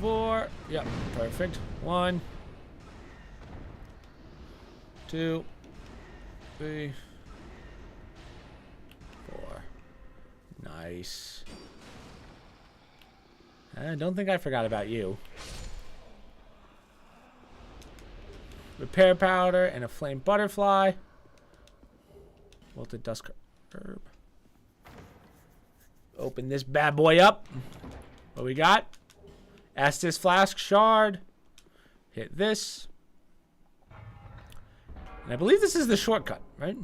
4. Yep, perfect. 1, 2, 3, 4. Nice. I don't think I forgot about you. Repair powder and a flame butterfly. Wilted dusk herb. Open this bad boy up. What we got? Estus flask shard. Hit this. And I believe this is the shortcut, right?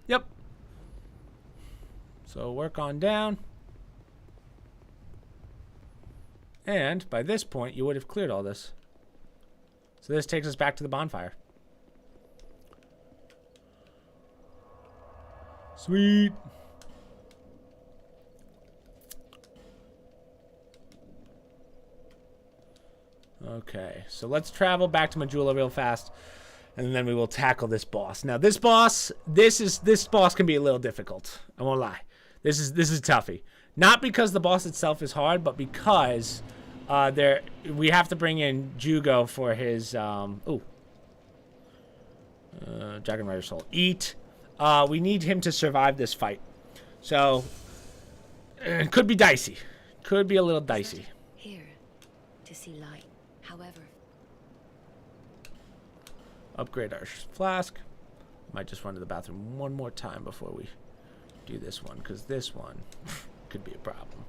Yep. So work on down. And by this point, you would have cleared all this. So this takes us back to the bonfire. Sweet. Okay, so let's travel back to Majula real fast, and then we will tackle this boss. Now, this boss can be a little difficult. I won't lie. This is toughy. Not because the boss itself is hard, but because we have to bring in Jugo for his Dragon Rider Soul. Eat. We need him to survive this fight. So it could be dicey. Could be a little dicey. Here to see light. However, upgrade our flask. Might just run to the bathroom one more time before we do this one, because this one could be a problem.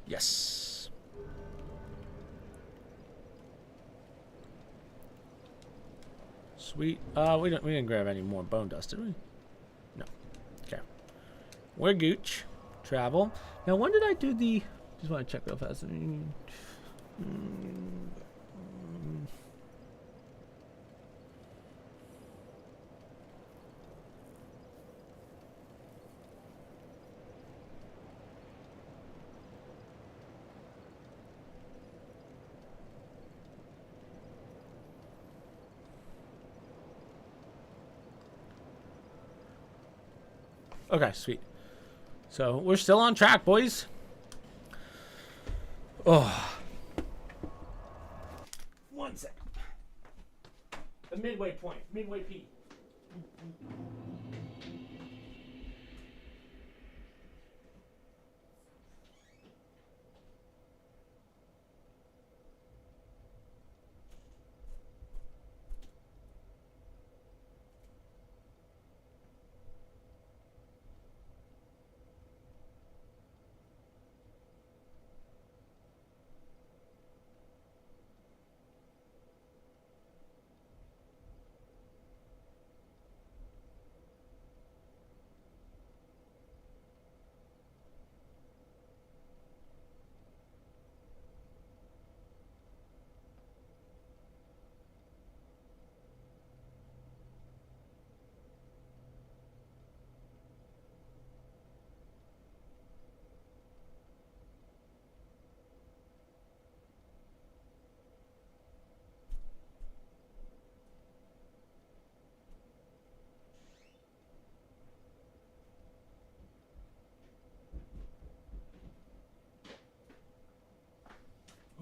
Yes. Sweet. We didn't grab any more bone dust, did we? No. Okay. We're gooch. Travel. Now, when did I do the... Just want to check real fast. Okay, sweet. So we're still on track, boys. Oh. 1 second. The midway point. Midway P.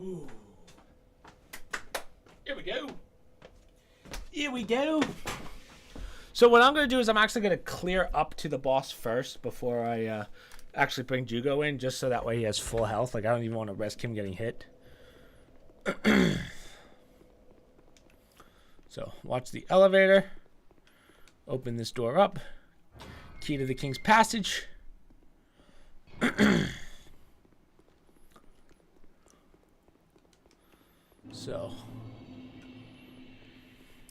Ooh. Here we go. Here we go. So what I'm going to do is I'm actually going to clear up to the boss first before I actually bring Jugo in, just so that way he has full health. Like, I don't even want to risk him getting hit. So, watch the elevator. Open this door up. Key to the King's Passage. So,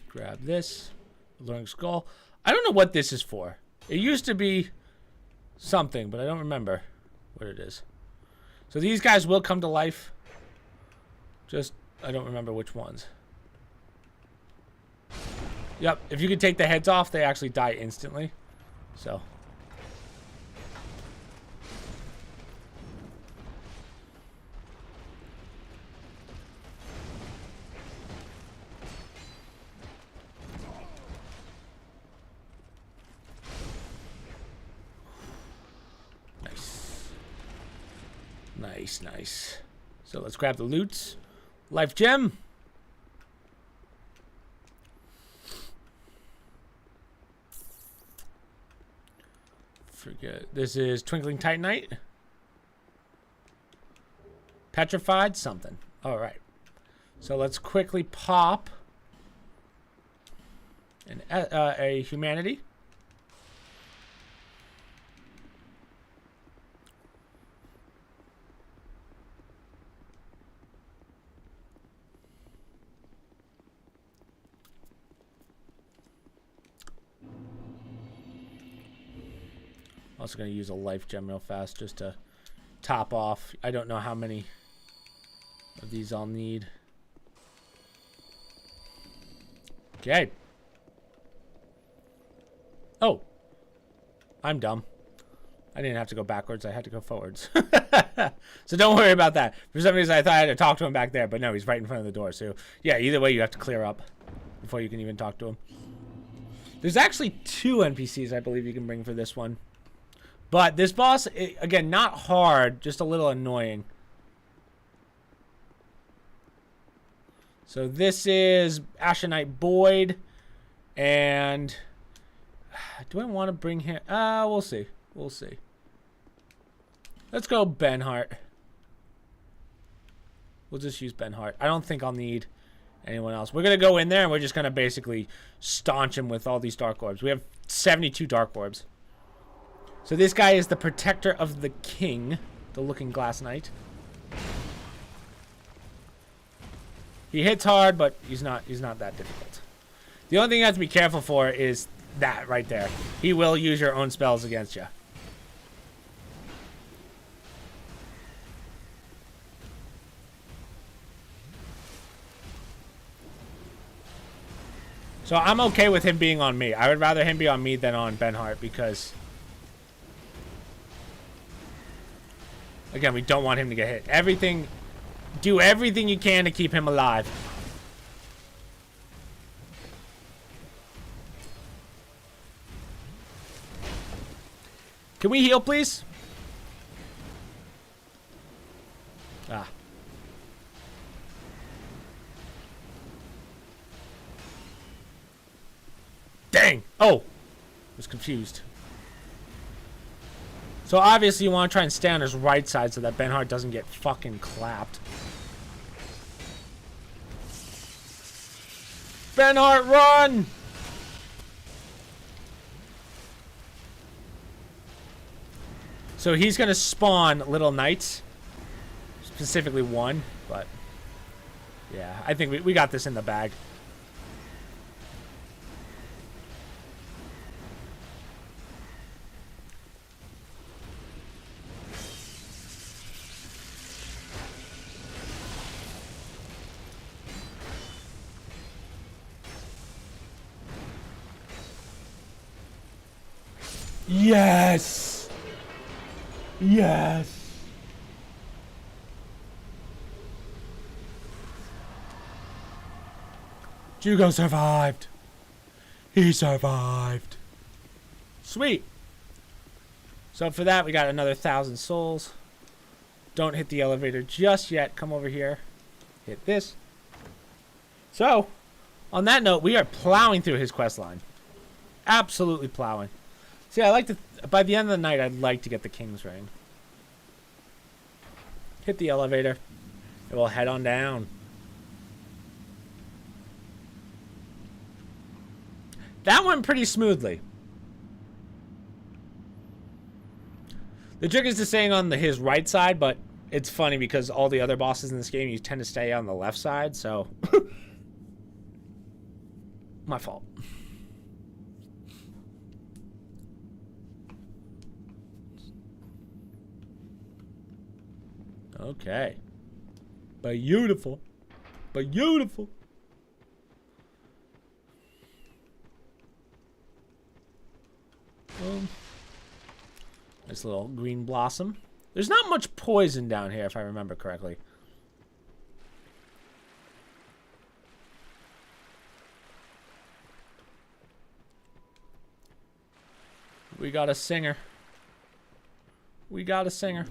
grab this. Alluring Skull. I don't know what this is for. It used to be something, but I don't remember what it is. So these guys will come to life. Just, I don't remember which ones. Yep, if you could take the heads off, they actually die instantly. So. Nice, nice. So let's grab the loots. Life gem. Forget. This is Twinkling Titanite. Petrified something. All right. So let's quickly pop a humanity. Also going to use a life gem real fast just to top off. I don't know how many of these I'll need. Okay. Oh. I'm dumb. I didn't have to go backwards. I had to go forwards. So don't worry about that. For some reason, I thought I had to talk to him back there. But no, he's right in front of the door. So, yeah, either way, you have to clear up before you can even talk to him. There's actually 2 NPCs, I believe, you can bring for this one. But this boss, again, not hard, just a little annoying. So this is Ashenite Boyd. And do I want to bring him? We'll see. We'll see. Let's go Benhart. We'll just use Benhart. I don't think I'll need anyone else. We're going to go in there and we're just going to basically staunch him with all these Dark Orbs. We have 72 Dark Orbs. So this guy is the Protector of the King, the Looking Glass Knight. He hits hard, but he's not that difficult. The only thing you have to be careful for is that right there. He will use your own spells against you. So I'm okay with him being on me. I would rather him be on me than on Benhart because, again, we don't want him to get hit. Do everything you can to keep him alive. Can we heal, please? Ah. Dang! Oh! I was confused. So obviously you want to try and stay on his right side so that Benhart doesn't get fucking clapped. Benhart, run! So he's going to spawn little knights. Specifically one, but yeah, I think we got this in the bag. Yes! Yes! Jugo survived! He survived! Sweet! So for that, we got another 1,000 souls. Don't hit the elevator just yet. Come over here. Hit this. So, on that note, we are plowing through his quest line. Absolutely plowing. See, I like to... By the end of the night, I'd like to get the King's Ring. Hit the elevator. And we'll head on down. That went pretty smoothly. The trick is to staying on his right side, but it's funny because all the other bosses in this game, you tend to stay on the left side, so... My fault. Okay. Beautiful. Beautiful. Nice little green blossom. There's not much poison down here, if I remember correctly. We got a singer. We got a singer.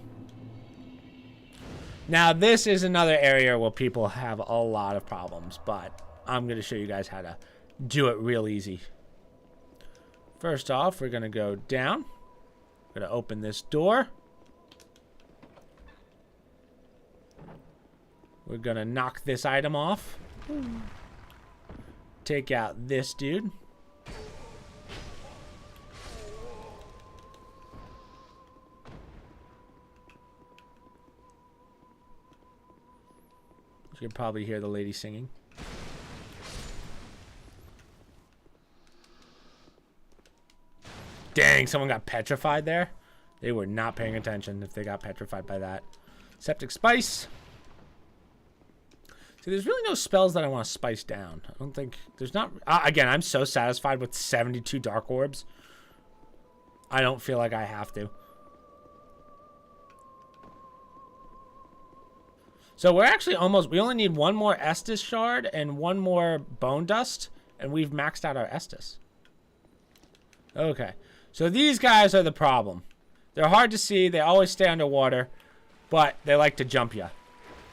Now, this is another area where people have a lot of problems, but I'm going to show you guys how to do it real easy. First off, we're going to go down. We're going to open this door. We're going to knock this item off. Take out this dude. You can probably hear the lady singing. Dang, someone got petrified there. They were not paying attention if they got petrified by that. Septic spice. See, there's really no spells that I want to spice down. I don't think... There's not... again, I'm so satisfied with 72 dark orbs. I don't feel like I have to. So we're actually almost... We only need one more Estus shard and one more bone dust. And we've maxed out our Estus. Okay. So these guys are the problem. They're hard to see. They always stay underwater. But they like to jump you.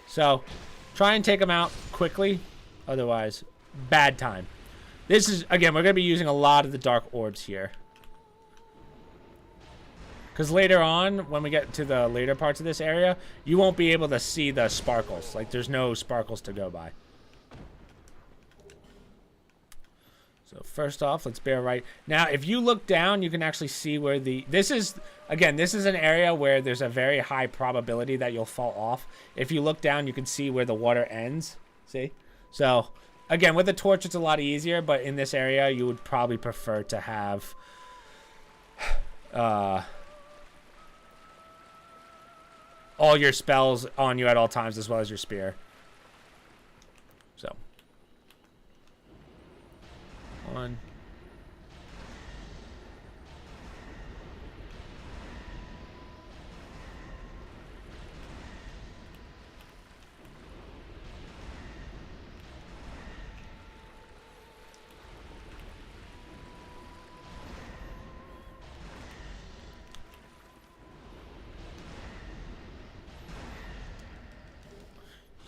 So try and take them out quickly. Otherwise, bad time. This is... Again, we're going to be using a lot of the dark orbs here. Because later on, when we get to the later parts of this area, you won't be able to see the sparkles. Like, there's no sparkles to go by. So, first off, let's bear right. Now, if you look down, you can actually see where the... This is... Again, this is an area where there's a very high probability that you'll fall off. If you look down, you can see where the water ends. See? So, again, with a torch, it's a lot easier. But in this area, you would probably prefer to have... all your spells on you at all times, as well as your spear. So. 1.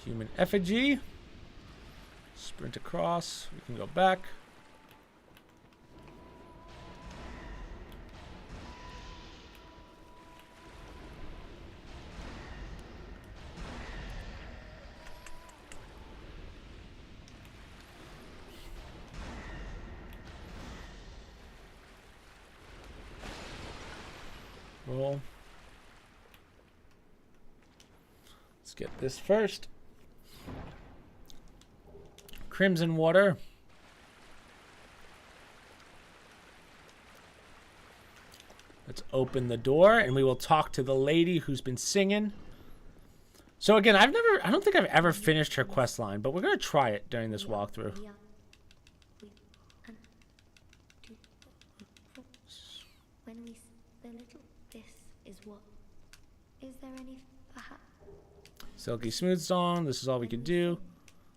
Human effigy. Sprint across. We can go back. Roll. Let's get this first. Crimson water. Let's open the door and we will talk to the lady who's been singing. So again, I don't think I've ever finished her quest line, but we're going to try it during this walkthrough. When we the little this is what is there any perhaps Silky smooth song. This is all we could do.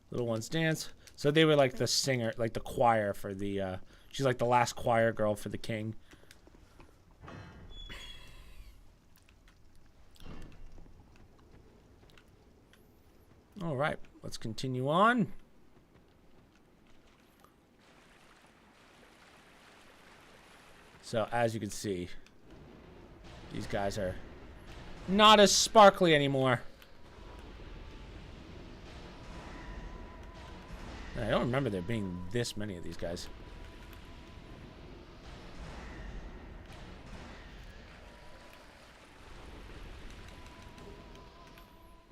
Little ones dance. So they were like the singer, like the choir for the, she's like the last choir girl for the king. All right, let's continue on. So, as you can see, these guys are not as sparkly anymore. I don't remember there being this many of these guys.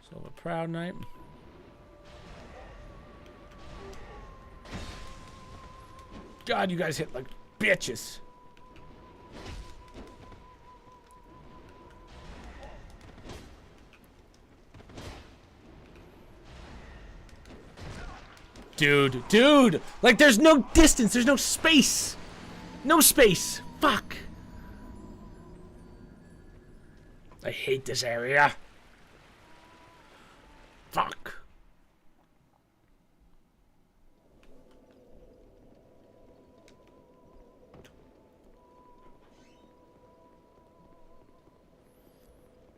Silver Proud Knight. God, you guys hit like bitches. Dude, like there's no distance, there's no space. No space. Fuck. I hate this area. Fuck.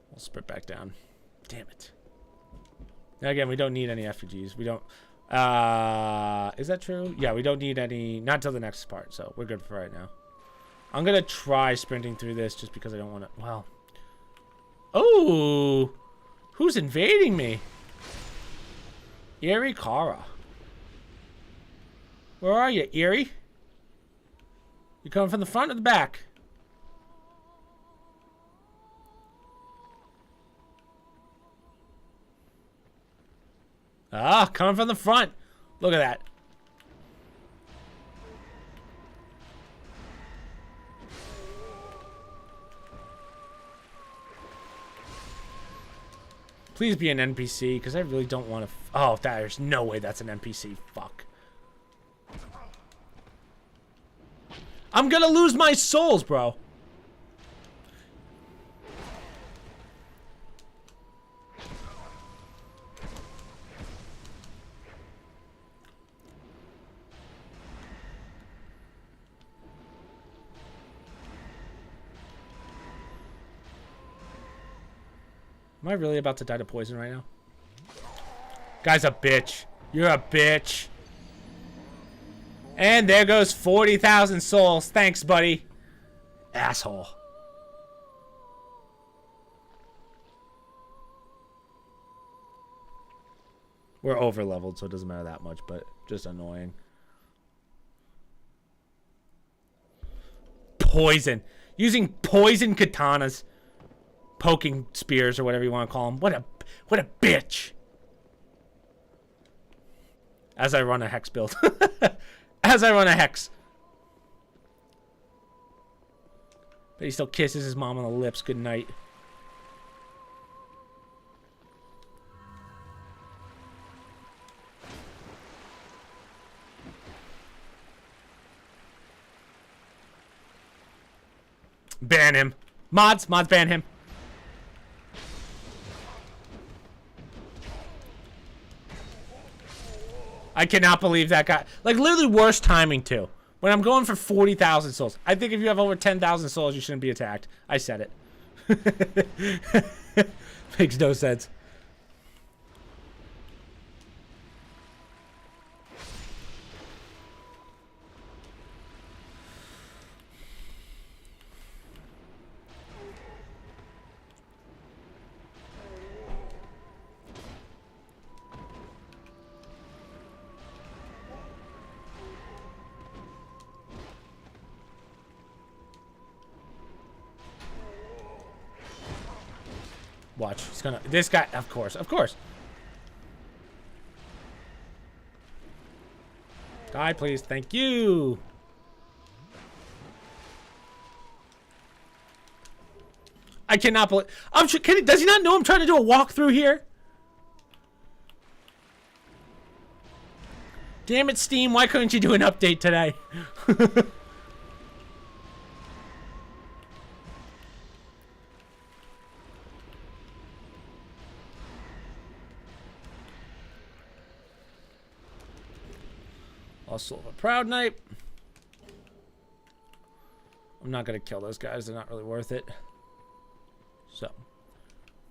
We'll sprint back down. Damn it. Now again, we don't need any effigies. We don't. Is that true? Yeah, we don't need any. Not till the next part, so we're good for right now. I'm gonna try sprinting through this just because I don't want to. Well. Oh, who's invading me? Eerie Kara. Where are you, Eerie? You coming from the front or the back? Ah, coming from the front. Look at that. Please be an NPC, because I really don't want to... Oh, there's no way that's an NPC. Fuck. I'm gonna lose my souls, bro. Am I really about to die to poison right now? Guy's a bitch. You're a bitch. And there goes 40,000 souls. Thanks, buddy. Asshole. We're over leveled, so it doesn't matter that much, but just annoying. Poison. Using poison katanas. Poking spears or whatever you want to call them. What a bitch. As I run a hex build. As I run a hex. But he still kisses his mom on the lips. Good night. Ban him. Mods ban him. I cannot believe that guy. Like, literally worst timing, too. When I'm going for 40,000 souls. I think if you have over 10,000 souls, you shouldn't be attacked. I said it. Makes no sense. Watch. He's gonna... This guy... Of course. Of course. Die, please. Thank you. I cannot believe... I'm sure... Does he not know I'm trying to do a walkthrough here? Damn it, Steam. Why couldn't you do an update today? Also a Proud Knight. I'm not going to kill those guys. They're not really worth it. So,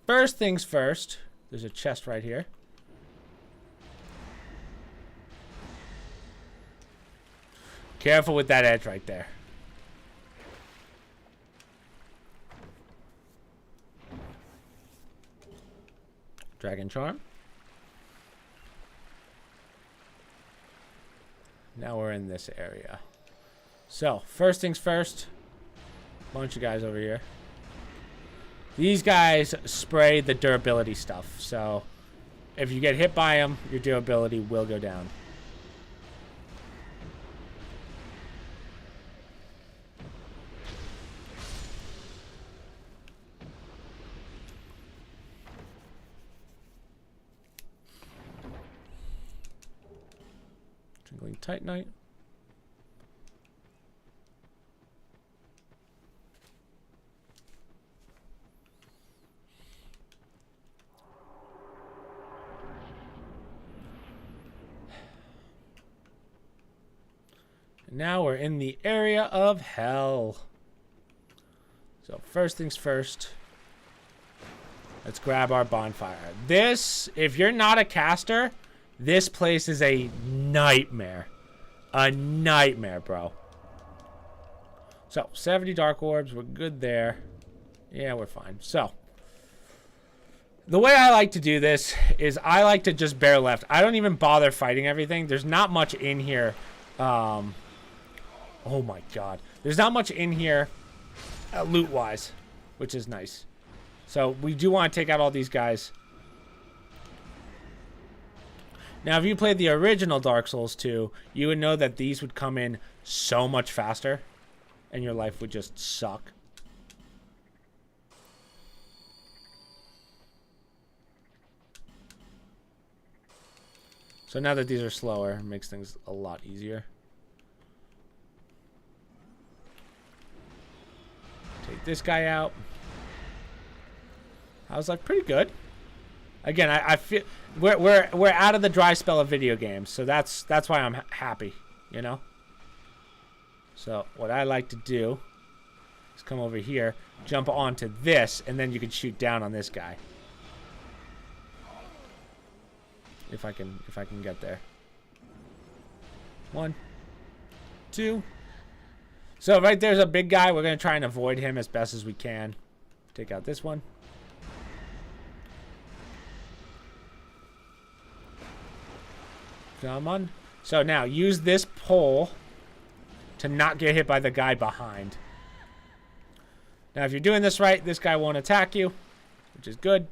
first things first. There's a chest right here. Careful with that edge right there. Dragon Charm. Now we're in this area. So, first things first. Bunch of guys over here. These guys spray the durability stuff. So, if you get hit by them, your durability will go down. Twinkling Titanite. Now we're in the area of hell. So first things first. Let's grab our bonfire. This, if you're not a caster, this place is a nightmare. A nightmare, bro. So, 70 dark orbs. We're good there. Yeah, we're fine. So, the way I like to do this is I like to just bear left. I don't even bother fighting everything. There's not much in here. Oh my god. There's not much in here loot-wise, which is nice. So, we do want to take out all these guys. Now, if you played the original Dark Souls 2, you would know that these would come in so much faster, and your life would just suck. So now that these are slower, it makes things a lot easier. Take this guy out. I was like, pretty good. Again, I feel we're out of the dry spell of video games, so that's why I'm happy, you know. So what I like to do is come over here, jump onto this, and then you can shoot down on this guy. If I can get there. 1, 2. So right there's a big guy. We're gonna try and avoid him as best as we can. Take out this one. Come on. So now, use this pole to not get hit by the guy behind. Now, if you're doing this right, this guy won't attack you, which is good.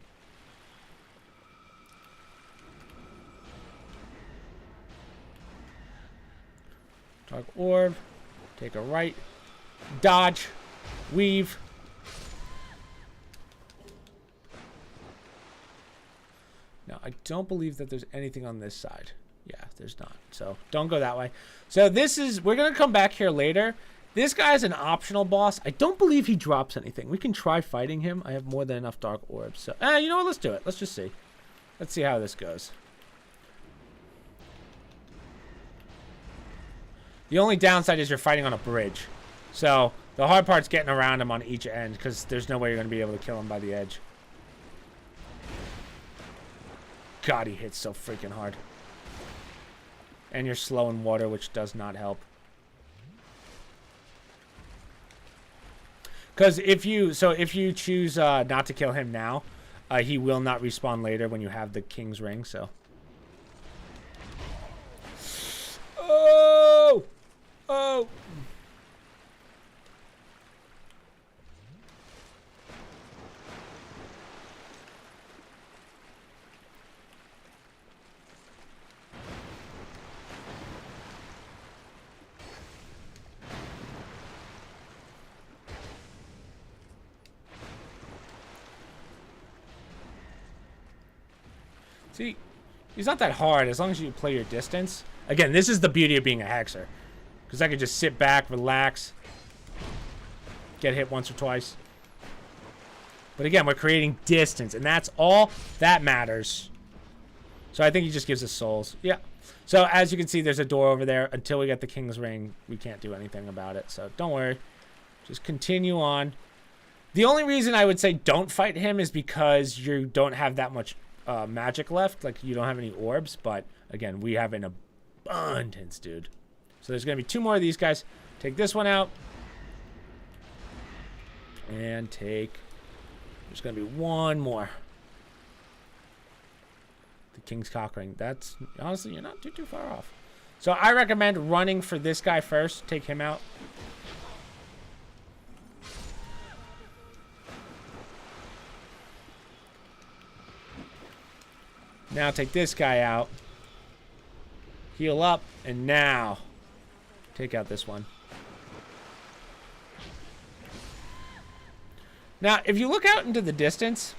Dark orb. Take a right. Dodge. Weave. Now, I don't believe that there's anything on this side. Yeah, there's not. So, don't go that way. So, this is... We're going to come back here later. This guy's an optional boss. I don't believe he drops anything. We can try fighting him. I have more than enough dark orbs. So, you know what? Let's do it. Let's just see. Let's see how this goes. The only downside is you're fighting on a bridge. So, the hard part's getting around him on each end because there's no way you're going to be able to kill him by the edge. God, he hits so freaking hard. And you're slow in water, which does not help. Because if you choose not to kill him now, he will not respawn later when you have the King's Ring. So. Oh! Oh! See, he's not that hard as long as you play your distance. Again, this is the beauty of being a hexer. Because I could just sit back, relax, get hit once or twice. But again, we're creating distance, and that's all that matters. So I think he just gives us souls. Yeah. So as you can see, there's a door over there. Until we get the King's Ring, we can't do anything about it. So don't worry. Just continue on. The only reason I would say don't fight him is because you don't have that much magic left. Like, you don't have any orbs. But again, we have an abundance, dude. So there's going to be 2 more of these guys. Take this one out. And take... There's going to be 1 more. The King's Cock Ring. That's... Honestly, you're not too far off. So I recommend running for this guy first. Take him out. Now take this guy out. Heal up. And now take out this one. Now, if you look out into the distance,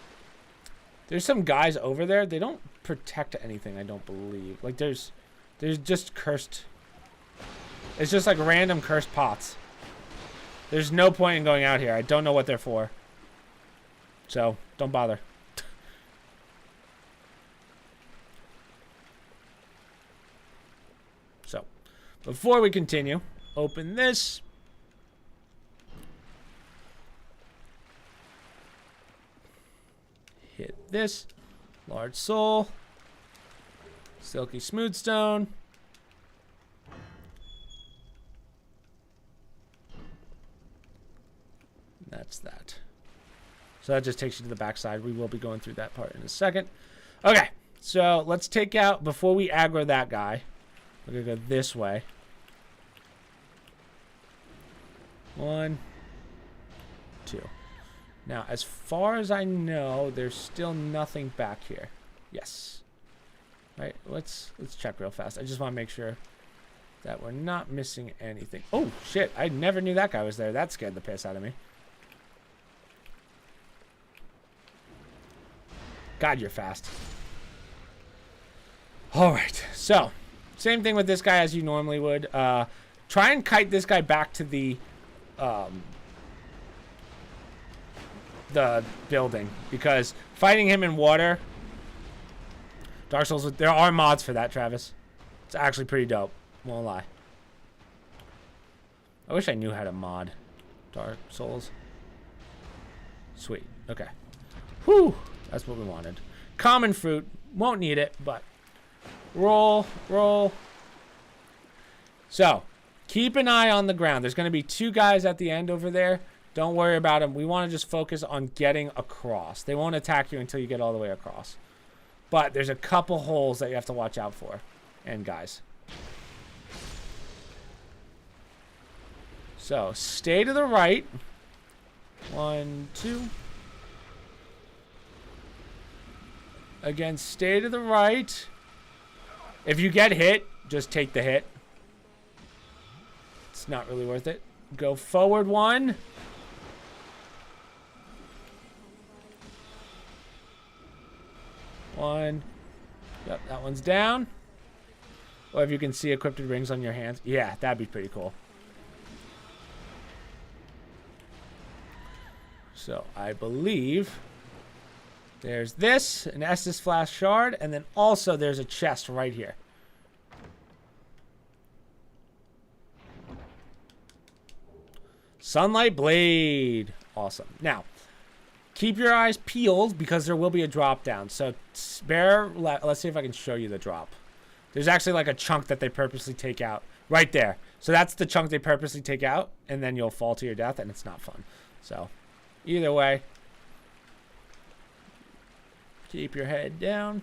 there's some guys over there. They don't protect anything, I don't believe. Like, there's just cursed... It's just like random cursed pots. There's no point in going out here. I don't know what they're for. So, don't bother. So, before we continue, open this. Hit this. Large soul. Silky smooth stone. That's that. So that just takes you to the backside. We will be going through that part in a second. Okay, so let's take out, before we aggro that guy, we're going to go this way. 1, 2. Now, as far as I know, there's still nothing back here. Yes. Right, let's check real fast. I just want to make sure that we're not missing anything. Oh, shit. I never knew that guy was there. That scared the piss out of me. God, you're fast. All right, so same thing with this guy as you normally would. Try and kite this guy back to the building, because fighting him in water, Dark Souls, there are mods for that, Travis. It's actually pretty dope, won't lie. I wish I knew how to mod Dark Souls. Sweet, okay. Whew, that's what we wanted. Common fruit, won't need it, but roll. So, keep an eye on the ground. There's going to be 2 guys at the end over there. Don't worry about them. We want to just focus on getting across. They won't attack you until you get all the way across. But there's a couple holes that you have to watch out for. And guys. So, stay to the right. 1, 2. Again, stay to the right. If you get hit, just take the hit. It's not really worth it. Go forward 1. One. Yep, that one's down. Or if you can see equipped rings on your hands. Yeah, that'd be pretty cool. So, I believe there's this, an Estus Flask Shard, and then also there's a chest right here. Sunlight Blade. Awesome. Now, keep your eyes peeled because there will be a drop down. So, let's see if I can show you the drop. There's actually like a chunk that they purposely take out right there. So, that's the chunk they purposely take out, and then you'll fall to your death, and it's not fun. So, either way, keep your head down.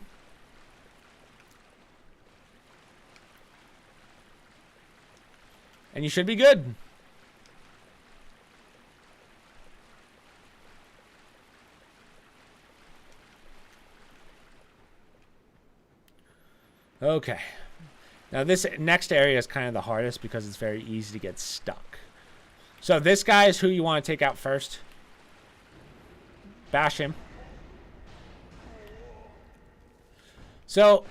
And you should be good. Okay. Now this next area is kind of the hardest because it's very easy to get stuck. So this guy is who you want to take out first. Bash him. So,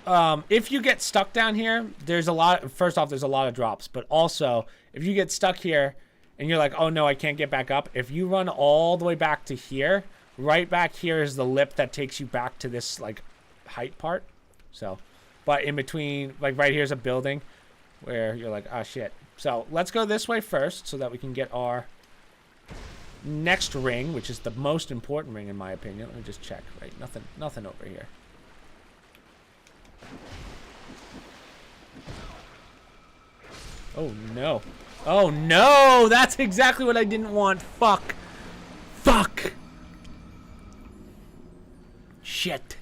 if you get stuck down here, there's a lot, first off, there's a lot of drops, but also, if you get stuck here, and you're like, oh no, I can't get back up, if you run all the way back to here, right back here is the lip that takes you back to this, like, height part, so, but in between, like, right here's a building, where you're like, oh shit. So, let's go this way first, so that we can get our next ring, which is the most important ring, in my opinion. Let me just check, right, nothing over here. Oh no. Oh no! That's exactly what I didn't want. Fuck. Fuck. Shit.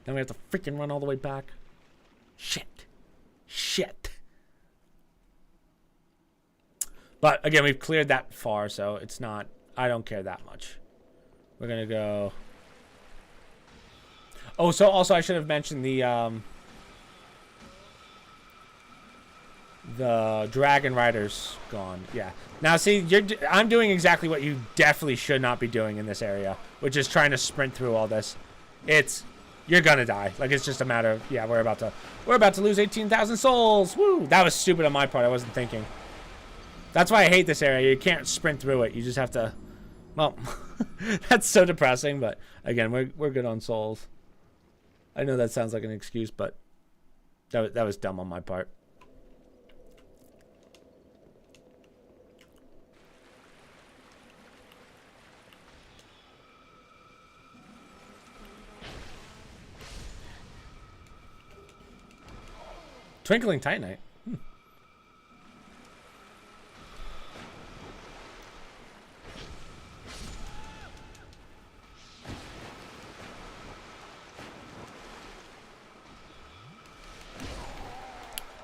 Then we have to freaking run all the way back. Shit. Shit. But again, we've cleared that far, so it's not... I don't care that much. We're gonna go... Oh, so also I should have mentioned the Dragon Rider's gone. Yeah. Now, see, I'm doing exactly what you definitely should not be doing in this area, which is trying to sprint through all this. You're gonna die. Like, it's just a matter of, yeah, we're about to lose 18,000 souls. Woo! That was stupid on my part. I wasn't thinking. That's why I hate this area. You can't sprint through it. You just have to, well, that's so depressing, but again, we're good on souls. I know that sounds like an excuse, but that was dumb on my part. Twinkling Titanite.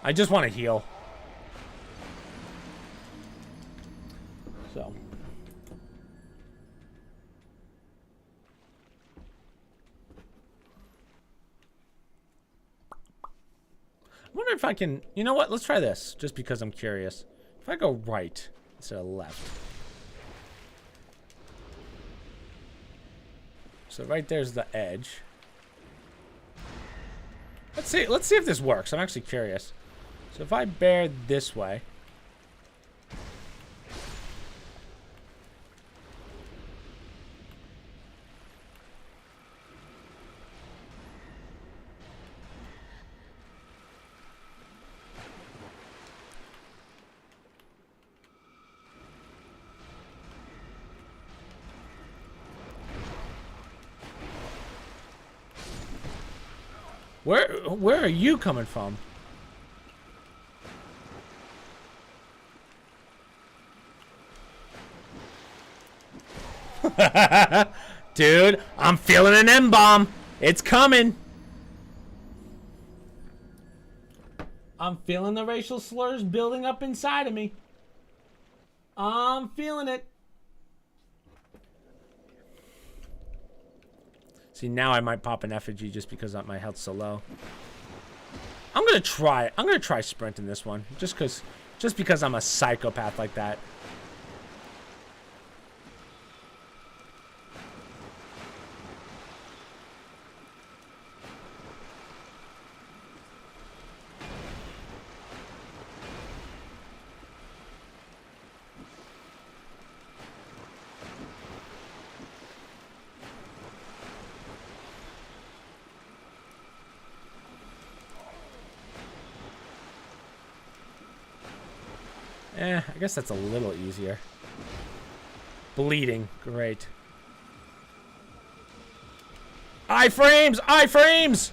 I just want to heal. So. I wonder if I can... You know what? Let's try this, just because I'm curious. If I go right instead of left. So right there's the edge. Let's see if this works. I'm actually curious. So if I bear this way... Where are you coming from? Dude, I'm feeling an M-bomb. It's coming. I'm feeling the racial slurs building up inside of me. I'm feeling it. See, now I might pop an effigy just because my health's so low. I'm gonna try sprinting this one. Just because I'm a psychopath like that. I guess that's a little easier. Bleeding, great. Iframes! Iframes!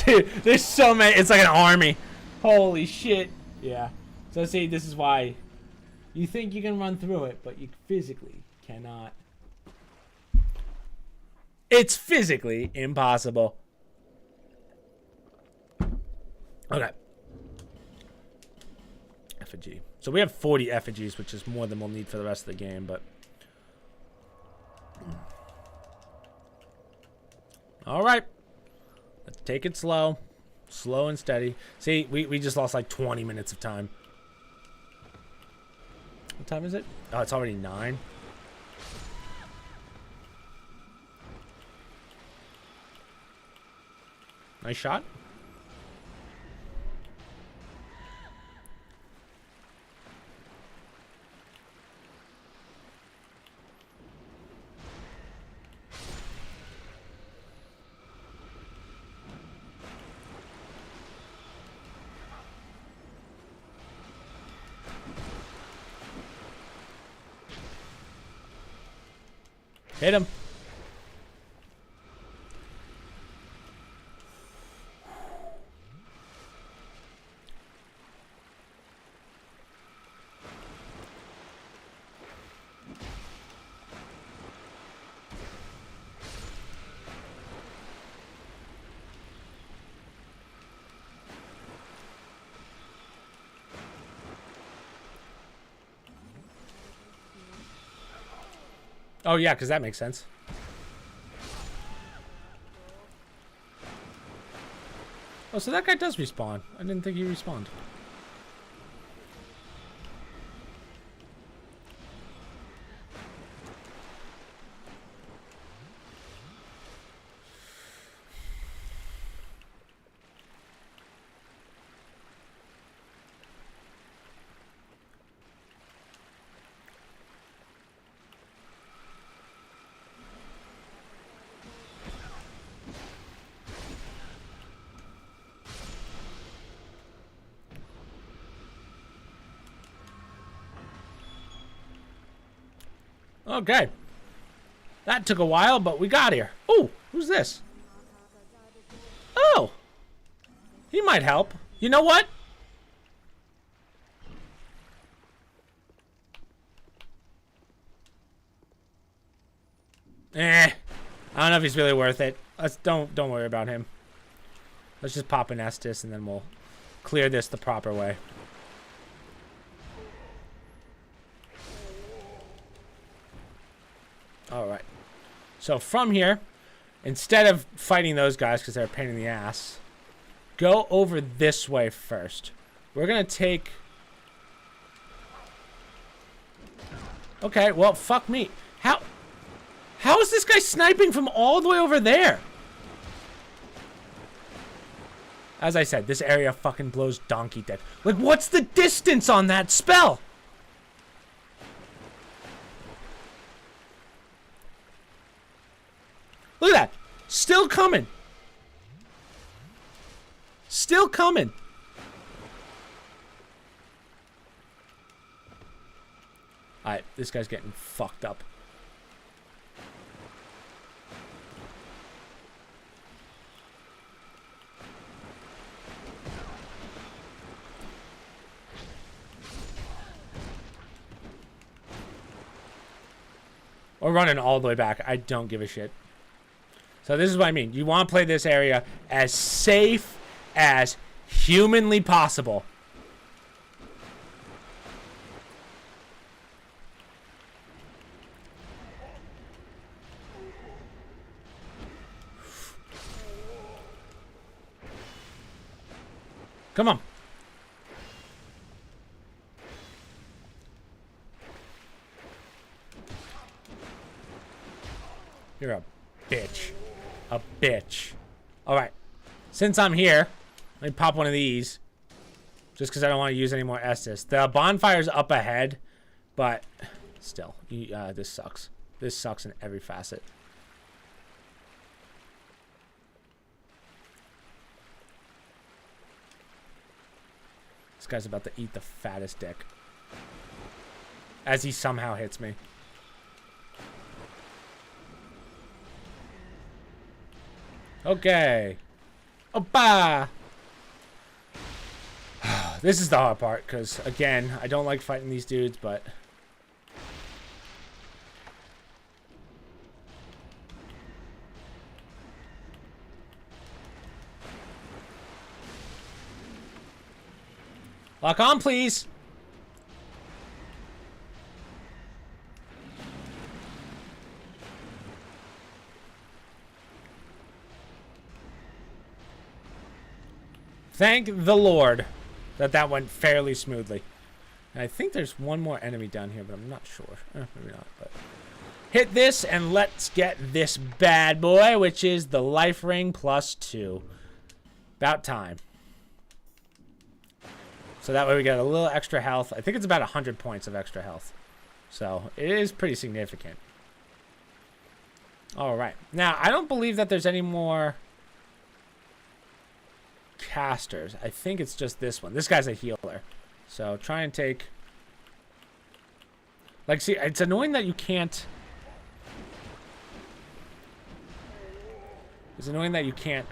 Dude, there's so many. It's like an army. Holy shit. Yeah. So see, this is why you think you can run through it, but you physically cannot. It's physically impossible. Okay. Effigy. So we have 40 effigies, which is more than we'll need for the rest of the game, but... Alright. Let's take it slow. Slow and steady. See, we just lost like 20 minutes of time. What time is it? Oh, it's already 9. Nice shot. Hit him. Oh, yeah, because that makes sense. Oh, so that guy does respawn. I didn't think he respawned. Okay. That took a while, but we got here. Oh, who's this? Oh. He might help. You know what? I don't know if he's really worth it. Let's don't worry about him. Let's just pop an Estus and then we'll clear this the proper way. Alright. So from here, instead of fighting those guys because they're a pain in the ass, go over this way first. We're going to take... Okay, well, fuck me. How is this guy sniping from all the way over there? As I said, this area fucking blows donkey dick. Like, what's the distance on that spell? Look at that. Still coming. Still coming. Alright, this guy's getting fucked up. Or running all the way back. I don't give a shit. So this is what I mean. You want to play this area as safe as humanly possible. Come on. You're a bitch. A bitch. Alright. Since I'm here, let me pop one of these. Just because I don't want to use any more Estus. The bonfire's up ahead, but still, this sucks. This sucks in every facet. This guy's about to eat the fattest dick. As he somehow hits me. Okay. Oppa! This is the hard part, because, again, I don't like fighting these dudes, but... Lock on, please! Thank the Lord that went fairly smoothly. And I think there's one more enemy down here, but I'm not sure. Maybe not, but... Hit this, and let's get this bad boy, which is the life ring +2. About time. So that way we get a little extra health. I think it's about 100 points of extra health. So it is pretty significant. Alright. Now, I don't believe that there's any more... casters. I think it's just this one. This guy's a healer. So try and take... Like, see, it's annoying that you can't... It's annoying that you can't,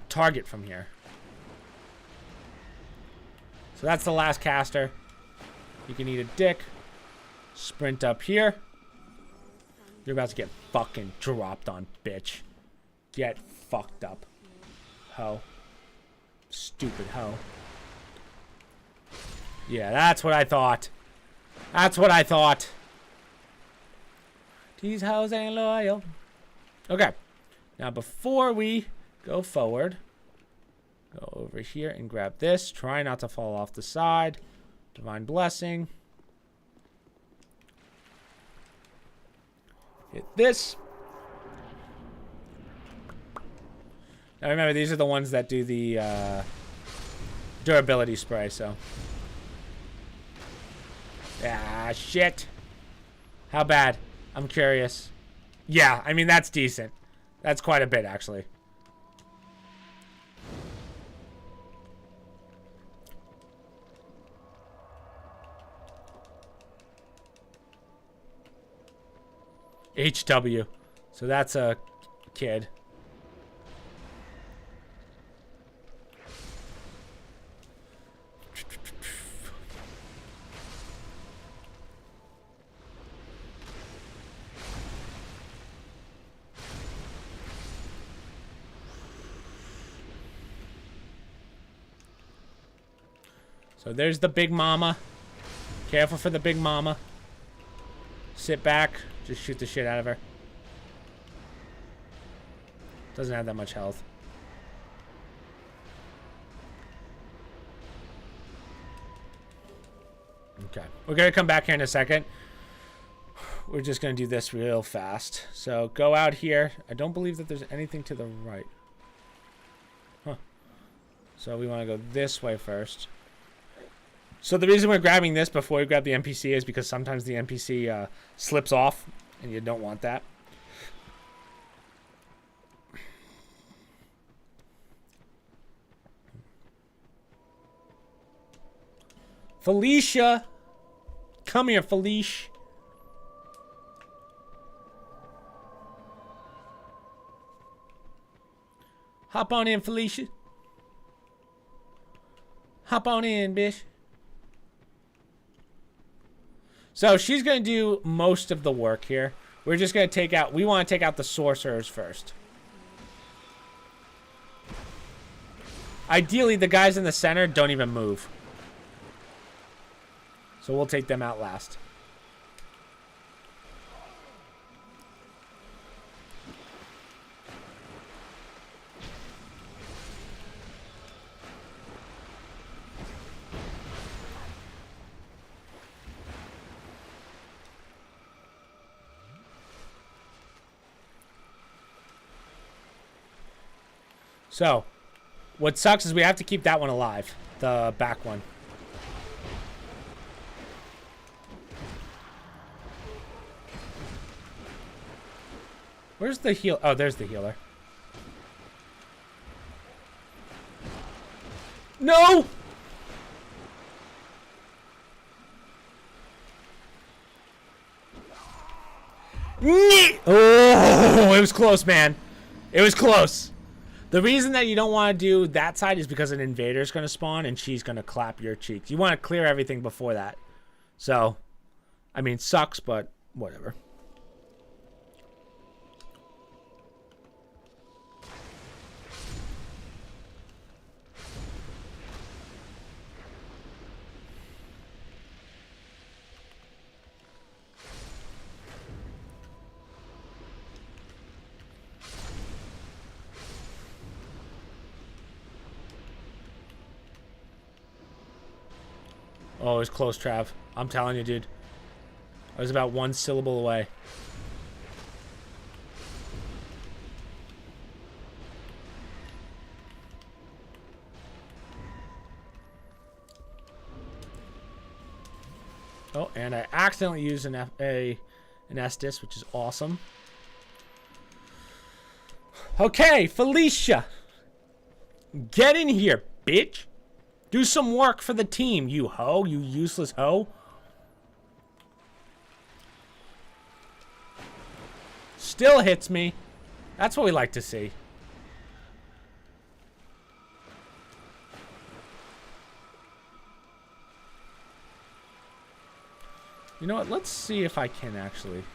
target from here. So that's the last caster. You can eat a dick. Sprint up here. You're about to get fucking dropped on, bitch. Get fucked up. Ho. Stupid ho. Yeah, that's what I thought. That's what I thought. These hoes ain't loyal. Okay. Now, before we go forward, go over here and grab this. Try not to fall off the side. Divine Blessing. Hit this. Now, remember, these are the ones that do the durability spray, so. Ah, shit. How bad? I'm curious. Yeah, I mean, that's decent. That's quite a bit, actually. HW. So that's a kid. So there's the big mama. Careful for the big mama. Sit back. Just shoot the shit out of her. Doesn't have that much health. Okay. We're going to come back here in a second. We're just going to do this real fast. So go out here. I don't believe that there's anything to the right. Huh. So we want to go this way first. So the reason we're grabbing this before we grab the NPC is because sometimes the NPC slips off, and you don't want that. Felicia! Come here, Felicia. Hop on in, Felicia. Hop on in, bitch. So she's going to do most of the work here. We're just going to take out... We want to take out the sorcerers first. Ideally, the guys in the center don't even move. So we'll take them out last. So, what sucks is we have to keep that one alive. The back one. Where's the heal? Oh, there's the healer. No! Oh, it was close, man. It was close. The reason that you don't want to do that side is because an invader is going to spawn and she's going to clap your cheeks. You want to clear everything before that. So, I mean, sucks, but whatever. Oh, it was close, Trav. I'm telling you, dude. I was about one syllable away. Oh, and I accidentally used an S.T.S, which is awesome. Okay, Felicia. Get in here, bitch. Do some work for the team, you hoe, you useless hoe. Still hits me. That's what we like to see. You know what? Let's see if I can actually.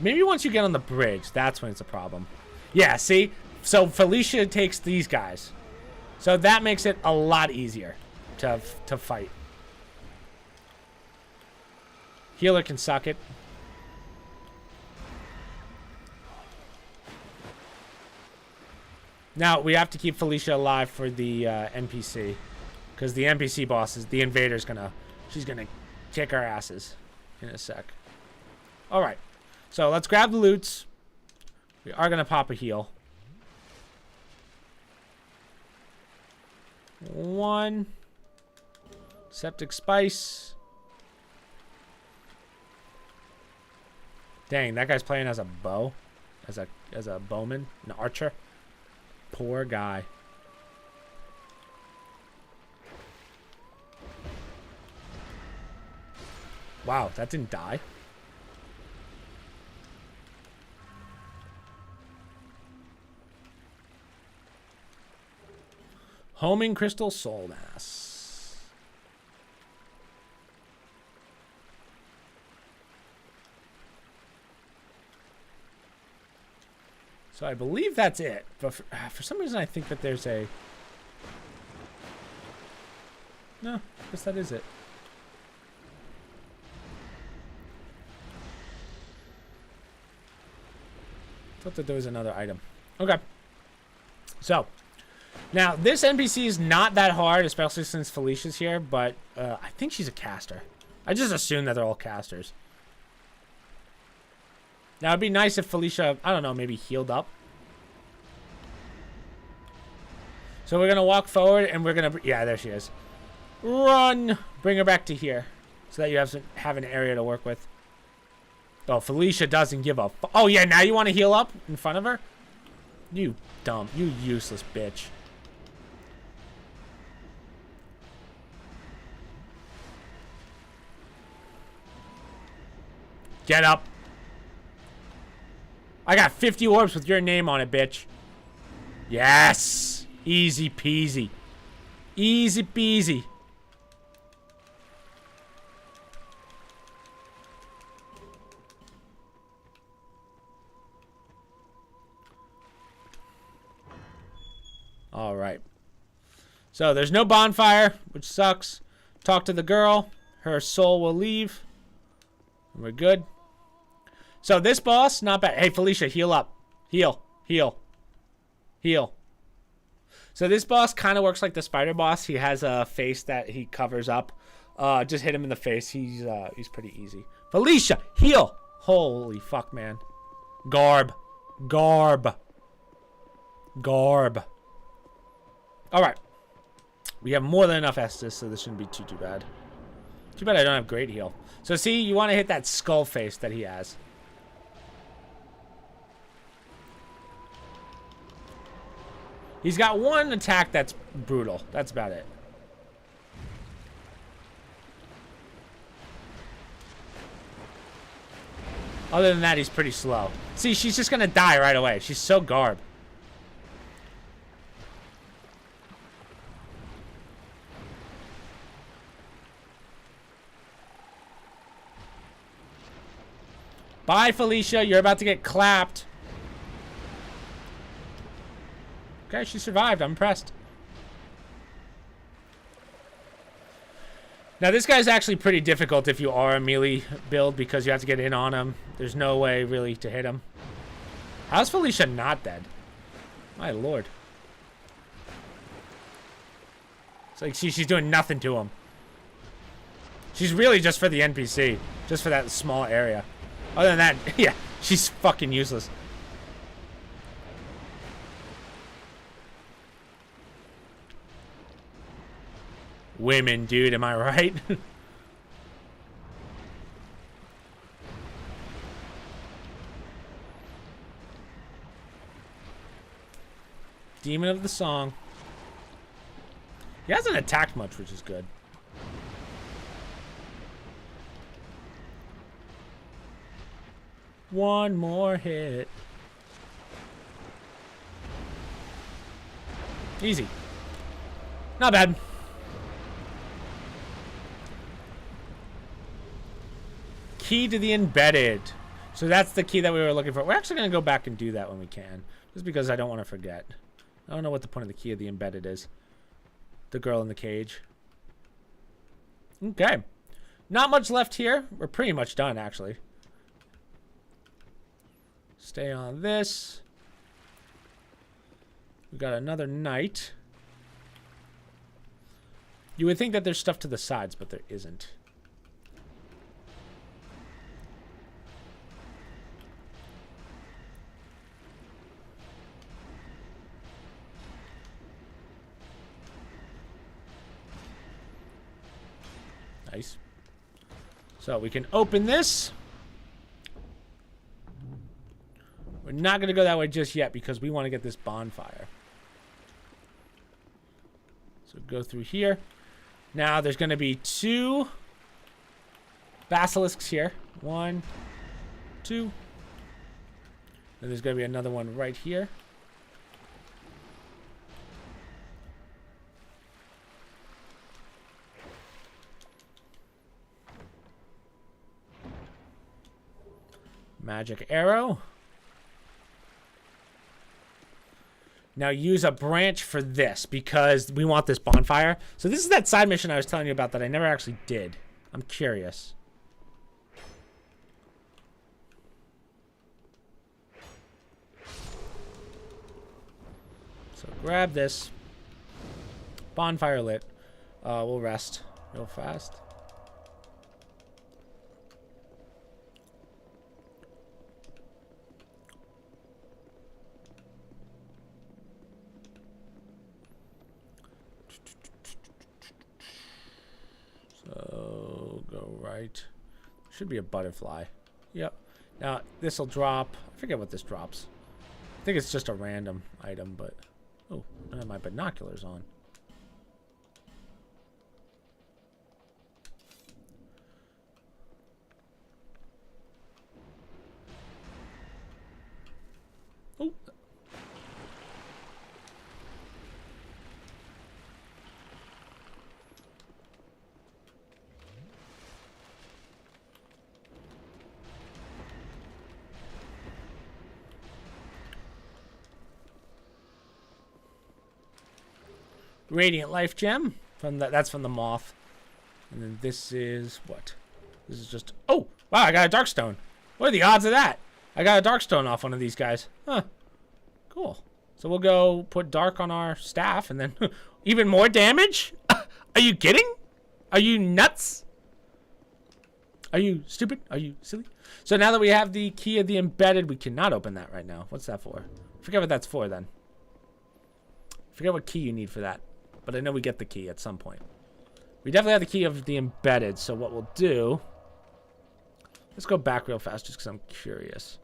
Maybe once you get on the bridge, that's when it's a problem. Yeah, see? So Felicia takes these guys. So that makes it a lot easier. to fight. Healer can suck it. Now, we have to keep Felicia alive for the NPC. Because the NPC boss is... The invader's gonna... She's gonna kick our asses in a sec. Alright. So, let's grab the loots. We are gonna pop a heal. 1. Septic Spice. Dang, that guy's playing as a bow. As a bowman. An archer. Poor guy. Wow, that didn't die. Homing Crystal Soul Mass. So I believe that's it. But for some reason I think that there's a... No, I guess that is it. Thought that there was another item. Okay. So, now this NPC is not that hard, especially since Felicia's here, but I think she's a caster. I just assume that they're all casters. Now it'd be nice if Felicia, I don't know, maybe healed up. So we're gonna walk forward and we're gonna, yeah, there she is. Run! Bring her back to here so that you have an area to work with. Oh, Felicia doesn't give a oh yeah, now you want to heal up in front of her? You dumb, you useless bitch. Get up. I got 50 orbs with your name on it, bitch. Yes! Easy peasy. Easy peasy. All right. So there's no bonfire, which sucks. Talk to the girl. Her soul will leave. And we're good. So this boss, not bad. Hey, Felicia, heal up. Heal. Heal. Heal. So this boss kind of works like the spider boss. He has a face that he covers up. Just hit him in the face. He's pretty easy. Felicia, heal. Holy fuck, man. Garb. Garb. Garb. All right. We have more than enough Estus, so this shouldn't be too bad. Too bad I don't have great heal. So see, you want to hit that skull face that he has. He's got one attack that's brutal. That's about it. Other than that, he's pretty slow. See, she's just going to die right away. She's so garb. Bye, Felicia. You're about to get clapped. Okay, she survived. I'm impressed. Now, this guy's actually pretty difficult if you are a melee build because you have to get in on him. There's no way, really, to hit him. How's Felicia not dead? My lord. It's like she's doing nothing to him. She's really just for the NPC. Just for that small area. Other than that, yeah, she's fucking useless. Women, dude, am I right? Demon of the song. He hasn't attacked much, which is good. One more hit. Easy. Not bad. Key to the embedded. So that's the key that we were looking for. We're actually going to go back and do that when we can. Just because I don't want to forget. I don't know what the point of the key of the embedded is. The girl in the cage. Okay. Not much left here. We're pretty much done, actually. Stay on this. We got another night. You would think that there's stuff to the sides, but there isn't. Nice. So we can open this. We're not going to go that way just yet because we want to get this bonfire. So go through here. Now there's going to be 2 basilisks here. 1, 2. And there's going to be another one right here. Magic arrow. Now use a branch for this because we want this bonfire. So this is that side mission I was telling you about that I never actually did. I'm curious. So grab this. Bonfire lit. We'll rest real fast. So go right. Should be a butterfly. Yep. Now this will drop. I forget what this drops. I think it's just a random item, but oh, I have my binoculars on. Oh. Radiant life gem from that's from the moth. And then this is what? This is just oh wow, I got a darkstone. What are the odds of that? I got a darkstone off one of these guys. Huh. Cool. So we'll go put dark on our staff and then even more damage? Are you kidding? Are you nuts? Are you stupid? Are you silly? So now that we have the key of the embedded, we cannot open that right now. What's that for? Forget what that's for then. Forget what key you need for that. But I know we get the key at some point. We definitely have the key of the embedded. So what we'll do... Let's go back real fast just because I'm curious.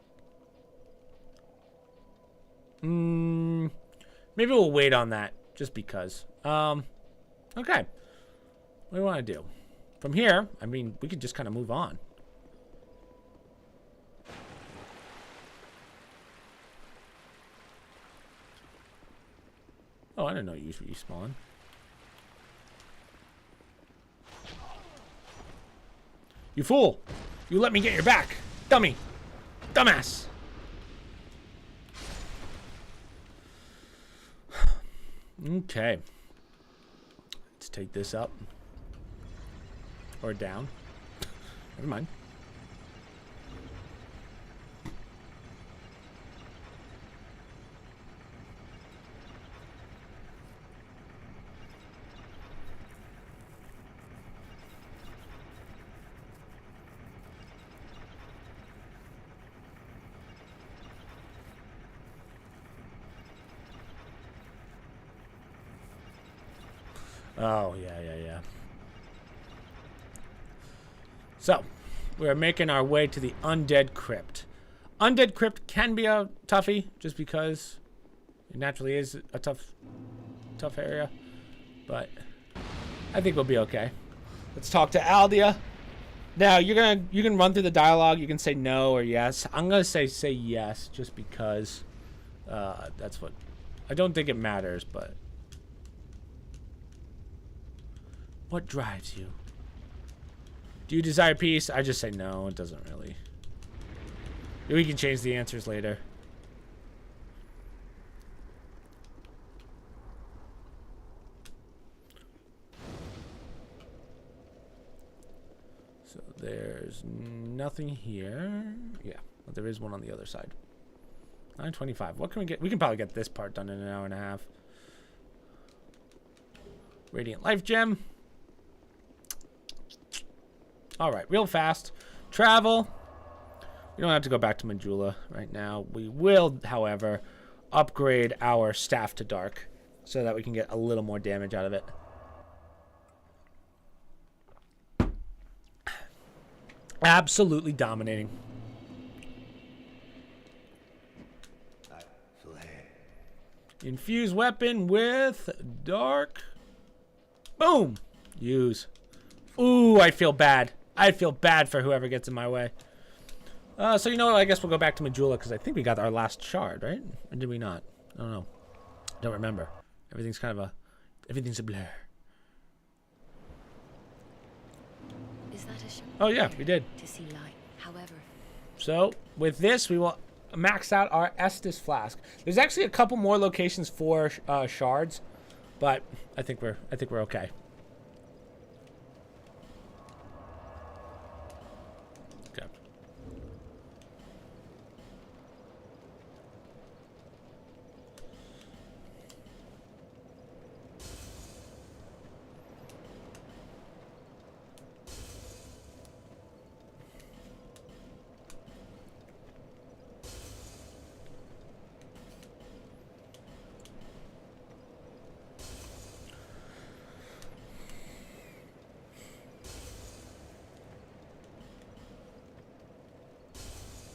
Maybe we'll wait on that just because. Okay. What do we want to do? From here, I mean, we could just kind of move on. Oh, I didn't know you respawn. You fool! You let me get your back! Dummy! Dumbass! Okay. Let's take this up. Or down. Never mind. Oh, yeah. So, we're making our way to the Undead Crypt. Undead Crypt can be a toughie, just because it naturally is a tough area. But I think we'll be okay. Let's talk to Aldia. Now, you can run through the dialogue. You can say no or yes. I'm gonna say yes, just because that's what. I don't think it matters, but what drives you? Do you desire peace? I just say no. It doesn't really. We can change the answers later. There's nothing here. Yeah, but there is one on the other side. 9:25. What can we get? We can probably get this part done in an hour and a half. Radiant Life Gem. All right, real fast. Travel. We don't have to go back to Majula right now. We will, however, upgrade our Staff to Dark so that we can get a little more damage out of it. Absolutely dominating. Infuse weapon with dark. Boom. Use. Ooh, I feel bad. I feel bad for whoever gets in my way. So you know what? I guess we'll go back to Majula because I think we got our last shard, right? Or did we not? I don't know. Don't remember. Everything's kind of a... Everything's a blur. Is that a shard? Oh yeah, we did. To see light. However, so with this, we will max out our Estus flask. There's actually a couple more locations for shards, but I think we're okay. Okay.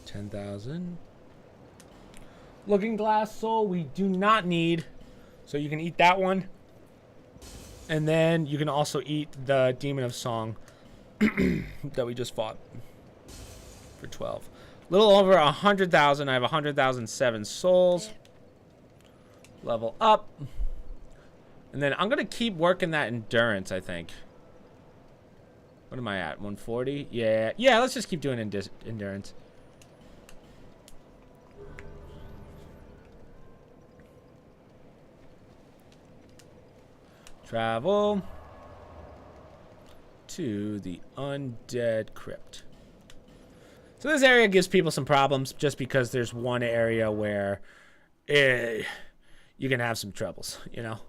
$10,000. Looking Glass Soul we do not need, so you can eat that one, and then you can also eat the Demon of Song that we just fought for 12. A little over 100,000. I have 100,007 souls. Level up, and then I'm gonna keep working that endurance. I think. What am I at? 140? Yeah. Let's just keep doing endurance. Travel to the Undead Crypt. So this area gives people some problems just because there's one area where you can have some troubles, you know?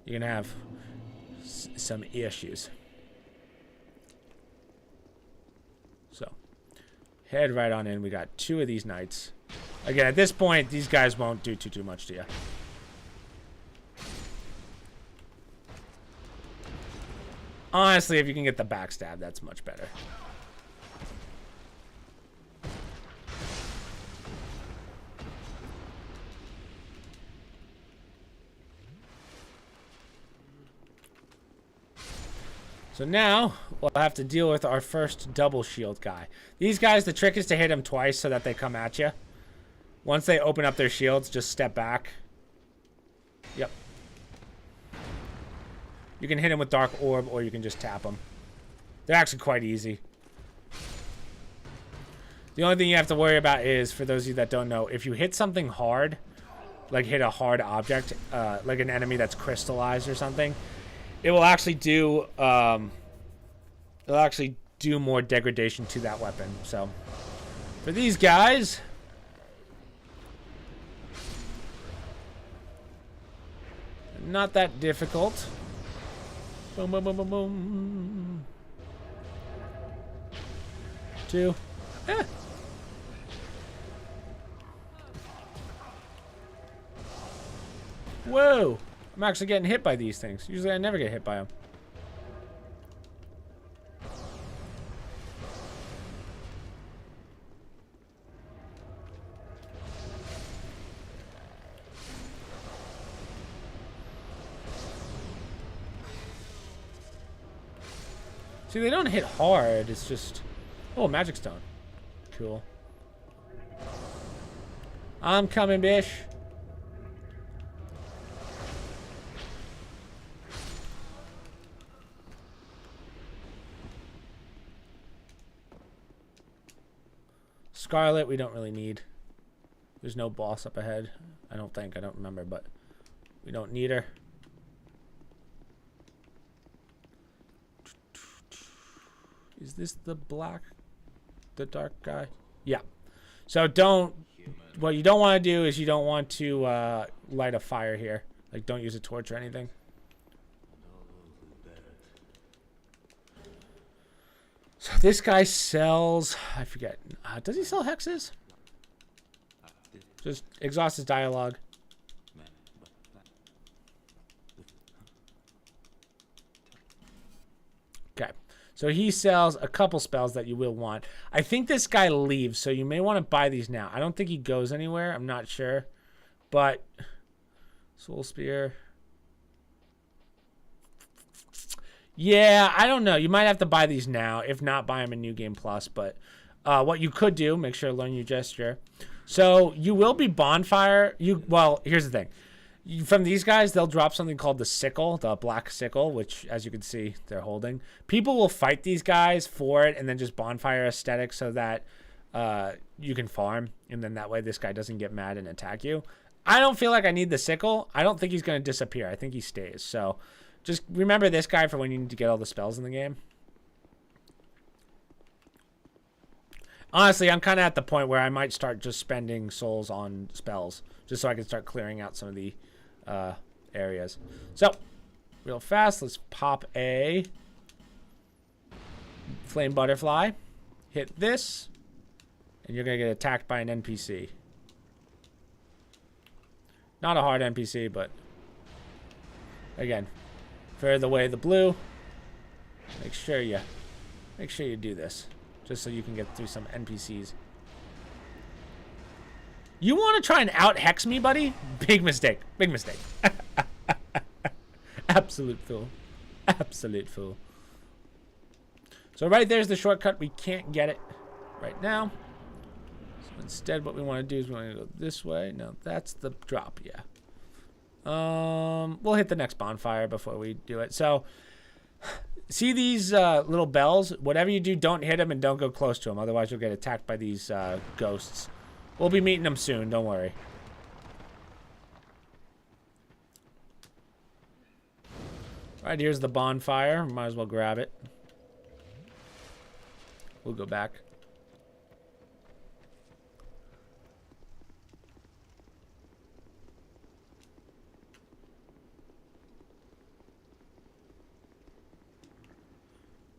You can have some issues. So, head right on in. We got 2 of these knights. Again, at this point, these guys won't do too much to you. Honestly, if you can get the backstab, that's much better. So now, we'll have to deal with our first double shield guy. These guys, the trick is to hit them twice so that they come at you. Once they open up their shields, just step back. Yep. You can hit him with Dark Orb, or you can just tap them. They're actually quite easy. The only thing you have to worry about is, for those of you that don't know, if you hit something hard, like hit a hard object, like an enemy that's crystallized or something, it will actually do more degradation to that weapon. So for these guys, not that difficult. Boom, boom, boom, boom, boom. 2. Eh. Whoa! I'm actually getting hit by these things. Usually I never get hit by them. See, they don't hit hard. It's just... Oh, Magic Stone. Cool. I'm coming, bish. Scarlet, we don't really need. There's no boss up ahead. I don't think. I don't remember, but we don't need her. Is this the black the dark guy? Yeah. So don't... What you don't want to do is you don't want to light a fire here. Like, don't use a torch or anything. So this guy sells... I forget. Does he sell hexes? Just exhaust his dialogue. Okay. So he sells a couple spells that you will want. I think this guy leaves, so you may want to buy these now. I don't think he goes anywhere. I'm not sure. But... Soul Spear... Yeah, I don't know. You might have to buy these now. If not, buy them in New Game Plus. But what you could do, make sure to learn your gesture. So you will be bonfire. Well, here's the thing. From these guys, they'll drop something called the sickle, the black sickle, which, as you can see, they're holding. People will fight these guys for it and then just bonfire aesthetic so that you can farm. And then that way this guy doesn't get mad and attack you. I don't feel like I need the sickle. I don't think he's going to disappear. I think he stays. So... Just remember this guy for when you need to get all the spells in the game. Honestly, I'm kind of at the point where I might start just spending souls on spells. Just so I can start clearing out some of the areas. So, real fast, let's pop a Flame Butterfly. Hit this. And you're going to get attacked by an NPC. Not a hard NPC, but... Again... For the way the blue, make sure you do this, just so you can get through some NPCs. You want to try and out hex me, buddy? Big mistake. Big mistake. Absolute fool. Absolute fool. So right there's the shortcut. We can't get it right now. So instead, what we want to do is we want to go this way. No, that's the drop. Yeah. We'll hit the next bonfire before we do it. So, see these little bells? Whatever you do, don't hit them and don't go close to them. Otherwise, you'll get attacked by these ghosts. We'll be meeting them soon. Don't worry. All right, here's the bonfire. Might as well grab it. We'll go back.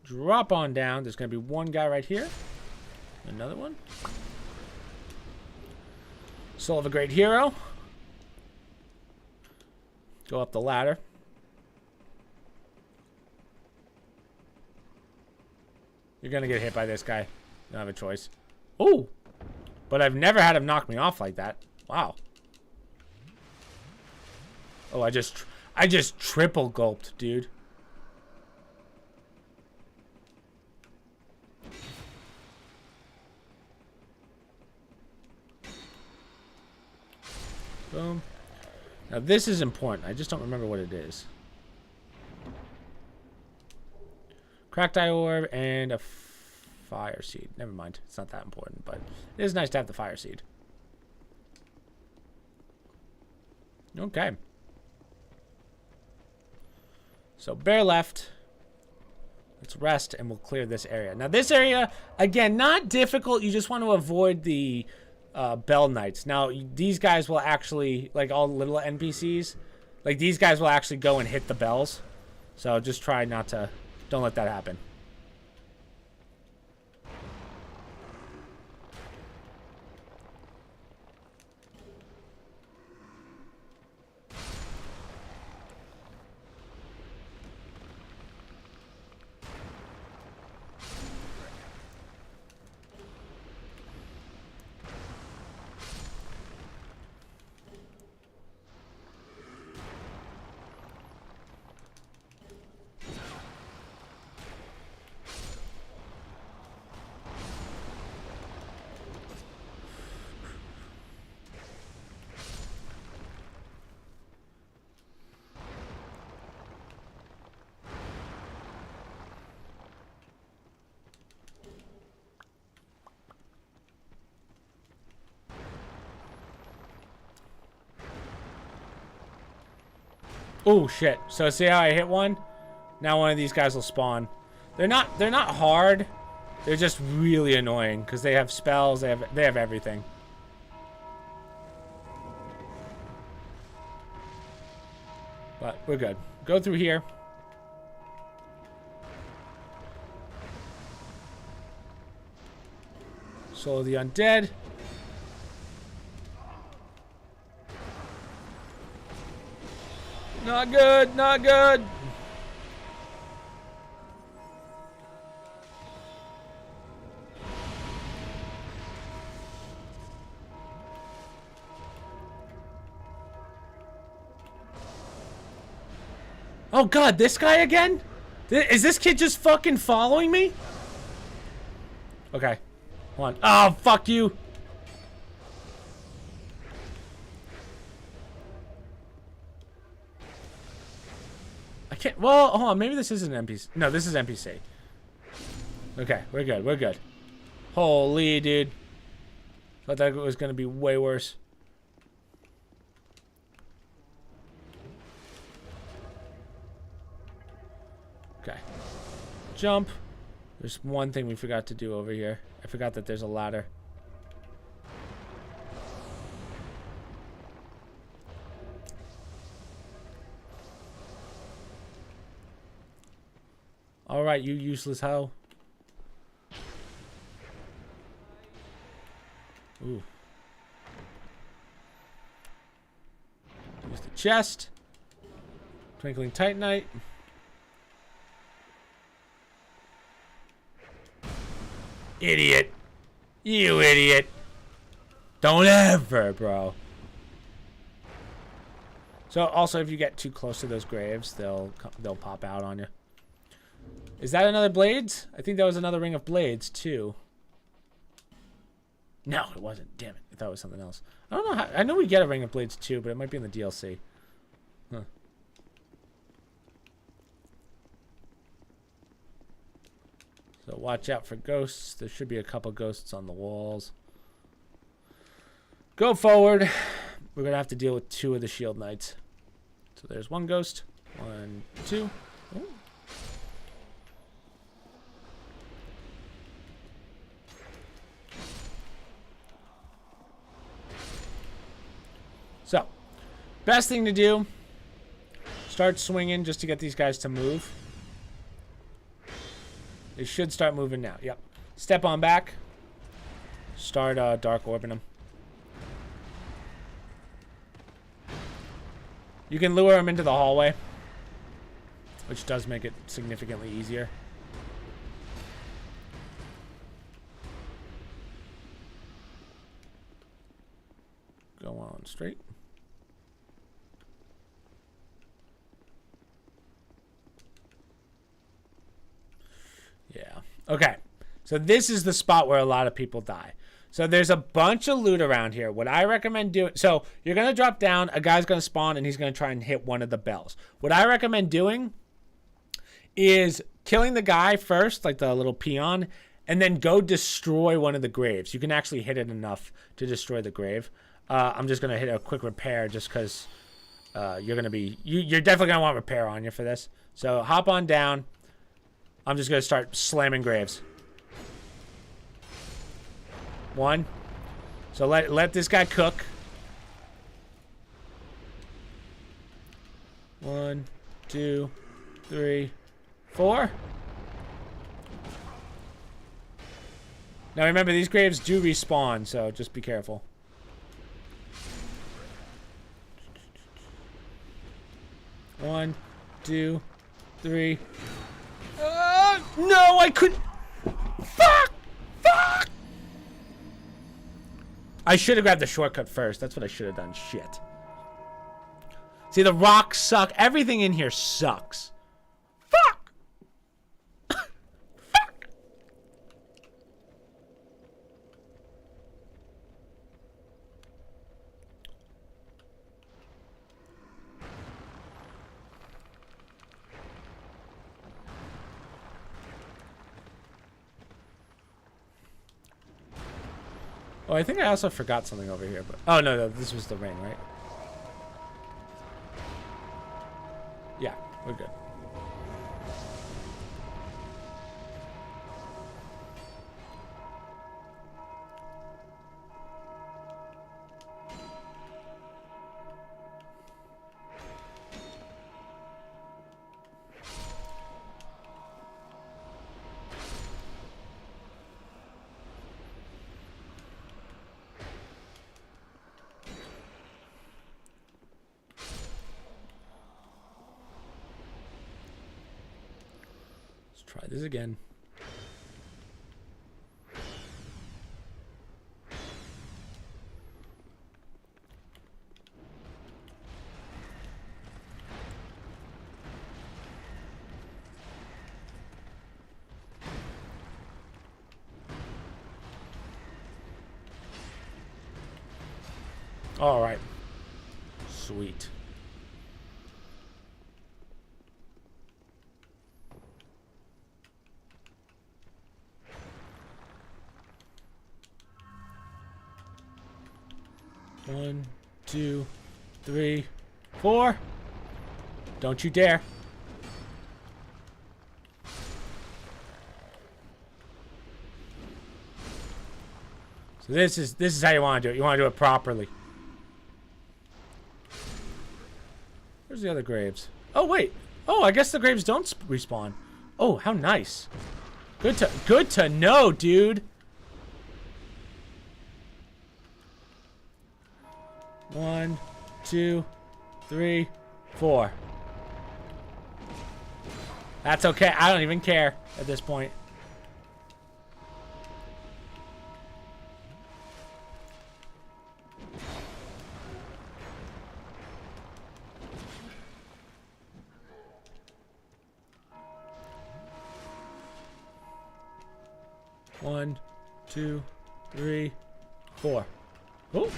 Drop on down. There's going to be one guy right here. Another one. Soul of a Great Hero. Go up the ladder. You're going to get hit by this guy. You don't have a choice. Ooh. But I've never had him knock me off like that. Wow. Oh, I just triple gulped, dude. Boom. Now this is important. I just don't remember what it is. Cracked eye orb and a fire seed. Never mind. It's not that important, but it is nice to have the fire seed. Okay. So bare left. Let's rest and we'll clear this area. Now this area, again, not difficult. You just want to avoid the Bell Knights. Now, these guys will actually, like all little NPCs, like these guys will actually go and hit the bells. So just try not to, don't let that happen. Oh shit. So see how I hit one? Now one of these guys will spawn. They're not hard. They're just really annoying because they have spells. They have everything. But we're good. Go through here. Soul of the Undead. Not good, not good. Oh god, this guy again? Is this kid just fucking following me? Okay. Hold on. Oh, fuck you. I can't. Well, hold on. Maybe this isn't NPC. No, this is NPC. Okay, we're good. We're good. Holy dude. Thought that was gonna be way worse. Okay. Jump. There's one thing we forgot to do over here. I forgot that there's a ladder. Alright, you useless hoe. Ooh. Use the chest. Twinkling Titanite. Idiot. You idiot. Don't ever, bro. So also if you get too close to those graves, they'll pop out on you. Is that another Blades? I think that was another Ring of Blades too. No, it wasn't. Damn it. I thought it was something else. I don't know how. I know we get a Ring of Blades too, but it might be in the DLC. Huh. So watch out for ghosts. There should be a couple ghosts on the walls. Go forward. We're going to have to deal with 2 of the Shield Knights. So there's 1 ghost. 1, 2. Ooh. So, best thing to do, start swinging just to get these guys to move. They should start moving now. Yep. Step on back. Start dark orbing them. You can lure them into the hallway, which does make it significantly easier. Go on straight. Yeah. Okay. So this is the spot where a lot of people die. So there's a bunch of loot around here. What I recommend doing... So you're going to drop down. A guy's going to spawn, and he's going to try and hit one of the bells. What I recommend doing is killing the guy first, like the little peon, and then go destroy one of the graves. You can actually hit it enough to destroy the grave. I'm just going to hit a quick repair just because you're going to be... You're definitely going to want repair on you for this. So hop on down. I'm just going to start slamming graves. 1. So let this guy cook. 1, 2, 3, 4. Now remember, these graves do respawn, so just be careful. One, 2, 3. No, I couldn't. Fuck! Fuck! I should have grabbed the shortcut first. That's what I should have done. Shit. See, the rocks suck. Everything in here sucks. Fuck! Fuck! Oh, I think I also forgot something over here, but... Oh, no, this was the ring, right? Yeah, we're good. Try this again. All right. Sweet. One, 2, 3, 4. Don't you dare. So this is how you want to do it. You want to do it properly. Where's the other graves? Oh wait. Oh, I guess the graves don't respawn. Oh, how nice. Good to know, dude. 1, 2, 3, 4. That's okay. I don't even care at this point. One, 2, 3, 4. Oh.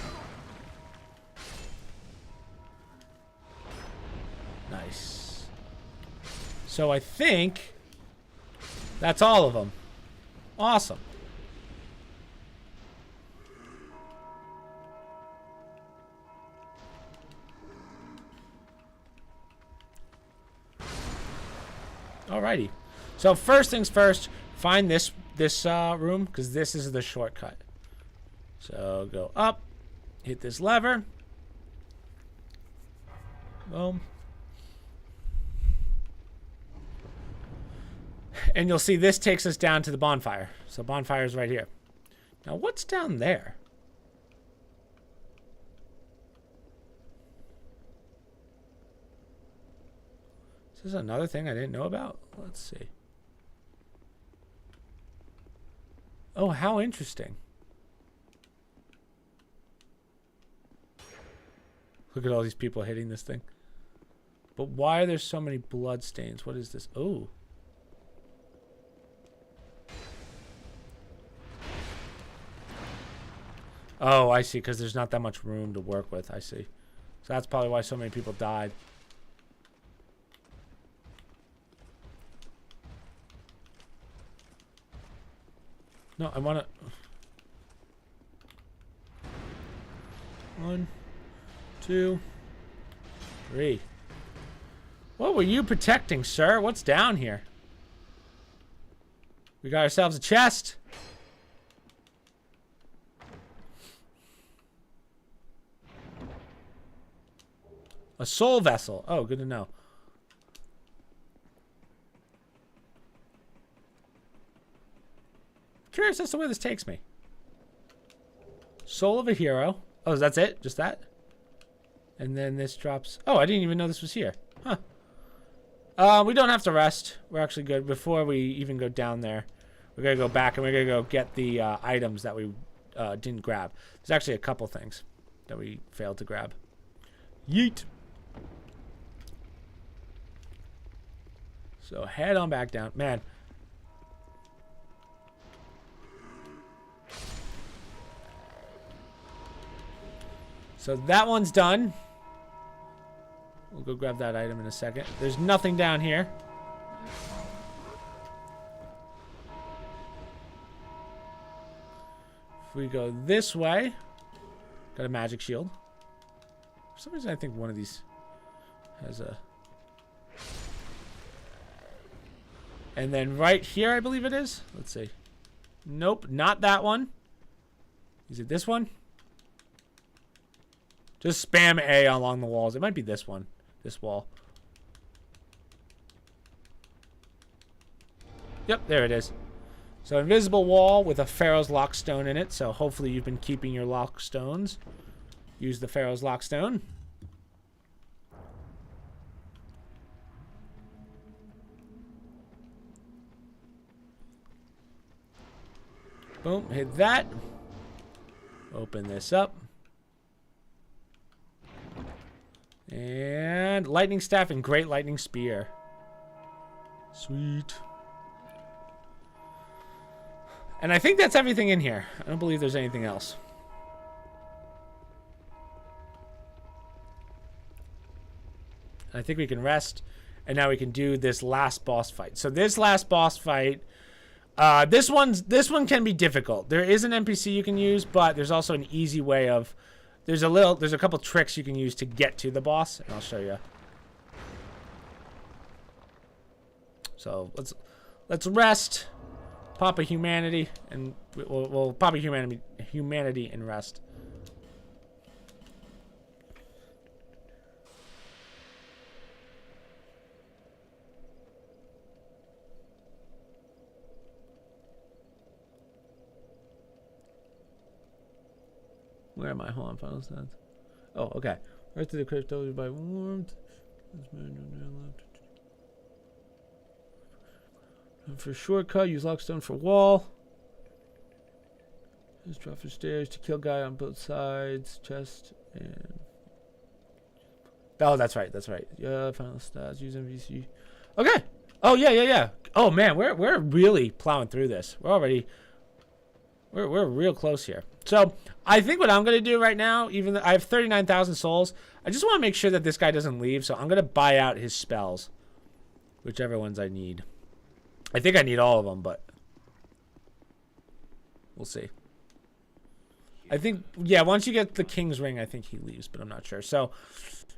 Nice. So I think that's all of them. Awesome. Alrighty. So first things first, find this room, because this is the shortcut. So go up, hit this lever. Boom. And you'll see this takes us down to the bonfire. So bonfire is right here. Now what's down there? Is this another thing I didn't know about? Let's see. Oh, how interesting. Look at all these people hitting this thing. But why are there so many blood stains? What is this? Oh. Oh, I see, because there's not that much room to work with. I see. So that's probably why so many people died. No, I want to... 1, 2, 3. What were you protecting, sir? What's down here? We got ourselves a chest. A soul vessel. Oh, good to know. Curious as to where this takes me. Soul of a hero. Oh, that's it? Just that? And then this drops... Oh, I didn't even know this was here. Huh. We don't have to rest. We're actually good. Before we even go down there, we're going to go back and we're going to go get the items that we didn't grab. There's actually a couple things that we failed to grab. Yeet. So head on back down. Man. So that one's done. We'll go grab that item in a second. There's nothing down here. If we go this way, got a magic shield. For some reason, I think one of these has a... And then right here, I believe it is. Let's see. Nope, not that one. Is it this one? Just spam A along the walls. It might be this one. This wall. Yep, there it is. So invisible wall with a Pharaoh's Lockstone in it. So hopefully you've been keeping your Lockstones. Use the Pharaoh's Lockstone. Boom, hit that. Open this up. And lightning staff and great lightning spear. Sweet. And I think that's everything in here. I don't believe there's anything else. I think we can rest. And now we can do this last boss fight. So this last boss fight, this one can be difficult. There is an NPC you can use, but there's also an easy way of. There's a couple tricks you can use to get to the boss, and I'll show you. So let's rest, pop a humanity, and we'll pop a humanity and rest. Where am I? Hold on, final stats. Oh, okay. Right to the crypto by warmth. For shortcut, use lockstone for wall. Just drop for stairs to kill guy on both sides. Chest and. Oh, that's right. That's right. Yeah, final stats. Use MVC. Okay. Oh yeah. Oh man, we're really plowing through this. We're real close here. So I think what I'm gonna do right now, even though I have 39,000 souls, I just want to make sure that this guy doesn't leave. So I'm gonna buy out his spells, whichever ones I need. I think I need all of them, but we'll see. I think, yeah, once you get the King's Ring, I think he leaves, but I'm not sure. So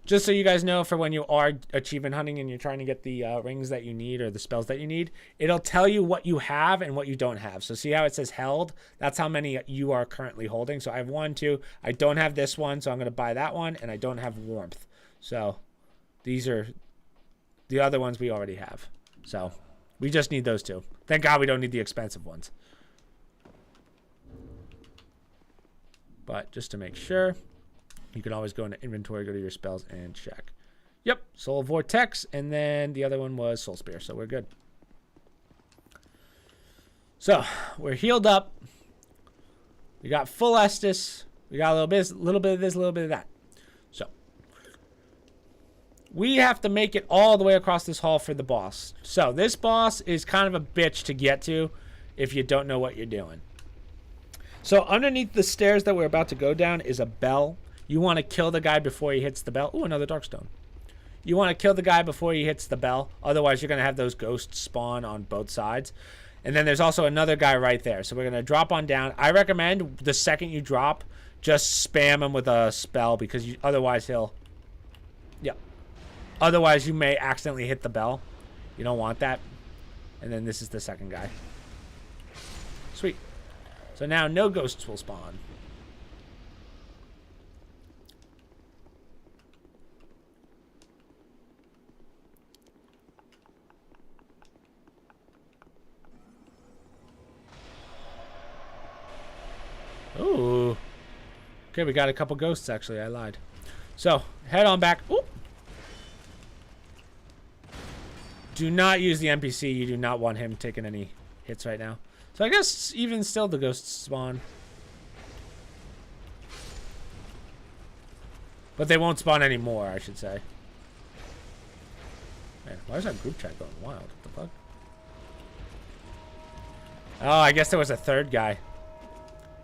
just so you guys know, for when you are achievement hunting and you're trying to get the rings that you need or the spells that you need, it'll tell you what you have and what you don't have. So see how it says held? That's how many you are currently holding. So I have 1, 2. I don't have this one, so I'm going to buy that one, and I don't have warmth. So these are the other ones we already have. So we just need those 2. Thank God we don't need the expensive ones. But just to make sure, you can always go into inventory, go to your spells, and check. Yep, Soul Vortex, and then the other one was Soul Spear, so we're good. So we're healed up. We got full Estus. We got a little bit of this, a little bit of that. So we have to make it all the way across this hall for the boss. So this boss is kind of a bitch to get to if you don't know what you're doing. So underneath the stairs that we're about to go down is a bell. You want to kill the guy before he hits the bell. Ooh, another Darkstone. You want to kill the guy before he hits the bell. Otherwise, you're going to have those ghosts spawn on both sides. And then there's also another guy right there. So we're going to drop on down. I recommend the second you drop, just spam him with a spell because otherwise he'll... Yeah. Otherwise, you may accidentally hit the bell. You don't want that. And then this is the second guy. Sweet. So now no ghosts will spawn. Ooh. Okay, we got a couple ghosts, actually. I lied. So, head on back. Ooh. Do not use the NPC. You do not want him taking any hits right now. So, I guess even still the ghosts spawn. But they won't spawn anymore, I should say. Man, why is that group chat going wild? What the fuck? Oh, I guess there was a third guy.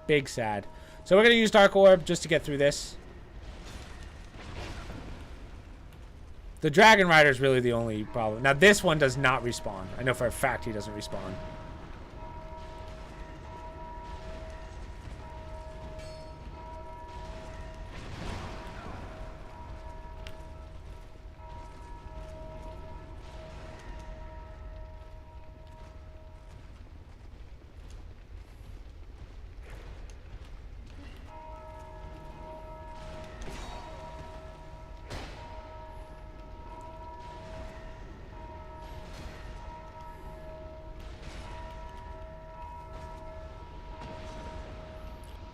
Big sad. So we're going to use Dark Orb just to get through this. The Dragon Rider is really the only problem. Now this one does not respawn. I know for a fact he doesn't respawn.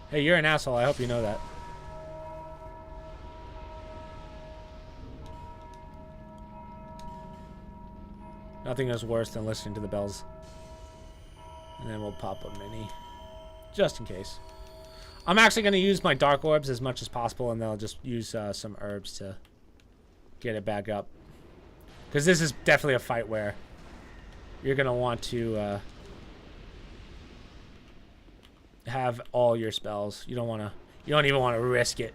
Hey, you're an asshole. I hope you know that. Nothing is worse than listening to the bells. And then we'll pop a mini. Just in case. I'm actually going to use my dark orbs as much as possible, and then I'll just use some herbs to get it back up. Because this is definitely a fight where you're going to want to have all your spells. You don't even want to risk it.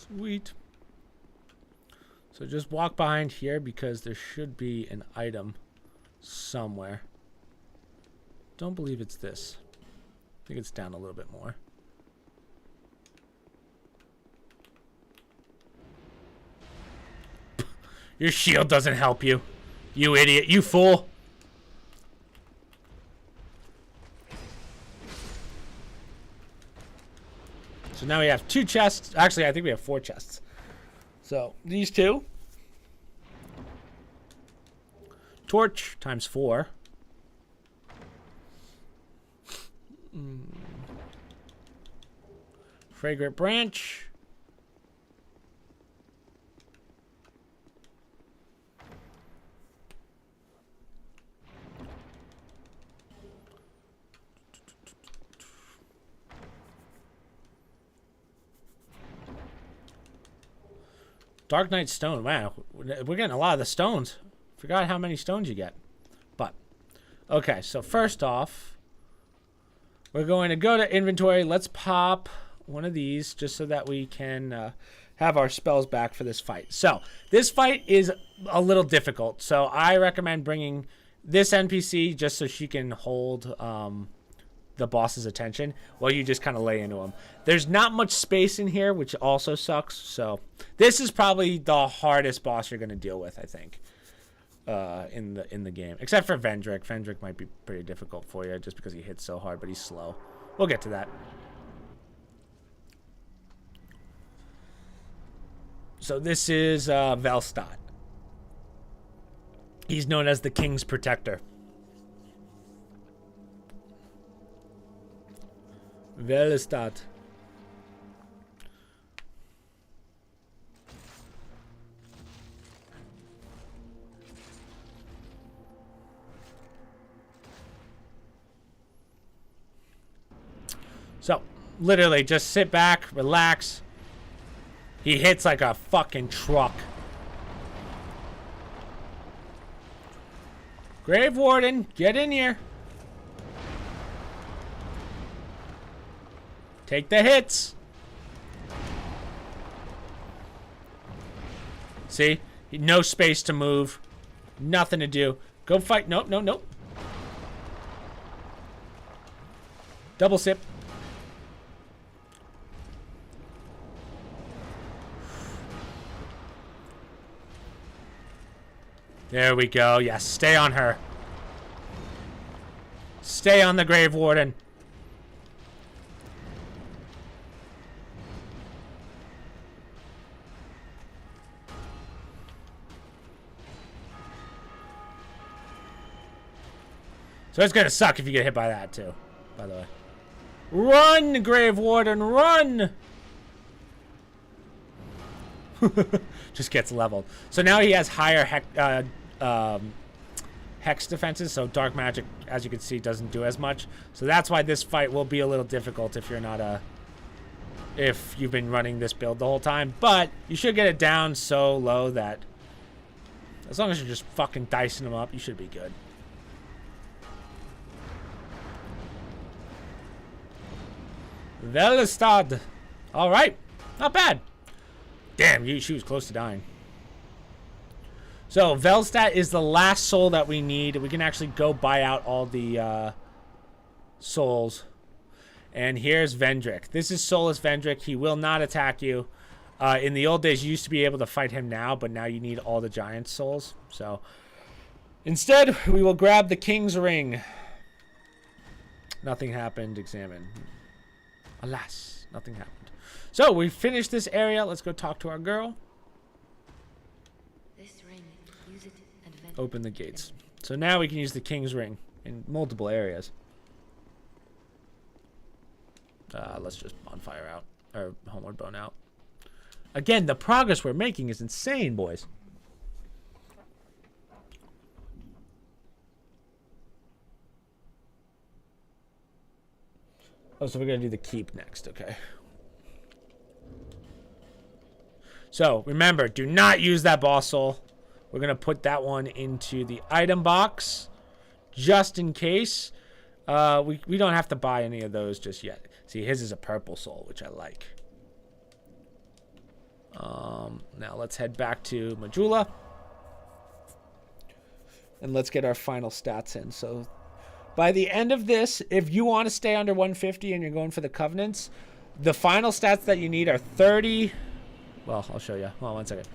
Sweet. So just walk behind here because there should be an item somewhere. Don't believe it's this. I think it's down a little bit more. Your shield doesn't help you. You idiot. You fool. So now we have 2 chests. Actually, I think we have 4 chests. So these 2. Torch times 4. Fragrant branch. Dark Knight Stone. Wow, we're getting a lot of the stones. Forgot how many stones you get. But, okay, so first off, we're going to go to inventory. Let's pop one of these just so that we can have our spells back for this fight. So, this fight is a little difficult. So, I recommend bringing this NPC just so she can hold the boss's attention while you just kind of lay into him. There's not much space in here, which also sucks. So this is probably the hardest boss you're going to deal with, I think, in the game, except for Vendrick. Vendrick might be pretty difficult for you just because he hits so hard, but he's slow. We'll get to that. So this is Velstadt. He's known as the King's Protector. Velstadt. So, literally, just sit back, relax. He hits like a fucking truck. Grave Warden, get in here. Take the hits. See? No space to move. Nothing to do. Go fight. Nope, nope, nope. Double sip. There we go. Yes, stay on her. Stay on the Grave Warden. So it's gonna suck if you get hit by that too, by the way. Run, Grave Warden, run! Just gets leveled. So now he has higher hex defenses, so dark magic, as you can see, doesn't do as much. So that's why this fight will be a little difficult if you're not if you've been running this build the whole time. But you should get it down so low that as long as you're just fucking dicing them up, you should be good. Velstadt. All right. Not bad. Damn, she was close to dying. So Velstadt is the last soul that we need. We can actually go buy out all the souls. And here's Vendrick. This is soulless Vendrick. He will not attack you. In the old days, you used to be able to fight him now, but now you need all the giant souls. So instead, we will grab the King's Ring. Nothing happened. Examine. Alas, nothing happened. So we finished this area. Let's go talk to our girl. This ring, use it and Open the gates. So now we can use the King's Ring in multiple areas. Let's just bonfire out, or homeward bone out. Again, the progress we're making is insane, boys. Oh, so we're gonna do the keep next, okay. So remember, do not use that boss soul. We're gonna put that one into the item box, just in case. We don't have to buy any of those just yet. See, his is a purple soul, which I like. Now let's head back to Majula. And let's get our final stats in. So by the end of this, if you want to stay under 150 and you're going for the Covenants, the final stats that you need are 30. Well, I'll show you. Hold on 1 second.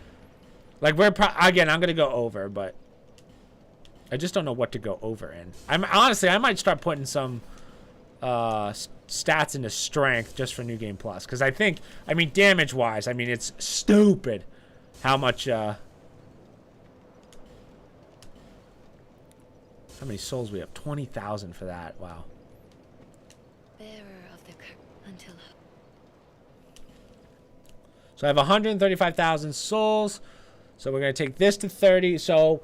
Like, again, I'm going to go over, but I just don't know what to go over in. Honestly, I might start putting some stats into strength just for New Game Plus. Because I think, I mean, damage-wise, I mean, it's stupid how much, how many souls we have? 20,000 for that. Wow. bearer of the until. So I have 135,000 souls. So we're going to take this to 30. So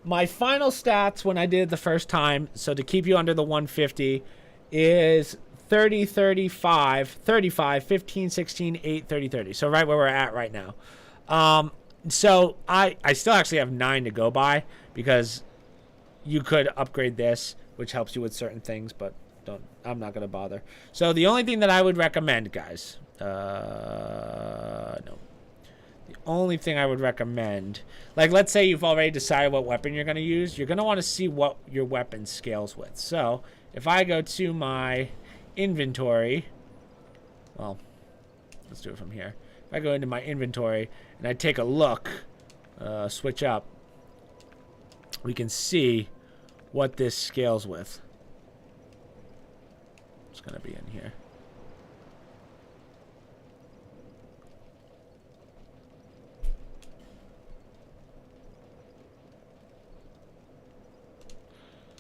my final stats when I did it the first time, so to keep you under the 150, is 30, 35, 35, 15, 16, 8, 30, 30. So right where we're at right now. So I still actually have 9 to go by because you could upgrade this, which helps you with certain things, but I'm not going to bother. So the only thing that I would recommend, guys, no. The only thing I would recommend, like let's say you've already decided what weapon you're going to use, you're going to want to see what your weapon scales with. So if I go to my inventory, well, let's do it from here. If I go into my inventory and I take a look, switch up, we can see what this scales with. It's going to be in here.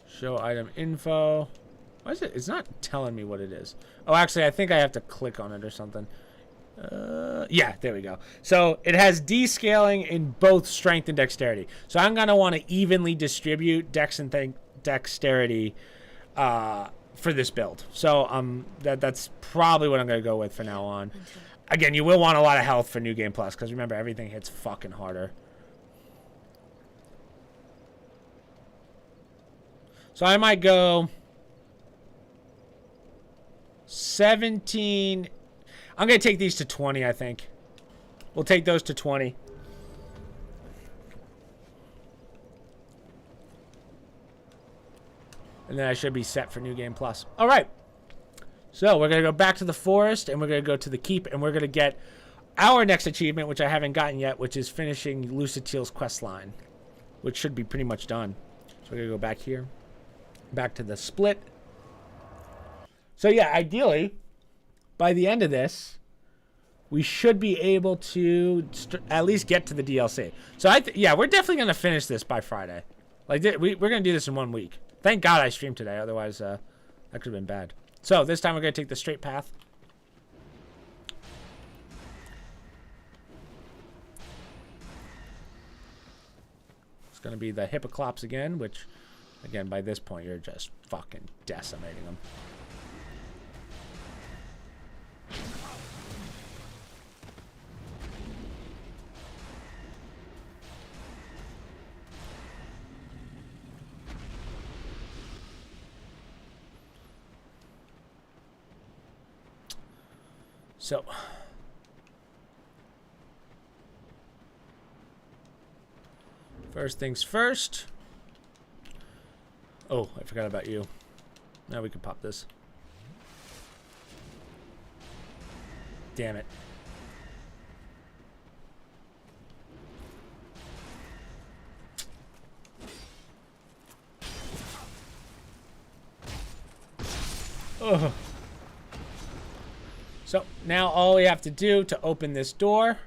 Show item info. Why is it? It's not telling me what it is. Oh, actually, I think I have to click on it or something. Yeah, there we go. So it has descaling in both strength and dexterity. So I'm going to want to evenly distribute dex and dexterity for this build. So that's probably what I'm going to go with for now on. Again, you will want a lot of health for New Game Plus because remember, everything hits fucking harder. So I might go 17. I'm going to take these to 20, I think. We'll take those to 20. And then I should be set for New Game Plus. All right. So we're going to go back to the forest, and we're going to go to the keep, and we're going to get our next achievement, which I haven't gotten yet, which is finishing Lucatiel's quest line, which should be pretty much done. So we're going to go back here. Back to the split. So yeah, ideally, by the end of this, we should be able to at least get to the DLC. So yeah, we're definitely gonna finish this by Friday. Like we're gonna do this in 1 week. Thank God I streamed today, otherwise that could have been bad. So this time we're gonna take the straight path. It's gonna be the Hippoclops again, which. Again, by this point, you're just fucking decimating them. So... First things first. Oh, I forgot about you. Now we can pop this. Damn it. Ugh. So now all we have to do to open this door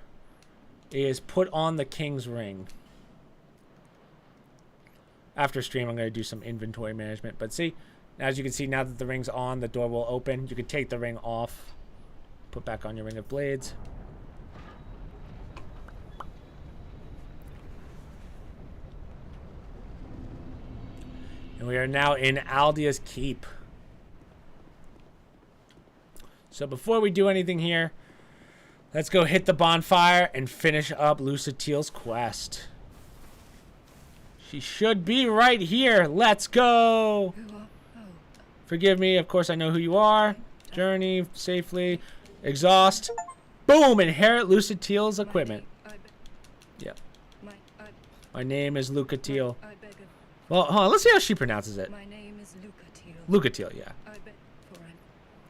is put on the king's ring. After stream, I'm going to do some inventory management. But see, as you can see, now that the ring's on, the door will open. You can take the ring off. Put back on your ring of blades. And we are now in Aldia's Keep. So before we do anything here, let's go hit the bonfire and finish up Lucatiel's quest. She should be right here. Let's go. Forgive me. Of course, I know who you are. Journey safely. Exhaust. Boom. Inherit Lucatiel's equipment. Yep. My name is Lucatiel. Well, hold on. Let's see how she pronounces it. My name is Lucatiel. Lucatiel, yeah.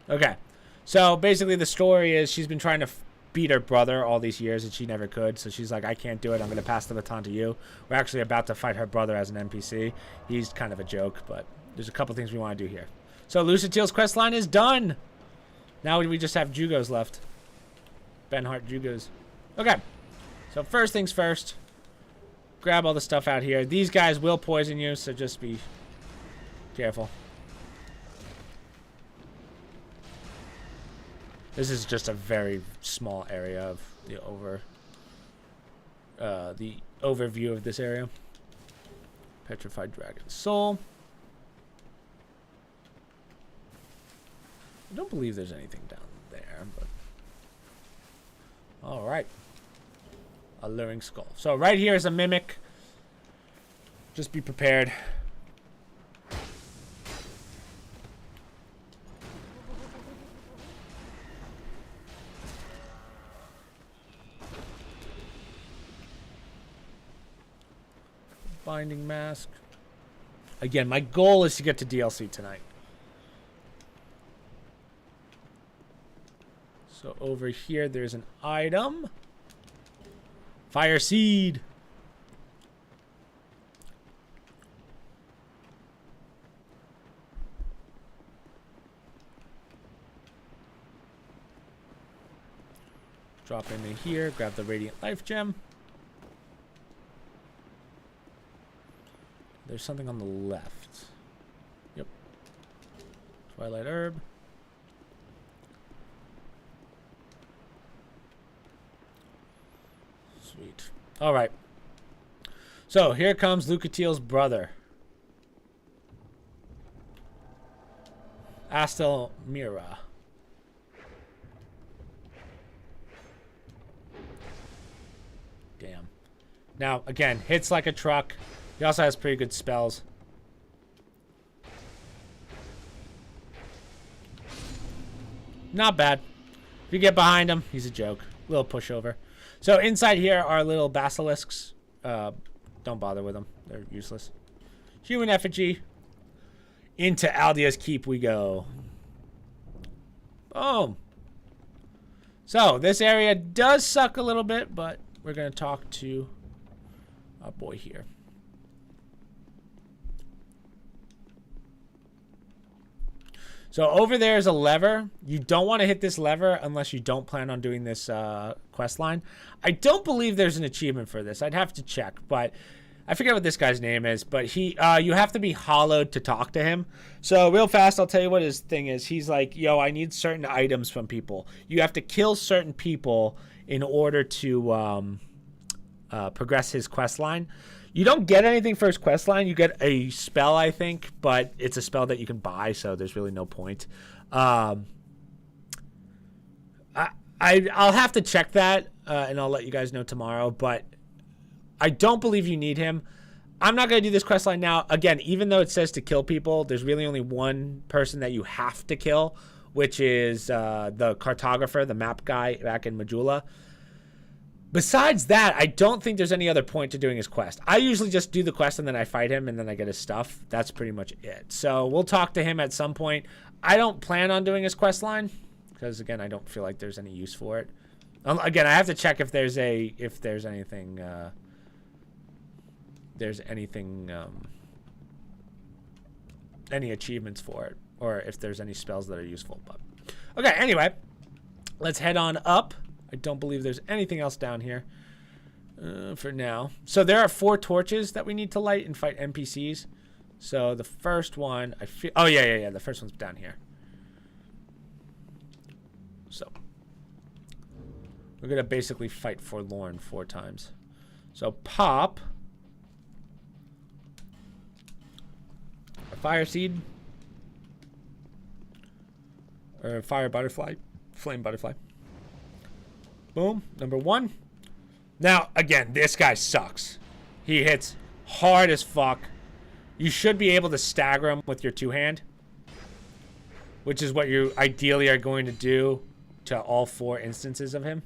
Okay. So basically the story is she's been trying to beat her brother all these years and she never could. So she's like, I can't do it. I'm going to pass the baton to you. We're actually about to fight her brother as an NPC. He's kind of a joke, but there's a couple things we want to do here. So Lucatiel's quest line is done. Now we just have Jugos left. Benhart Jugos. Okay. So first things first. Grab all the stuff out here. These guys will poison you, so just be careful. This is just a very small area of the overview of this area. Petrified Dragon Soul. I don't believe there's anything down there, but all right. Alluring Skull. So right here is a mimic. Just be prepared. Binding Mask. Again, my goal is to get to DLC tonight. So over here, there's an item. Fire Seed. Drop into here, grab the Radiant Life Gem. There's something on the left. Yep. Twilight Herb. Sweet. All right. So here comes Lucatiel's brother. Astelmira. Damn. Now, again, hits like a truck. He also has pretty good spells. Not bad. If you get behind him, he's a joke. Little pushover. So inside here are little basilisks. Don't bother with them. They're useless. Human effigy. Into Aldia's Keep we go. Boom. So this area does suck a little bit, but we're going to talk to our boy here. So over there is a lever. You don't want to hit this lever unless you don't plan on doing this quest line. I don't believe there's an achievement for this. I'd have to check, but I forget what this guy's name is. But you have to be hollowed to talk to him. So real fast, I'll tell you what his thing is. He's like, yo, I need certain items from people. You have to kill certain people in order to progress his quest line. You don't get anything for his quest line. You get a spell, I think, but it's a spell that you can buy, so there's really no point. I'll have to check that, and I'll let you guys know tomorrow, but I don't believe you need him. I'm not going to do this quest line now. Again, even though it says to kill people, there's really only one person that you have to kill, which is the cartographer, the map guy back in Majula. Besides that, I don't think there's any other point to doing his quest. I usually just do the quest and then I fight him and then I get his stuff. That's pretty much it. So we'll talk to him at some point. I don't plan on doing his quest line because, again, I don't feel like there's any use for it. Again, I have to check if there's anything any achievements for it, or if there's any spells that are useful. But okay, anyway, let's head on up. I don't believe there's anything else down here for now. So there are 4 torches that we need to light and fight NPCs. So the first one, I feel, oh yeah, the first one's down here. So we're gonna basically fight Forlorn 4 times. So pop a fire seed, or a fire butterfly, flame butterfly. Boom, number 1. Now, again, this guy sucks. He hits hard as fuck. You should be able to stagger him with your 2-hand, which is what you ideally are going to do to all 4 instances of him.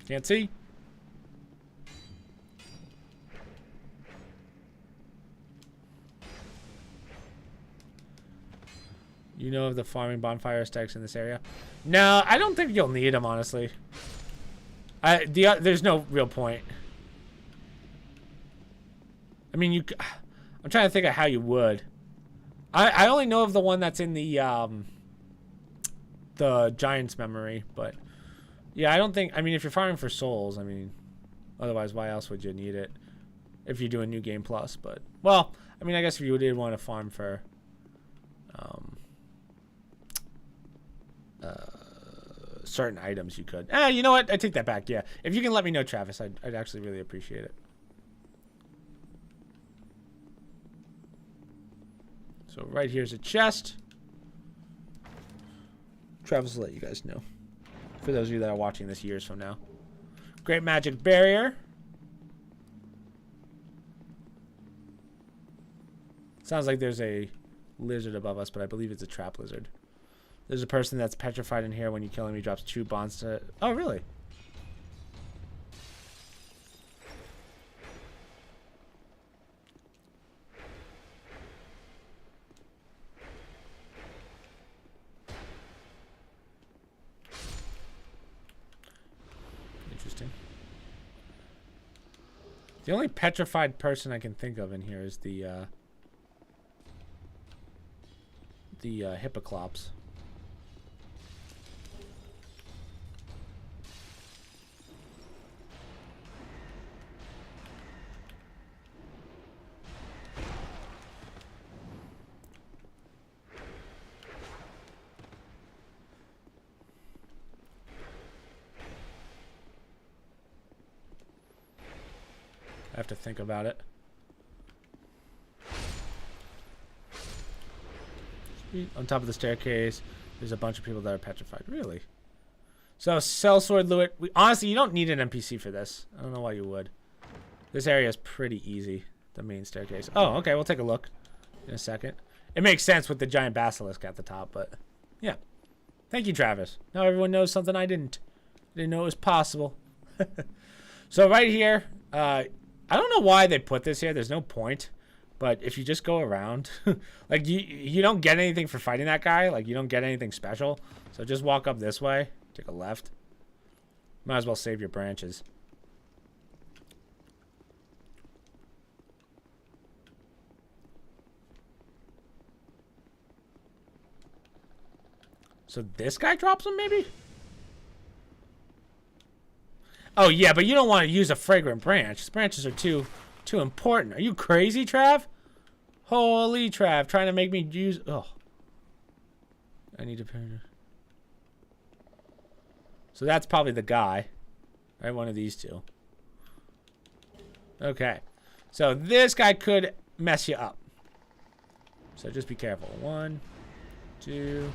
Can't see. You know of the farming bonfire stacks in this area? No, I don't think you'll need them, honestly. There's no real point. I mean, I'm trying to think of how you would. I only know of the one that's in the Giant's memory, but yeah, I don't think, I mean, if you're farming for souls, I mean, otherwise, why else would you need it if you do a new game plus? But, well, I mean, I guess if you did want to farm for certain items, you could. You know what? I take that back. Yeah, if you can let me know, Travis, I'd actually really appreciate it. So right here's a chest. Travis will let you guys know. For those of you that are watching this years from now. Great magic barrier. Sounds like there's a lizard above us, but I believe it's a trap lizard. There's a person that's petrified in here. When you kill him, he drops 2 bonds to... Oh, really? Interesting. The only petrified person I can think of in here is the Hippoclops. I have to think about it. On top of the staircase, there's a bunch of people that are petrified. Really? So, sellsword Lewitt. Honestly, you don't need an NPC for this. I don't know why you would. This area is pretty easy. The main staircase. Oh, okay. We'll take a look in a second. It makes sense with the giant basilisk at the top, but yeah. Thank you, Travis. Now everyone knows something I didn't know it was possible. So right here, I don't know why they put this here. There's no point. But if you just go around, like you don't get anything for fighting that guy. Like you don't get anything special. So just walk up this way. Take a left. Might as well save your branches. So this guy drops them, maybe? Oh, yeah, but you don't want to use a fragrant branch. These branches are too important. Are you crazy, Trav? Holy Trav, trying to make me use... Oh. I need to... So that's probably the guy. Right, one of these two. Okay. So this guy could mess you up. So just be careful. 1, 2,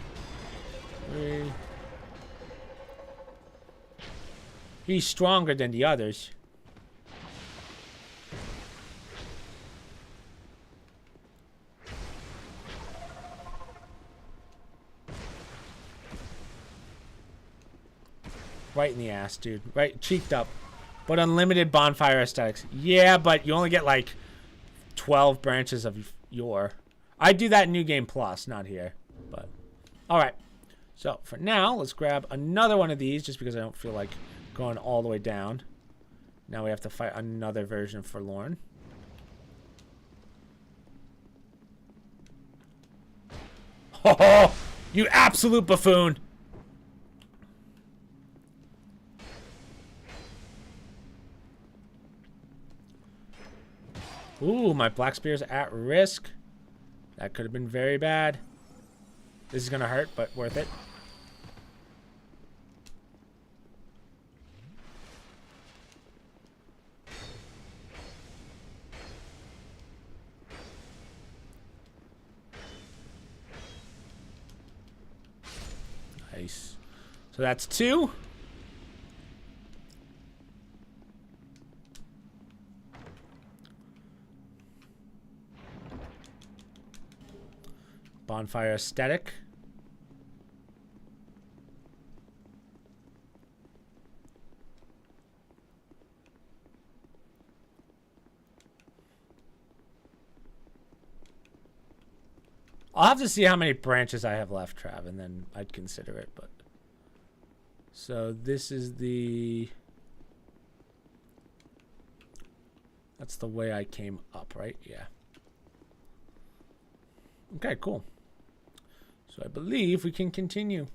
3... He's stronger than the others. Right in the ass, dude. Right, cheeked up. But unlimited bonfire aesthetics. Yeah, but you only get like 12 branches of yore. I do that in New Game Plus, not here. But all right. So for now, let's grab another one of these, just because I don't feel like going all the way down. Now we have to fight another version of Forlorn. Oh, you absolute buffoon! Ooh, my Black Spear's at risk. That could have been very bad. This is gonna hurt, but worth it. Nice. So that's 2. Bonfire aesthetic. I'll have to see how many branches I have left, Trav, and then I'd consider it. But so this is the... That's the way I came up, right? Yeah. Okay, cool. So I believe we can continue.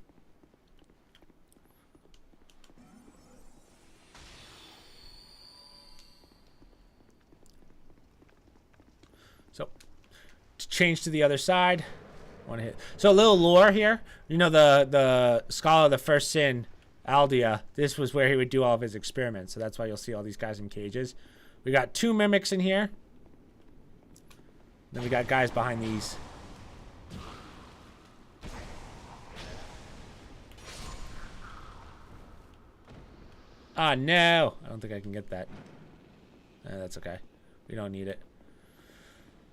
So to change to the other side, want to hit. So a little lore here. You know the Scholar of the First Sin, Aldea. This was where he would do all of his experiments. So that's why you'll see all these guys in cages. We got 2 mimics in here. Then we got guys behind these. Ah, no. I don't think I can get that. That's okay. We don't need it.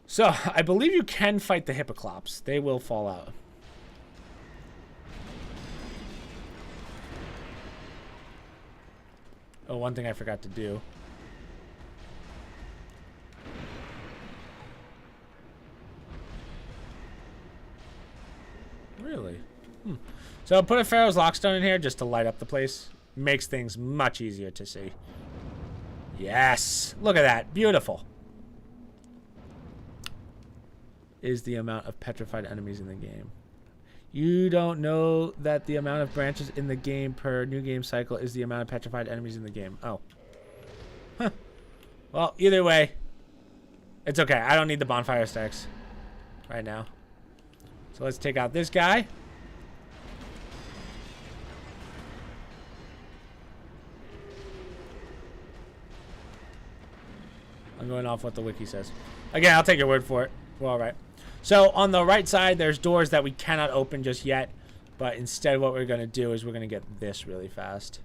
So, I believe you can fight the Hippoclops. They will fall out. Oh, one thing I forgot to do. Really? So I'll put a Pharaoh's Lockstone in here just to light up the place. Makes things much easier to see. Yes! Look at that. Beautiful. Is the amount of petrified enemies in the game. You don't know that the amount of branches in the game per new game cycle is the amount of petrified enemies in the game. Oh. Huh. Well, either way, it's okay. I don't need the bonfire stacks right now. So let's take out this guy. I'm going off what the wiki says. Again, I'll take your word for it. We're all right. So on the right side, there's doors that we cannot open just yet. But instead what we're going to do is we're going to get this really fast.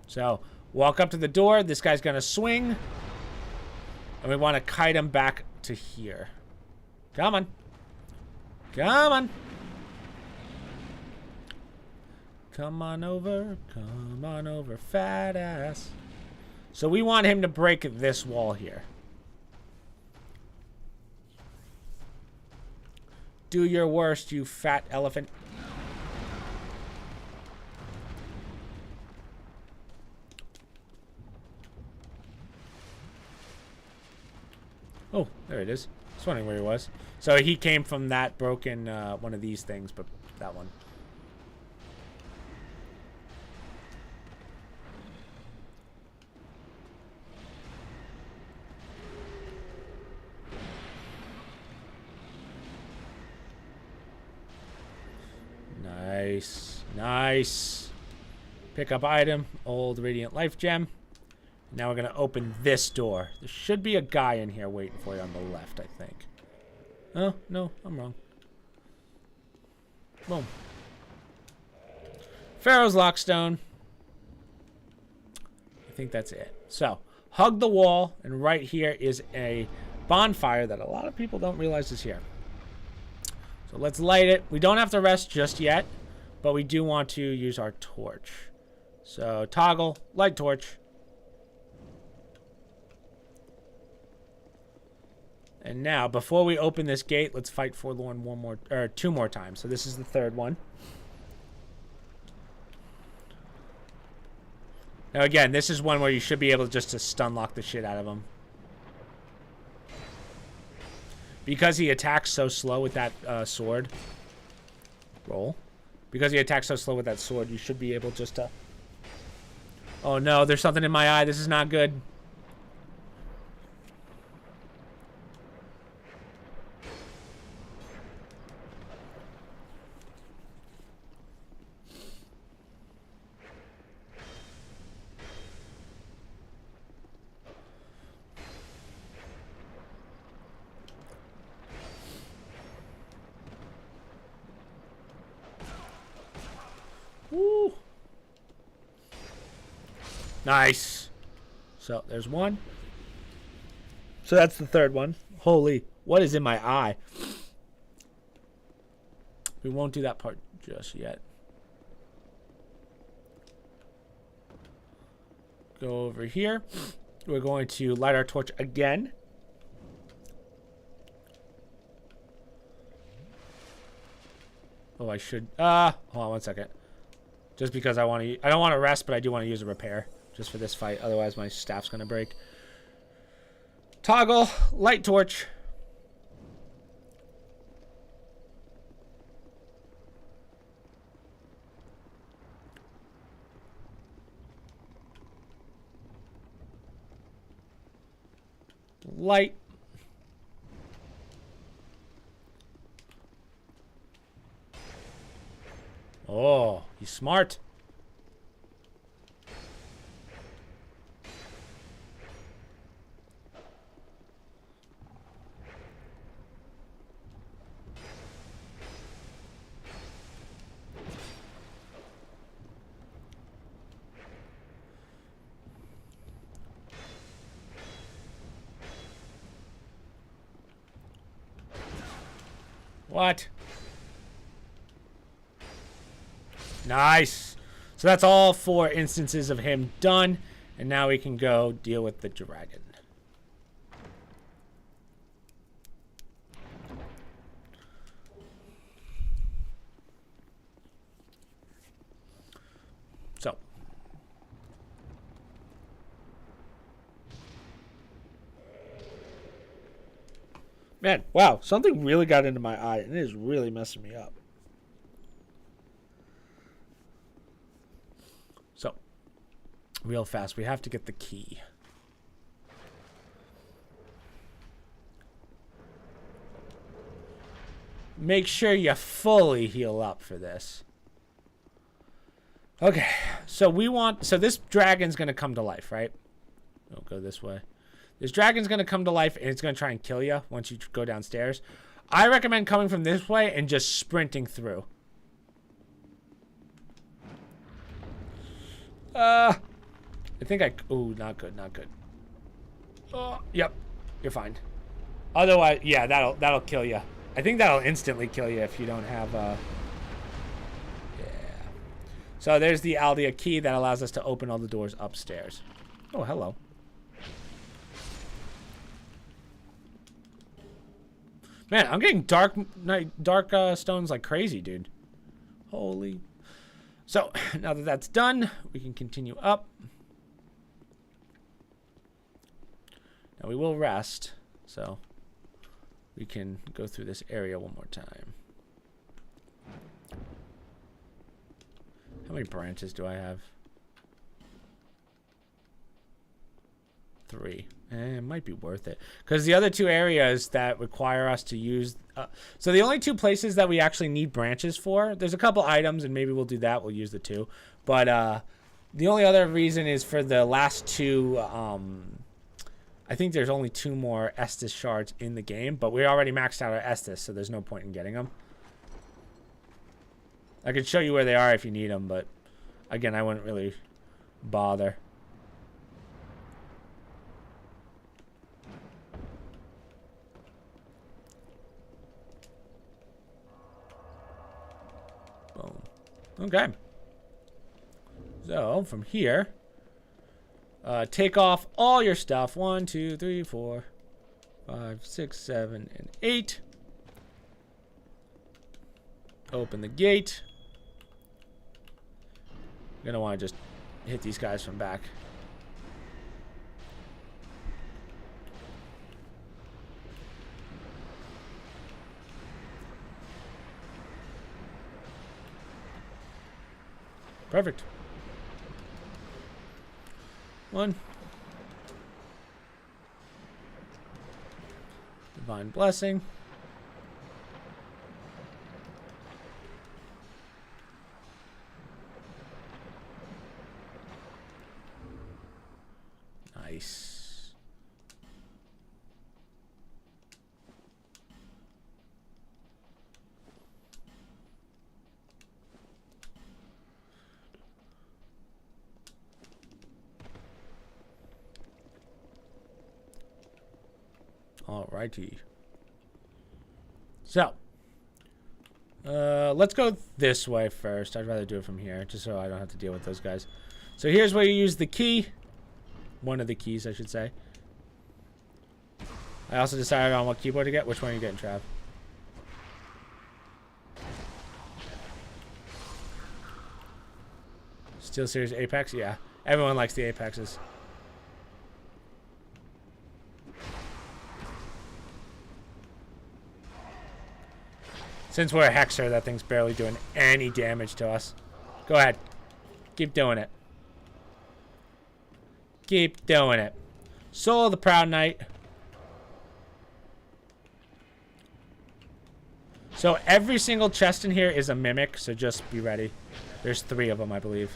So walk up to the door. This guy's going to swing. And we want to kite him back to here. Come on. Come on. Come on over. Come on over, fat ass. So we want him to break this wall here. Do your worst, you fat elephant. Oh, there it is. I was wondering where he was. So he came from that broken one of these things, but that one. Nice. Nice. Pick up item. Old Radiant Life Gem. Now we're going to open this door. There should be a guy in here waiting for you on the left, I think. Oh, no. I'm wrong. Boom. Pharaoh's Lockstone. I think that's it. So, hug the wall. And right here is a bonfire that a lot of people don't realize is here. So let's light it. We don't have to rest just yet, but we do want to use our torch. So toggle, light torch. And now, before we open this gate, let's fight Forlorn two more times. So this is the third one. Now again, this is one where you should be able just to stun lock the shit out of him. Because he attacks so slow with that sword. Roll. Because he attacks so slow with that sword, you should be able just to... Oh no, there's something in my eye. This is not good. Woo. Nice. So there's one. So that's the third one. Holy, what is in my eye? We won't do that part just yet. Go over here. We're going to light our torch again. Oh, I should. Hold on 1 second. Just because I don't want to rest, but I do want to use a repair just for this fight. Otherwise, my staff's gonna break. Toggle, light torch. Light. Oh, he's smart. What? Nice. So that's all 4 instances of him done. And now we can go deal with the dragon. So. Man, wow. Something really got into my eye. And it is really messing me up. So, real fast, we have to get the key. Make sure you fully heal up for this. Okay, so this dragon's gonna come to life, right? Don't go this way. This dragon's gonna come to life and it's gonna try and kill you once you go downstairs. I recommend coming from this way and just sprinting through. I think ooh, not good, not good. Oh, yep, you're fine. Otherwise, yeah, that'll kill you. I think that'll instantly kill you if you don't have, yeah. So there's the Aldea key that allows us to open all the doors upstairs. Oh, hello. Man, I'm getting dark stones like crazy, dude. Holy. So, now that that's done, we can continue up. Now we will rest, so we can go through this area one more time. How many branches do I have? 3. It might be worth it. Because the other 2 areas that require us to use... so the only 2 places that we actually need branches for, there's a couple items, and maybe we'll do that. We'll use the 2. But the only other reason is for the last 2... I think there's only 2 more Estus shards in the game, but we already maxed out our Estus, so there's no point in getting them. I can show you where they are if you need them, but again, I wouldn't really bother. Boom. Okay. So from here, take off all your stuff. 1, 2, 3, 4, 5, 6, 7, and 8. Open the gate. You're gonna want to just hit these guys from back. Perfect. 1. Divine blessing. Nice. Alrighty. So, let's go this way first. I'd rather do it from here, just so I don't have to deal with those guys. So here's where you use the key. One of the keys, I should say. I also decided on what keyboard to get. Which one are you getting, Trav? Steel Series Apex? Yeah. Everyone likes the Apexes. Since we're a Hexer, that thing's barely doing any damage to us. Go ahead. Keep doing it. Keep doing it. Soul of the Proud Knight. So every single chest in here is a mimic, so just be ready. There's 3 of them, I believe.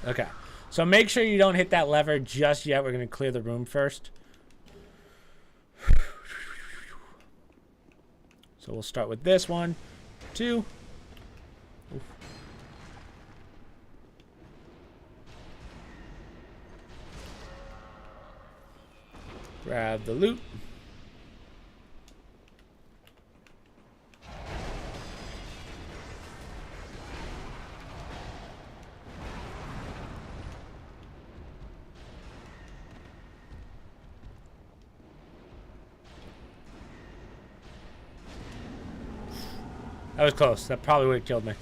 Okay, so make sure you don't hit that lever just yet. We're going to clear the room first. So we'll start with this. 1, 2. Oof. Grab the loot. That was close. That probably would have killed me.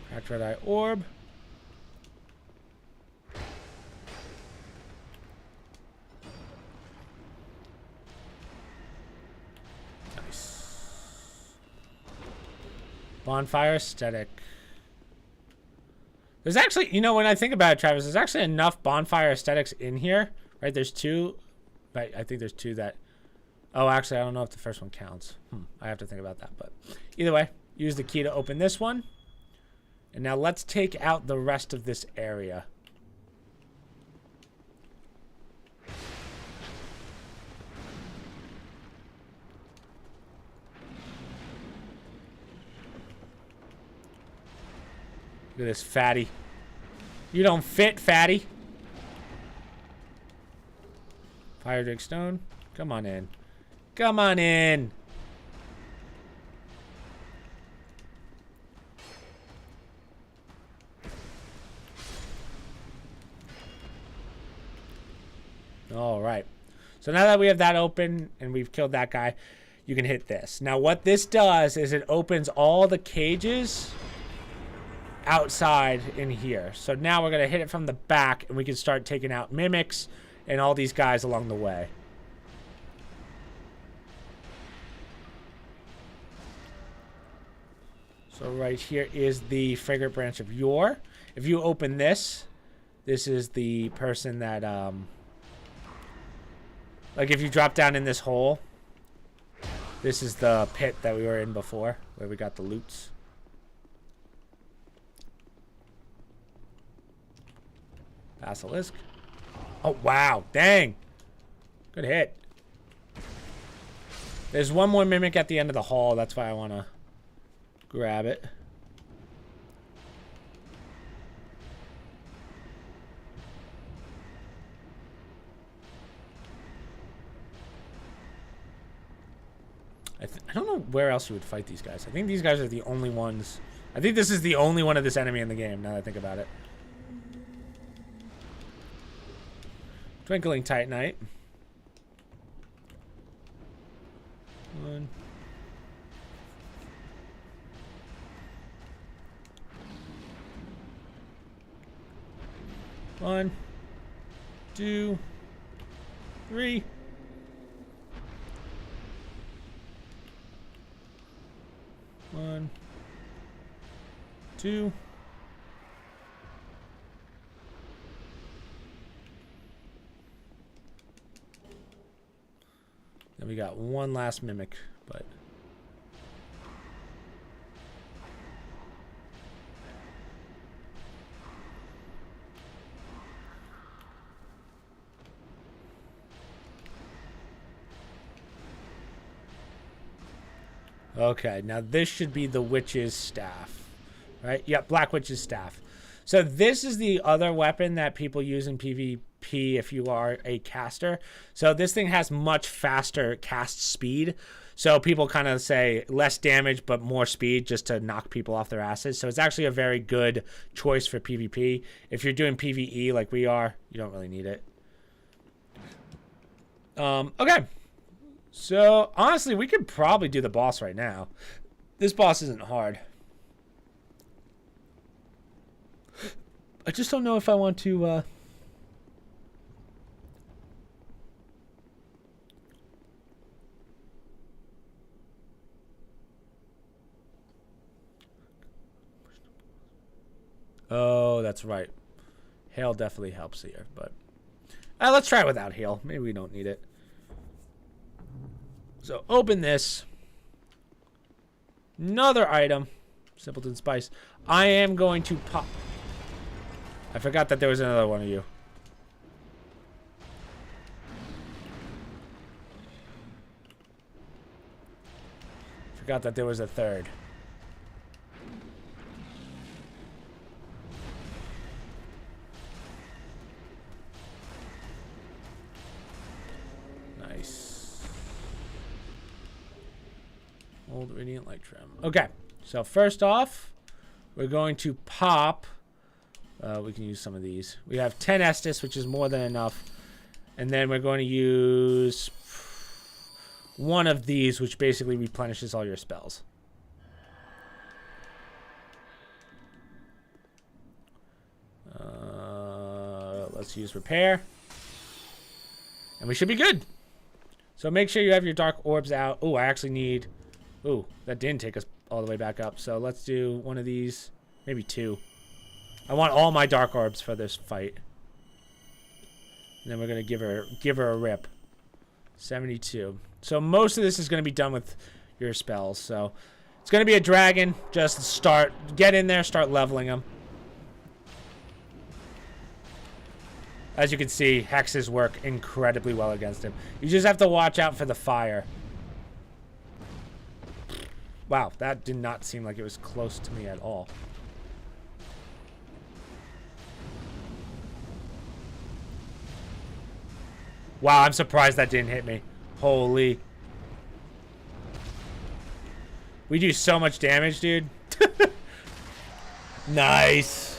Cracked red eye orb. Nice. Bonfire aesthetic. There's actually, you know, when I think about it, Travis, there's actually enough bonfire aesthetics in here, right? There's 2, right? I think there's 2 that, oh, actually, I don't know if the first one counts. I have to think about that, but either way, use the key to open this one. And now let's take out the rest of this area. Look at this fatty. You don't fit, fatty. Fire Drake Stone. Come on in. Come on in. All right. So now that we have that open and we've killed that guy, you can hit this. Now what this does is it opens all the cages outside in here. So now we're going to hit it from the back and we can start taking out mimics and all these guys along the way. So right here is the Fragrant Branch of Yore. If you open this, this is the person that Like if you drop down in this hole, this is the pit that we were in before, where we got the loots. Basilisk. Oh, wow. Dang. Good hit. There's one more mimic at the end of the hall. That's why I want to grab it. I don't know where else you would fight these guys. I think these guys are the only ones. I think this is the only one of this enemy in the game, now that I think about it. Twinkling Titanite. One. One. Two. Three. One. Two. Then we got one last mimic, but okay, now this should be the witch's staff, right? Yep, Black Witch's staff. So this is the other weapon that people use in PvP if you are a caster. So this thing has much faster cast speed. So people kind of say less damage but more speed just to knock people off their asses. So it's actually a very good choice for PvP. If you're doing PvE like we are, you don't really need it. Okay. So honestly, we could probably do the boss right now. This boss isn't hard. I just don't know if I want to Oh, that's right. Hail definitely helps here, but let's try it without hail. Maybe we don't need it. So open this. Another item. Simpleton Spice. I am going to pop. I forgot that there was another one of you. Forgot that there was a third. Nice. Old Radiant Light Trim. Okay, so first off, we're going to pop. We can use some of these. We have 10 Estus, which is more than enough. And then we're going to use one of these, which basically replenishes all your spells. Let's use repair. And we should be good. So make sure you have your dark orbs out. Oh, I actually need... Oh, that didn't take us all the way back up. So let's do one of these. Maybe two. I want all my dark orbs for this fight. And then we're going to give her a rip. 72. So most of this is going to be done with your spells. So it's going to be a dragon. Just get in there, start leveling them. As you can see, hexes work incredibly well against him. You just have to watch out for the fire. Wow, that did not seem like it was close to me at all. Wow, I'm surprised that didn't hit me. Holy. We do so much damage, dude. Nice.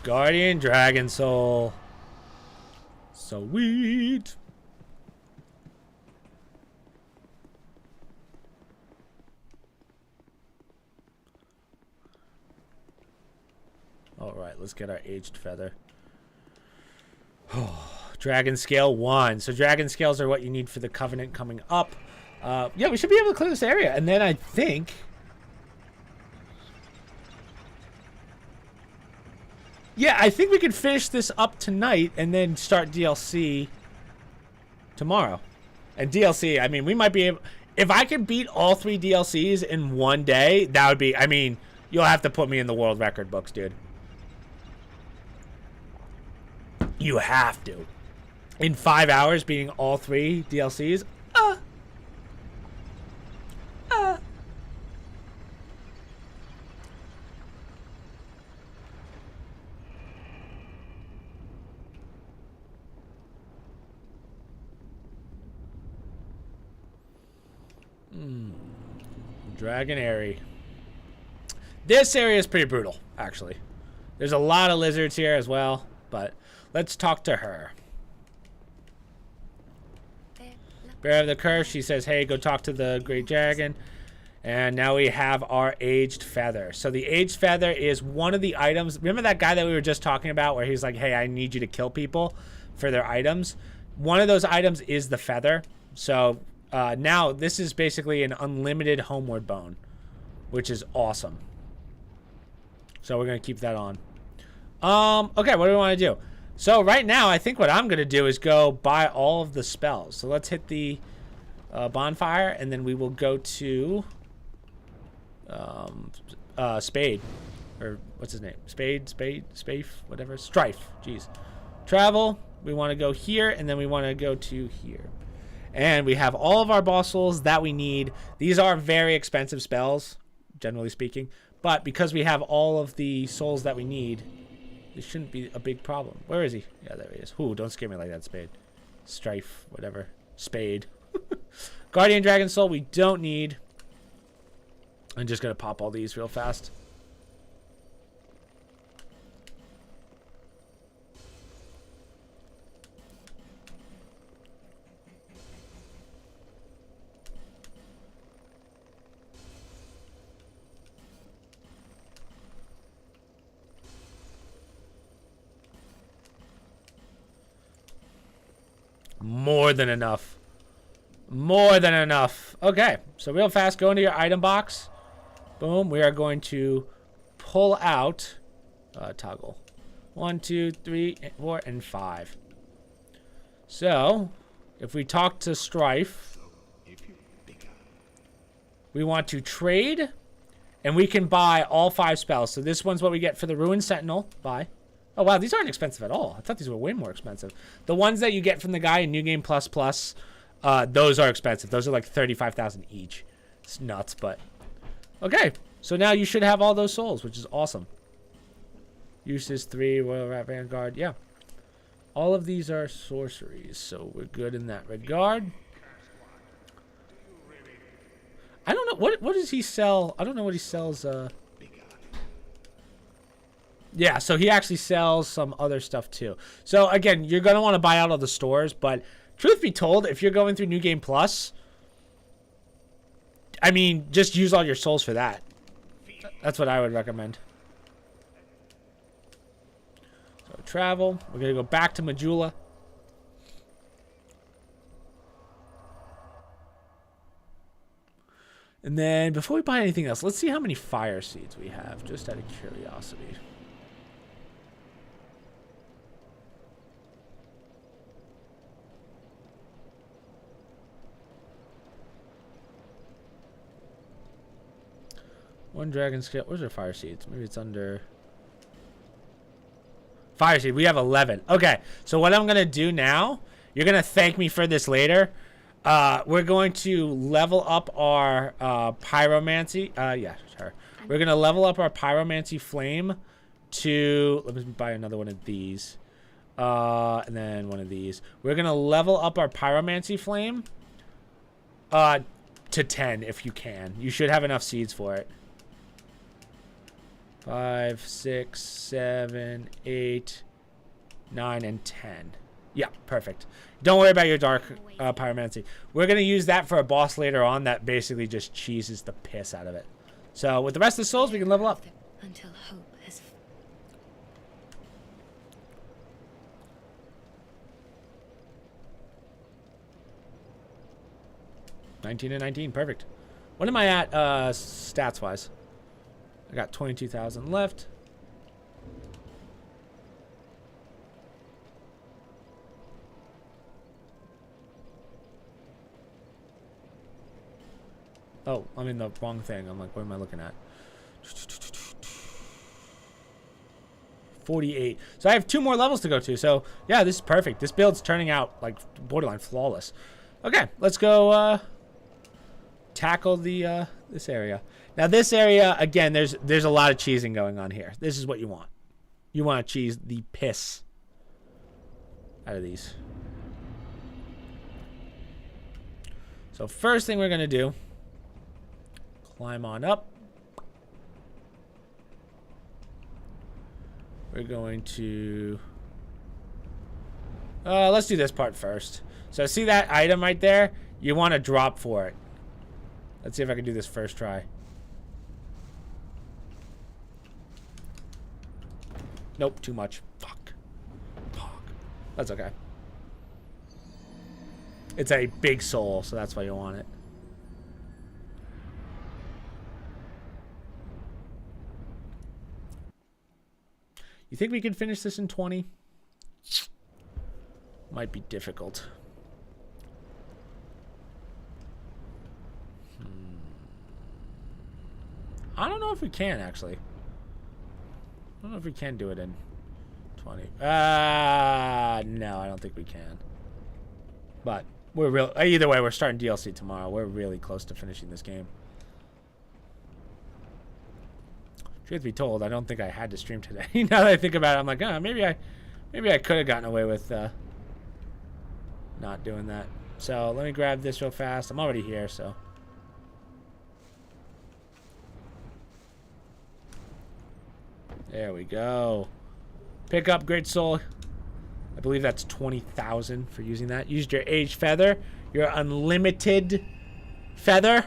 Guardian Dragon Soul. Sweet. Alright, let's get our aged feather. Dragon scale 1. So dragon scales are what you need for the covenant coming up. Yeah, we should be able to clear this area. And then I think... Yeah, I think we could finish this up tonight and then start DLC tomorrow. And DLC, I mean, we might be able... If I can beat all 3 DLCs in one day, that would be... I mean, you'll have to put me in the world record books, dude. You have to. In 5 hours, beating all 3 DLCs? Dragon Airy. This area is pretty brutal, actually. There's a lot of lizards here as well, but let's talk to her. Bear of the Curse, she says, hey, go talk to the Great Dragon. And now we have our Aged Feather. So the Aged Feather is one of the items. Remember that guy that we were just talking about where he's like, hey, I need you to kill people for their items? One of those items is the feather. So now this is basically an unlimited homeward bone, which is awesome. So we're going to keep that on. Okay, what do we want to do? So right now, I think what I'm going to do is go buy all of the spells. So let's hit the bonfire, and then we will go to Spade. Or what's his name? Spade, whatever. Strife. Jeez. Travel. We want to go here, and then we want to go to here. And we have all of our boss souls that we need. These are very expensive spells, generally speaking. But because we have all of the souls that we need, this shouldn't be a big problem. Where is he? Yeah, there he is. Ooh, don't scare me like that, Spade. Strife, whatever. Spade. Guardian Dragon Soul we don't need. I'm just going to pop all these real fast. More than enough. More than enough. Okay, so real fast, go into your item box. Boom, we are going to pull out, toggle. 1, 2, 3, 4, and 5. So, if we talk to Strife, we want to trade, and we can buy all 5 spells. So this one's what we get for the Ruined Sentinel. Buy. Oh, wow, these aren't expensive at all. I thought these were way more expensive. The ones that you get from the guy in New Game Plus Plus, those are expensive. Those are like 35,000 each. It's nuts, but... Okay, so now you should have all those souls, which is awesome. Uses 3, Royal Rat Vanguard, yeah. All of these are sorceries, so we're good in that regard. I don't know, what does he sell? I don't know what he sells, Yeah, so he actually sells some other stuff too. So again, you're going to want to buy out all the stores, but truth be told, if you're going through New Game Plus, I mean, just use all your souls for that. That's what I would recommend. So travel, we're going to go back to Majula. And then before we buy anything else, let's see how many fire seeds we have, just out of curiosity. One dragon scale. Where's our fire seeds? Maybe it's under fire seed. We have 11. Okay, so what I'm gonna do now, you're gonna thank me for this later. We're going to level up our pyromancy. Yeah, sure. We're gonna level up our pyromancy flame to. Let me buy another one of these, and then one of these. We're gonna level up our pyromancy flame to 10 if you can. You should have enough seeds for it. 5, 6, 7, 8, 9, and 10. Yeah, perfect. Don't worry about your dark pyromancy. We're going to use that for a boss later on that basically just cheeses the piss out of it. So with the rest of the souls, we can level up. Until hope has... 19 and 19, perfect. What am I at stats-wise? I got 22,000 left. Oh, I'm in the wrong thing. I'm like, what am I looking at? 48. So I have 2 more levels to go to. So, yeah, this is perfect. This build's turning out, like, borderline flawless. Okay, let's go tackle the this area. Now, this area, again, there's a lot of cheesing going on here. This is what you want. You want to cheese the piss out of these. So, first thing we're going to do, climb on up. We're going to... let's do this part first. So see that item right there? You want to drop for it. Let's see if I can do this first try. Nope, too much. Fuck. That's okay. It's a big soul, so that's why you want it. You think we can finish this in 20? Might be difficult. I don't know if we can, actually. I don't know if we can do it in 20. No, I don't think we can. But we're real. Either way, we're starting DLC tomorrow. We're really close to finishing this game. Truth be told, I don't think I had to stream today. Now that I think about it, I'm like, oh, maybe I could have gotten away with not doing that. So let me grab this real fast. I'm already here, so. There we go. Pick up Great Soul. I believe that's 20,000 for using that. Used your Age Feather. Your Unlimited Feather.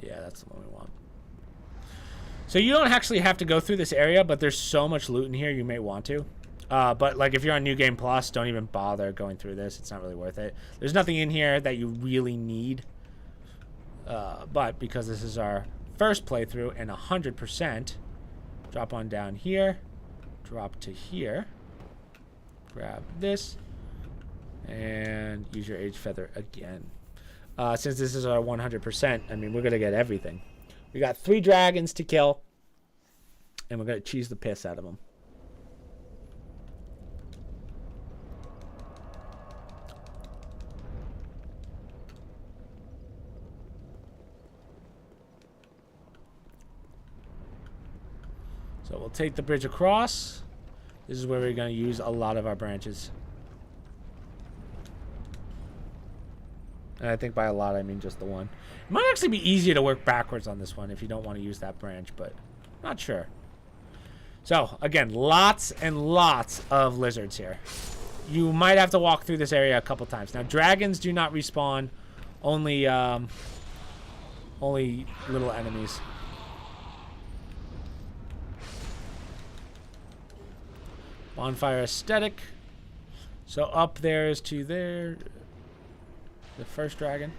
Yeah, that's the one we want. So you don't actually have to go through this area, but there's so much loot in here you may want to. But like if you're on New Game Plus, don't even bother going through this. It's not really worth it. There's nothing in here that you really need. But because this is our first playthrough and 100%, drop on down here, drop to here, grab this, and use your Age Feather again. Since this is our 100%, I mean, we're going to get everything. We got 3 dragons to kill, and we're going to cheese the piss out of them. So we'll take the bridge across. This is where we're going to use a lot of our branches. And I think by a lot, I mean just the one. It might actually be easier to work backwards on this one if you don't want to use that branch, but not sure. So, again, lots and lots of lizards here. You might have to walk through this area a couple times. Now, dragons do not respawn. Only little enemies. Bonfire aesthetic. So up there is to there. The first dragon.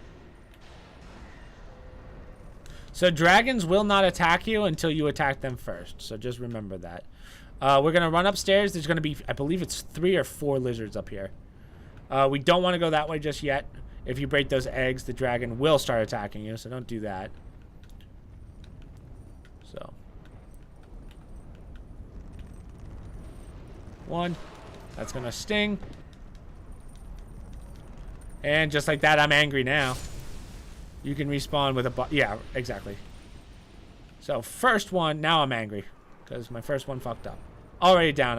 So dragons will not attack you until you attack them first. So just remember that. We're going to run upstairs. There's going to be, I believe it's 3 or 4 lizards up here. We don't want to go that way just yet. If you break those eggs, the dragon will start attacking you. So don't do that. So. 1. That's going to sting. And just like that, I'm angry now. You can respawn with a... Yeah, exactly. So, first one, now I'm angry. Because my first one fucked up. Already down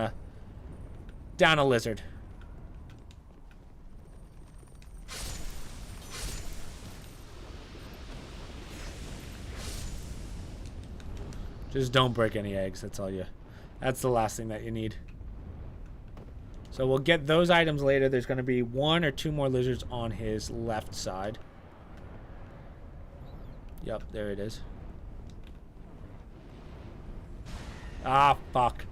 a lizard. Just don't break any eggs. That's all you... That's the last thing that you need. So we'll get those items later. There's going to be 1 or 2 more lizards on his left side. Yep, there it is. Ah, fuck.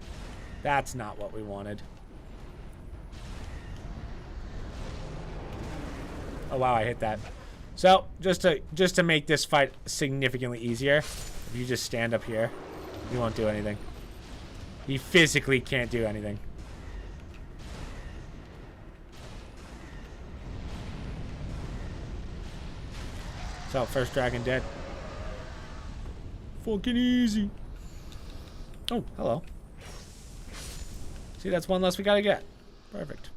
That's not what we wanted. Oh, wow, I hit that. So, just to make this fight significantly easier, If you just stand up here, he won't do anything. He physically can't do anything. So, first dragon dead. Fucking easy. Oh, hello. See, that's one less we gotta get. Perfect.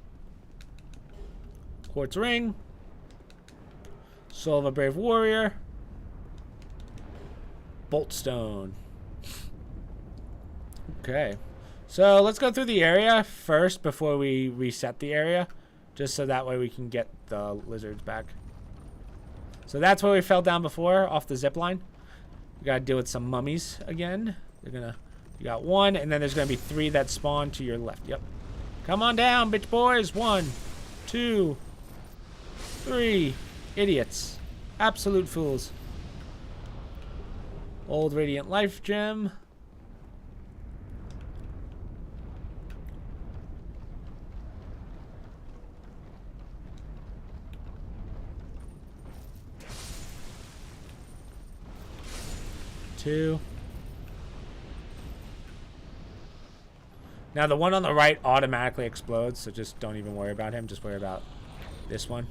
Quartz ring. Soul of a brave warrior. Bolt stone. Okay. So let's go through the area first before we reset the area. Just so that way we can get the lizards back. So that's where we fell down before, off the zip line. We gotta deal with some mummies again. You got one, and then there's gonna be 3 that spawn to your left. Yep. Come on down, bitch boys. 1, 2, 3. Idiots. Absolute fools. Old Radiant Life Gem. Two. Now the one on the right automatically explodes, so just don't even worry about him. Just worry about this one.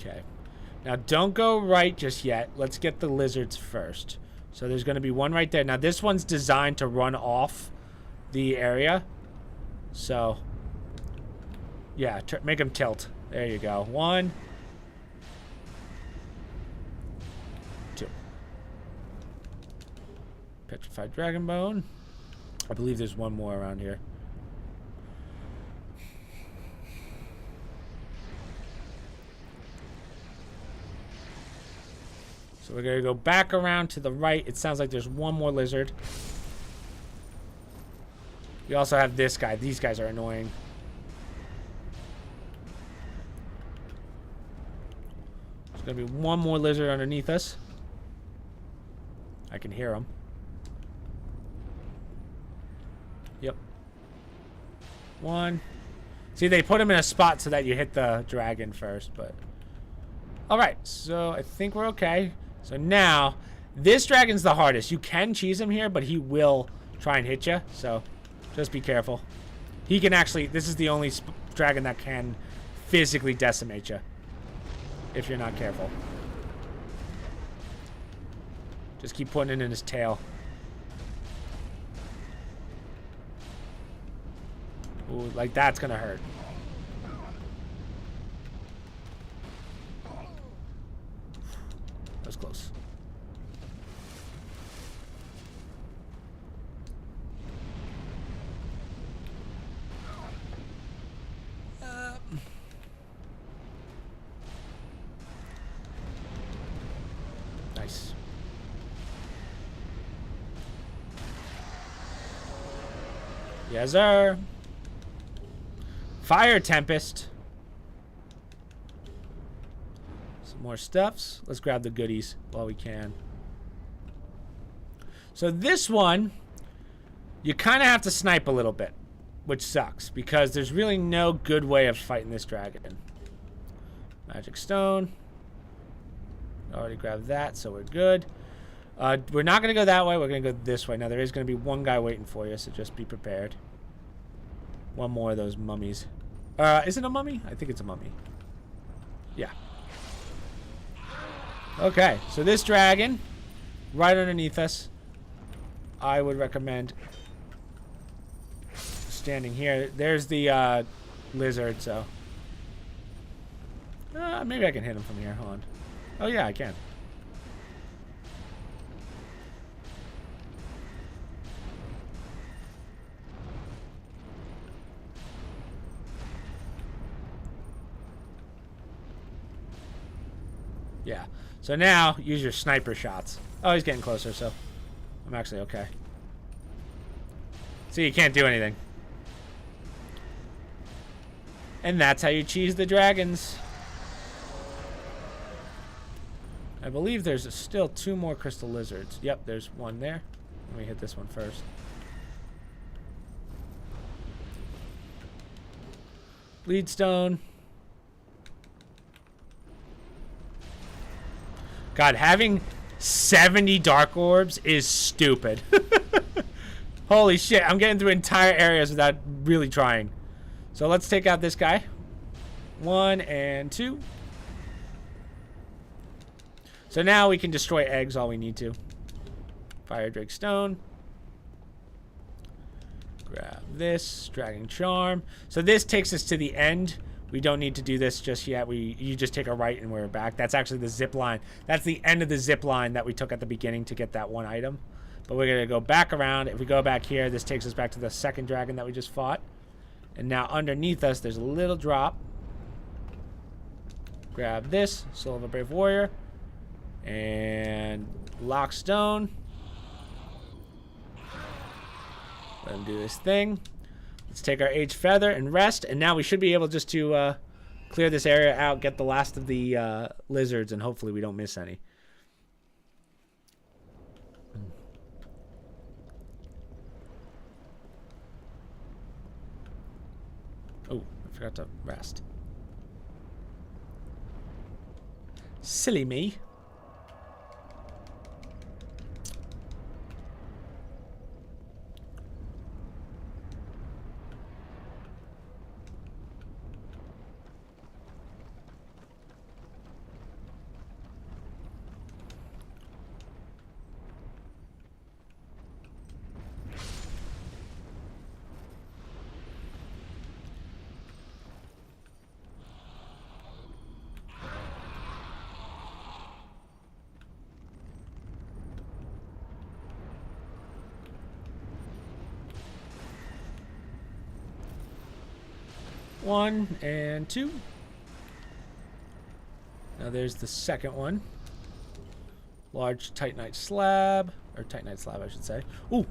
Okay. Now don't go right just yet. Let's get the lizards first. So there's going to be one right there. Now this one's designed to run off the area. So, yeah, make him tilt. There you go. 1, 2. Petrified Dragon Bone. I believe there's one more around here. So we're going to go back around to the right. It sounds like there's one more lizard. We also have this guy. These guys are annoying. There's going to be one more lizard underneath us. I can hear him. Yep. 1. See, they put him in a spot so that you hit the dragon first, but... Alright, so I think we're okay. So now, this dragon's the hardest. You can cheese him here, but he will try and hit you, so just be careful. He can actually... This is the only dragon that can physically decimate you. If you're not careful. Just keep putting it in his tail. Ooh, like that's gonna hurt. That was close. Nice. Yes, sir. Fire Tempest. Some more stuffs. Let's grab the goodies while we can. So this one, you kind of have to snipe a little bit, which sucks because there's really no good way of fighting this dragon. Magic Stone. Already grabbed that, so we're good. We're not going to go that way. We're going to go this way. Now, there is going to be one guy waiting for you, so just be prepared. One more of those mummies. Is it a mummy? I think it's a mummy. Yeah. Okay, so this dragon, right underneath us, I would recommend standing here. There's the lizard, so... maybe I can hit him from here. Hold on. Oh, yeah, I can. Yeah. So now, use your sniper shots. Oh, he's getting closer, so I'm actually okay. See, you can't do anything. And that's how you cheese the dragons. I believe there's still 2 more crystal lizards. Yep, there's one there. Let me hit this one first. Bleed stone. God, having 70 dark orbs is stupid. Holy shit, I'm getting through entire areas without really trying. So let's take out this guy. 1 and 2. So now we can destroy eggs all we need to. Fire Drake Stone. Grab this. Dragon Charm. So this takes us to the end. We don't need to do this just yet. You just take a right and we're back. That's actually the zip line. That's the end of the zip line that we took at the beginning to get that one item. But we're going to go back around. If we go back here, this takes us back to the second dragon that we just fought. And now underneath us, there's a little drop. Grab this. Soul of a Brave Warrior. And Lockstone. Let him do his thing. Let's take our H Feather and rest. And now we should be able just to clear this area out, get the last of the lizards, and hopefully we don't miss any. Oh, I forgot to rest. Silly me. One and 2. Now there's the second one. Large Titanite slab. Or Titanite slab, I should say. Ooh.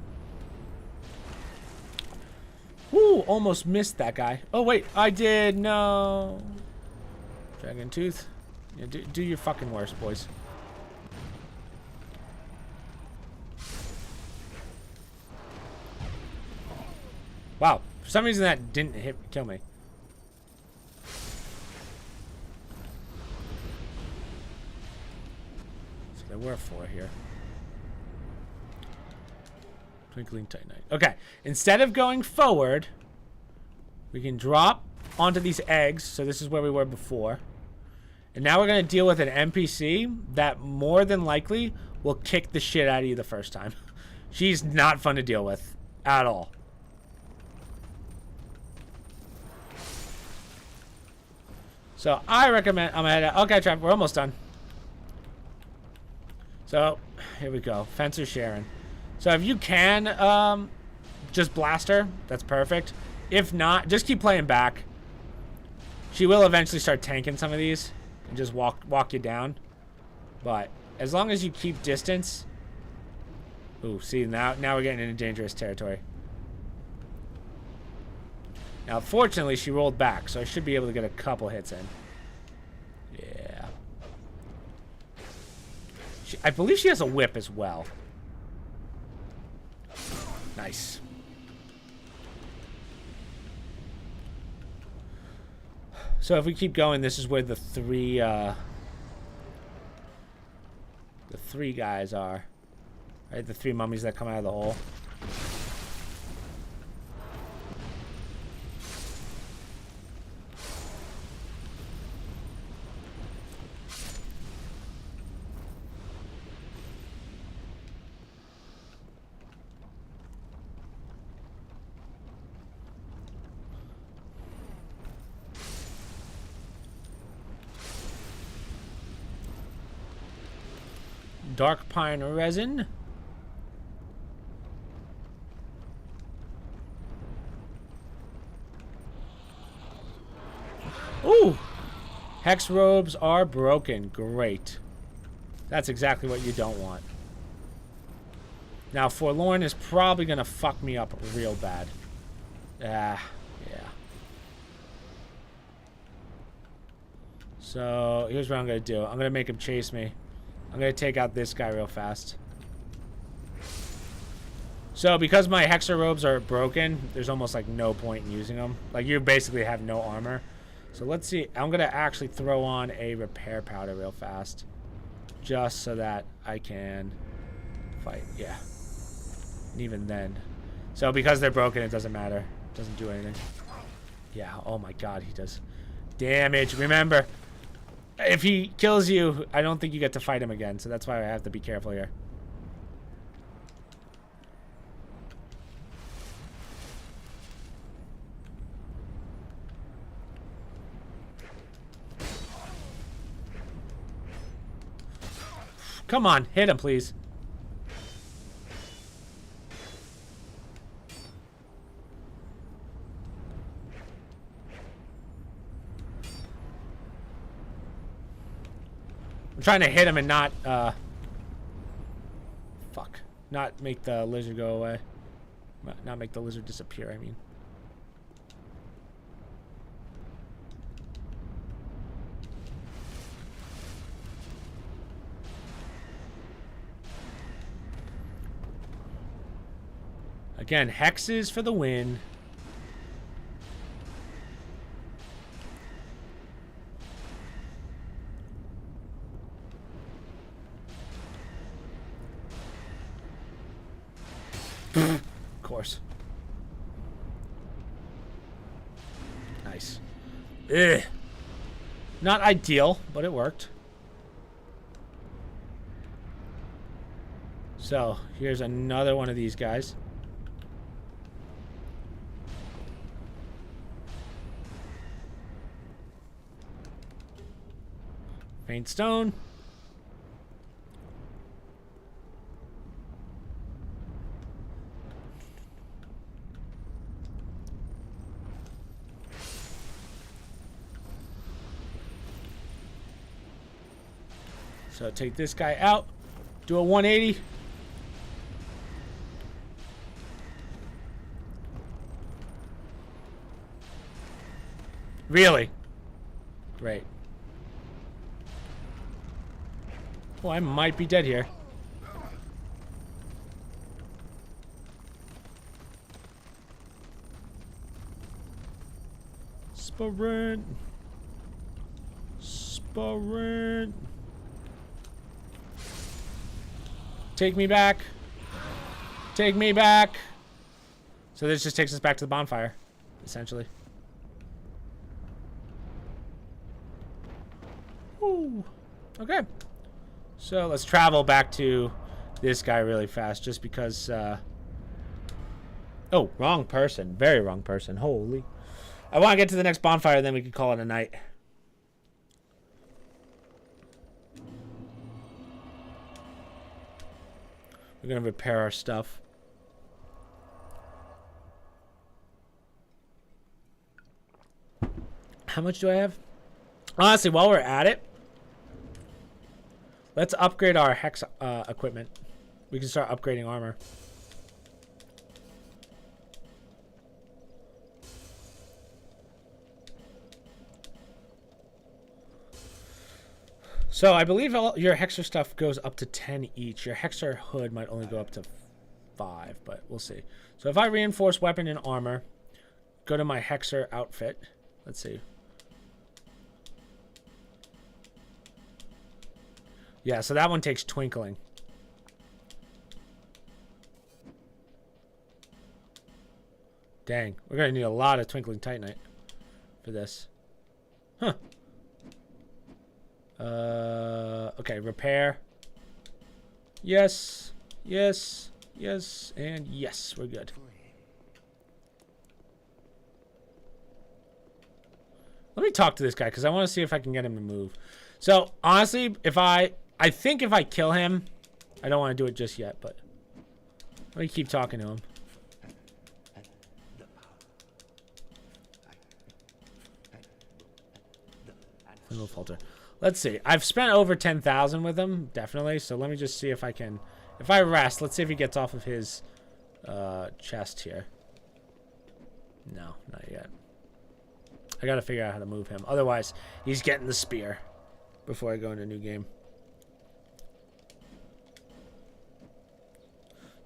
Ooh, almost missed that guy. Oh, wait. I did. No. Dragon Tooth. Yeah, do your fucking worst, boys. Wow. For some reason that didn't kill me. There were 4 here. Twinkling Titanite. Okay. Instead of going forward, we can drop onto these eggs. So this is where we were before. And now we're going to deal with an NPC that more than likely will kick the shit out of you the first time. She's not fun to deal with at all. So I recommend... I'm ahead. Okay, Trev, we're almost done. So, here we go. Fencer Sharon. So if you can just blast her, that's perfect. If not, just keep playing back. She will eventually start tanking some of these and just walk you down. But as long as you keep distance. Ooh, see, now we're getting into dangerous territory. Now, fortunately, she rolled back, so I should be able to get a couple hits in. Yeah. I believe she has a whip as well. Nice. So if we keep going, this is where the three guys are. Right, the 3 mummies that come out of the hole. Dark pine resin. Ooh! Hex robes are broken. Great. That's exactly what you don't want. Now, Forlorn is probably going to fuck me up real bad. Yeah. So, here's what I'm going to do. I'm going to make him chase me. I'm going to take out this guy real fast. So because my Hexer robes are broken, there's almost like no point in using them. Like you basically have no armor. So let's see. I'm going to actually throw on a repair powder real fast. Just so that I can fight. Yeah. And even then. So because they're broken, it doesn't matter. It doesn't do anything. Yeah. Oh my god, he does damage. Remember, if he kills you, I don't think you get to fight him again. So that's why I have to be careful here. Come on, hit him, please. I'm trying to hit him and not, not make the lizard go away. Not make the lizard disappear, I mean. Again, hexes for the win. Of course. Nice. Ugh. Not ideal, but it worked. So, here's another one of these guys. Faint stone. So take this guy out. Do a 180. Really? Great. Oh, I might be dead here. Sprint. Sprint. Take me back. Take me back. So this just takes us back to the bonfire, essentially. Woo. Okay. So let's travel back to this guy really fast, just because, oh, wrong person. Very wrong person. Holy. I want to get to the next bonfire, then we can call it a night. We're going to repair our stuff. How much do I have? Honestly, while we're at it, let's upgrade our hex equipment. We can start upgrading armor. So I believe all your Hexer stuff goes up to 10 each. Your Hexer hood might only go up to 5, but we'll see. So if I reinforce weapon and armor, go to my Hexer outfit. Let's see. Yeah, so that one takes twinkling. Dang, we're gonna need a lot of twinkling titanite for this. Huh. Okay, repair. Yes, yes, yes, and yes, we're good. Let me talk to this guy, because I want to see if I can get him to move. So, honestly, I think if I kill him, I don't want to do it just yet, but let me keep talking to him. No falter. Let's see. I've spent over 10,000 with him, definitely. So let me just see if I can. If I rest, let's see if he gets off of his chest here. No, not yet. I gotta figure out how to move him. Otherwise, he's getting the spear before I go into a new game.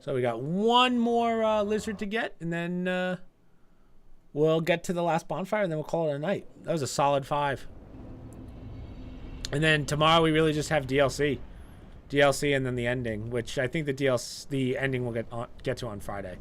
So we got one more lizard to get, and then we'll get to the last bonfire, and then we'll call it a night. That was a solid 5. And then tomorrow we really just have DLC. DLC and then the ending, which I think the ending we'll get to on Friday.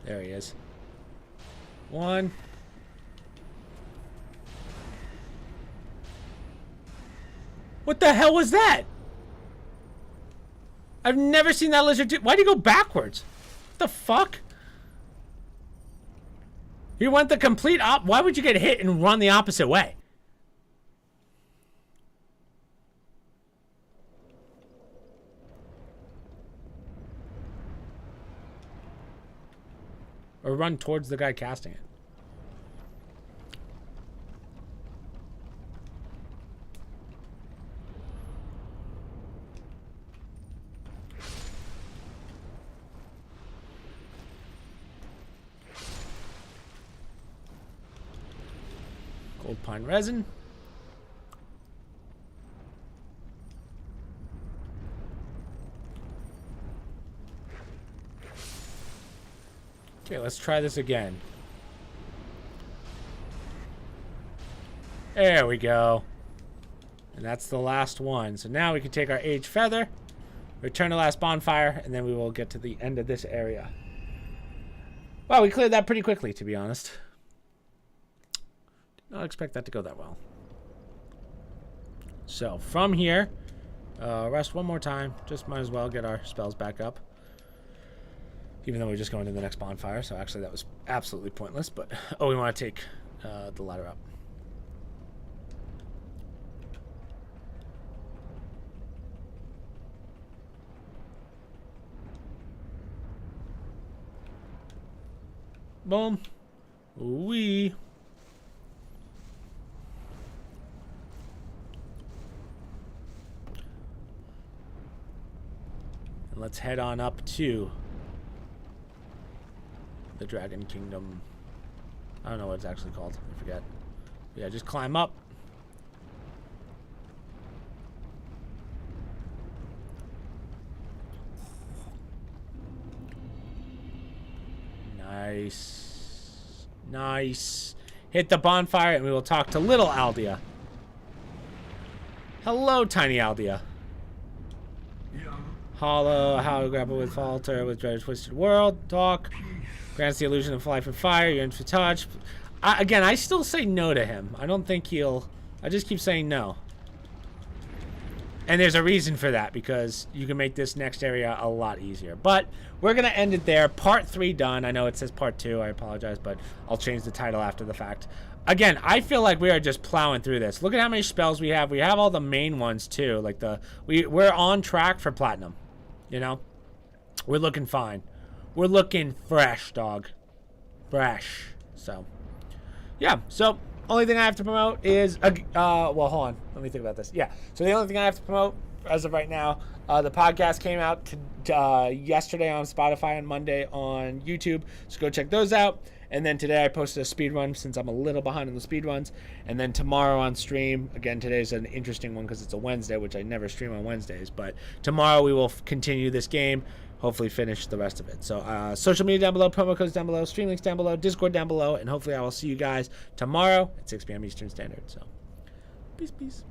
There he is. 1. What the hell was that? I've never seen that lizard do. Why'd he go backwards? What the fuck? He went the complete op. Why would you get hit and run the opposite way? Or run towards the guy casting it. Gold pine resin. Okay, let's try this again. There we go. And that's the last one. So now we can take our aged feather, return to last bonfire, and then we will get to the end of this area. Wow, we cleared that pretty quickly, to be honest. Did not expect that to go that well. So from here, rest one more time. Just might as well get our spells back up. Even though we're just going to the next bonfire, so actually that was absolutely pointless. But oh, we want to take the ladder up. Boom. Wee. And let's head on up to the Dragon Kingdom. I don't know what it's actually called. I forget. But yeah, just climb up. Nice. Nice. Hit the bonfire and we will talk to little Aldea. Hello, tiny Aldea. Hollow, how to grapple with falter with dreaded twisted world. Talk. Grants the illusion of life and fire. You're in for touch. Again, I still say no to him. I don't think he'll... I just keep saying no. And there's a reason for that, because you can make this next area a lot easier. But we're going to end it there. Part 3 done. I know it says part 2. I apologize, but I'll change the title after the fact. Again, I feel like we are just plowing through this. Look at how many spells we have. We have all the main ones, too. Like we're on track for platinum. You know? We're looking fine. We're looking fresh, dog. Fresh. So, yeah. So, only thing I have to promote is... well, hold on. Let me think about this. Yeah. So, the only thing I have to promote as of right now, the podcast came out yesterday on Spotify and Monday on YouTube. So, go check those out. And then today I posted a speed run since I'm a little behind on the speed runs. And then tomorrow on stream, again, today's an interesting one because it's a Wednesday, which I never stream on Wednesdays. But tomorrow we will continue this game. Hopefully finish the rest of it. So social media down below, promo codes down below, stream links down below, Discord down below, and hopefully I will see you guys tomorrow at 6 p.m. Eastern Standard. So peace, peace.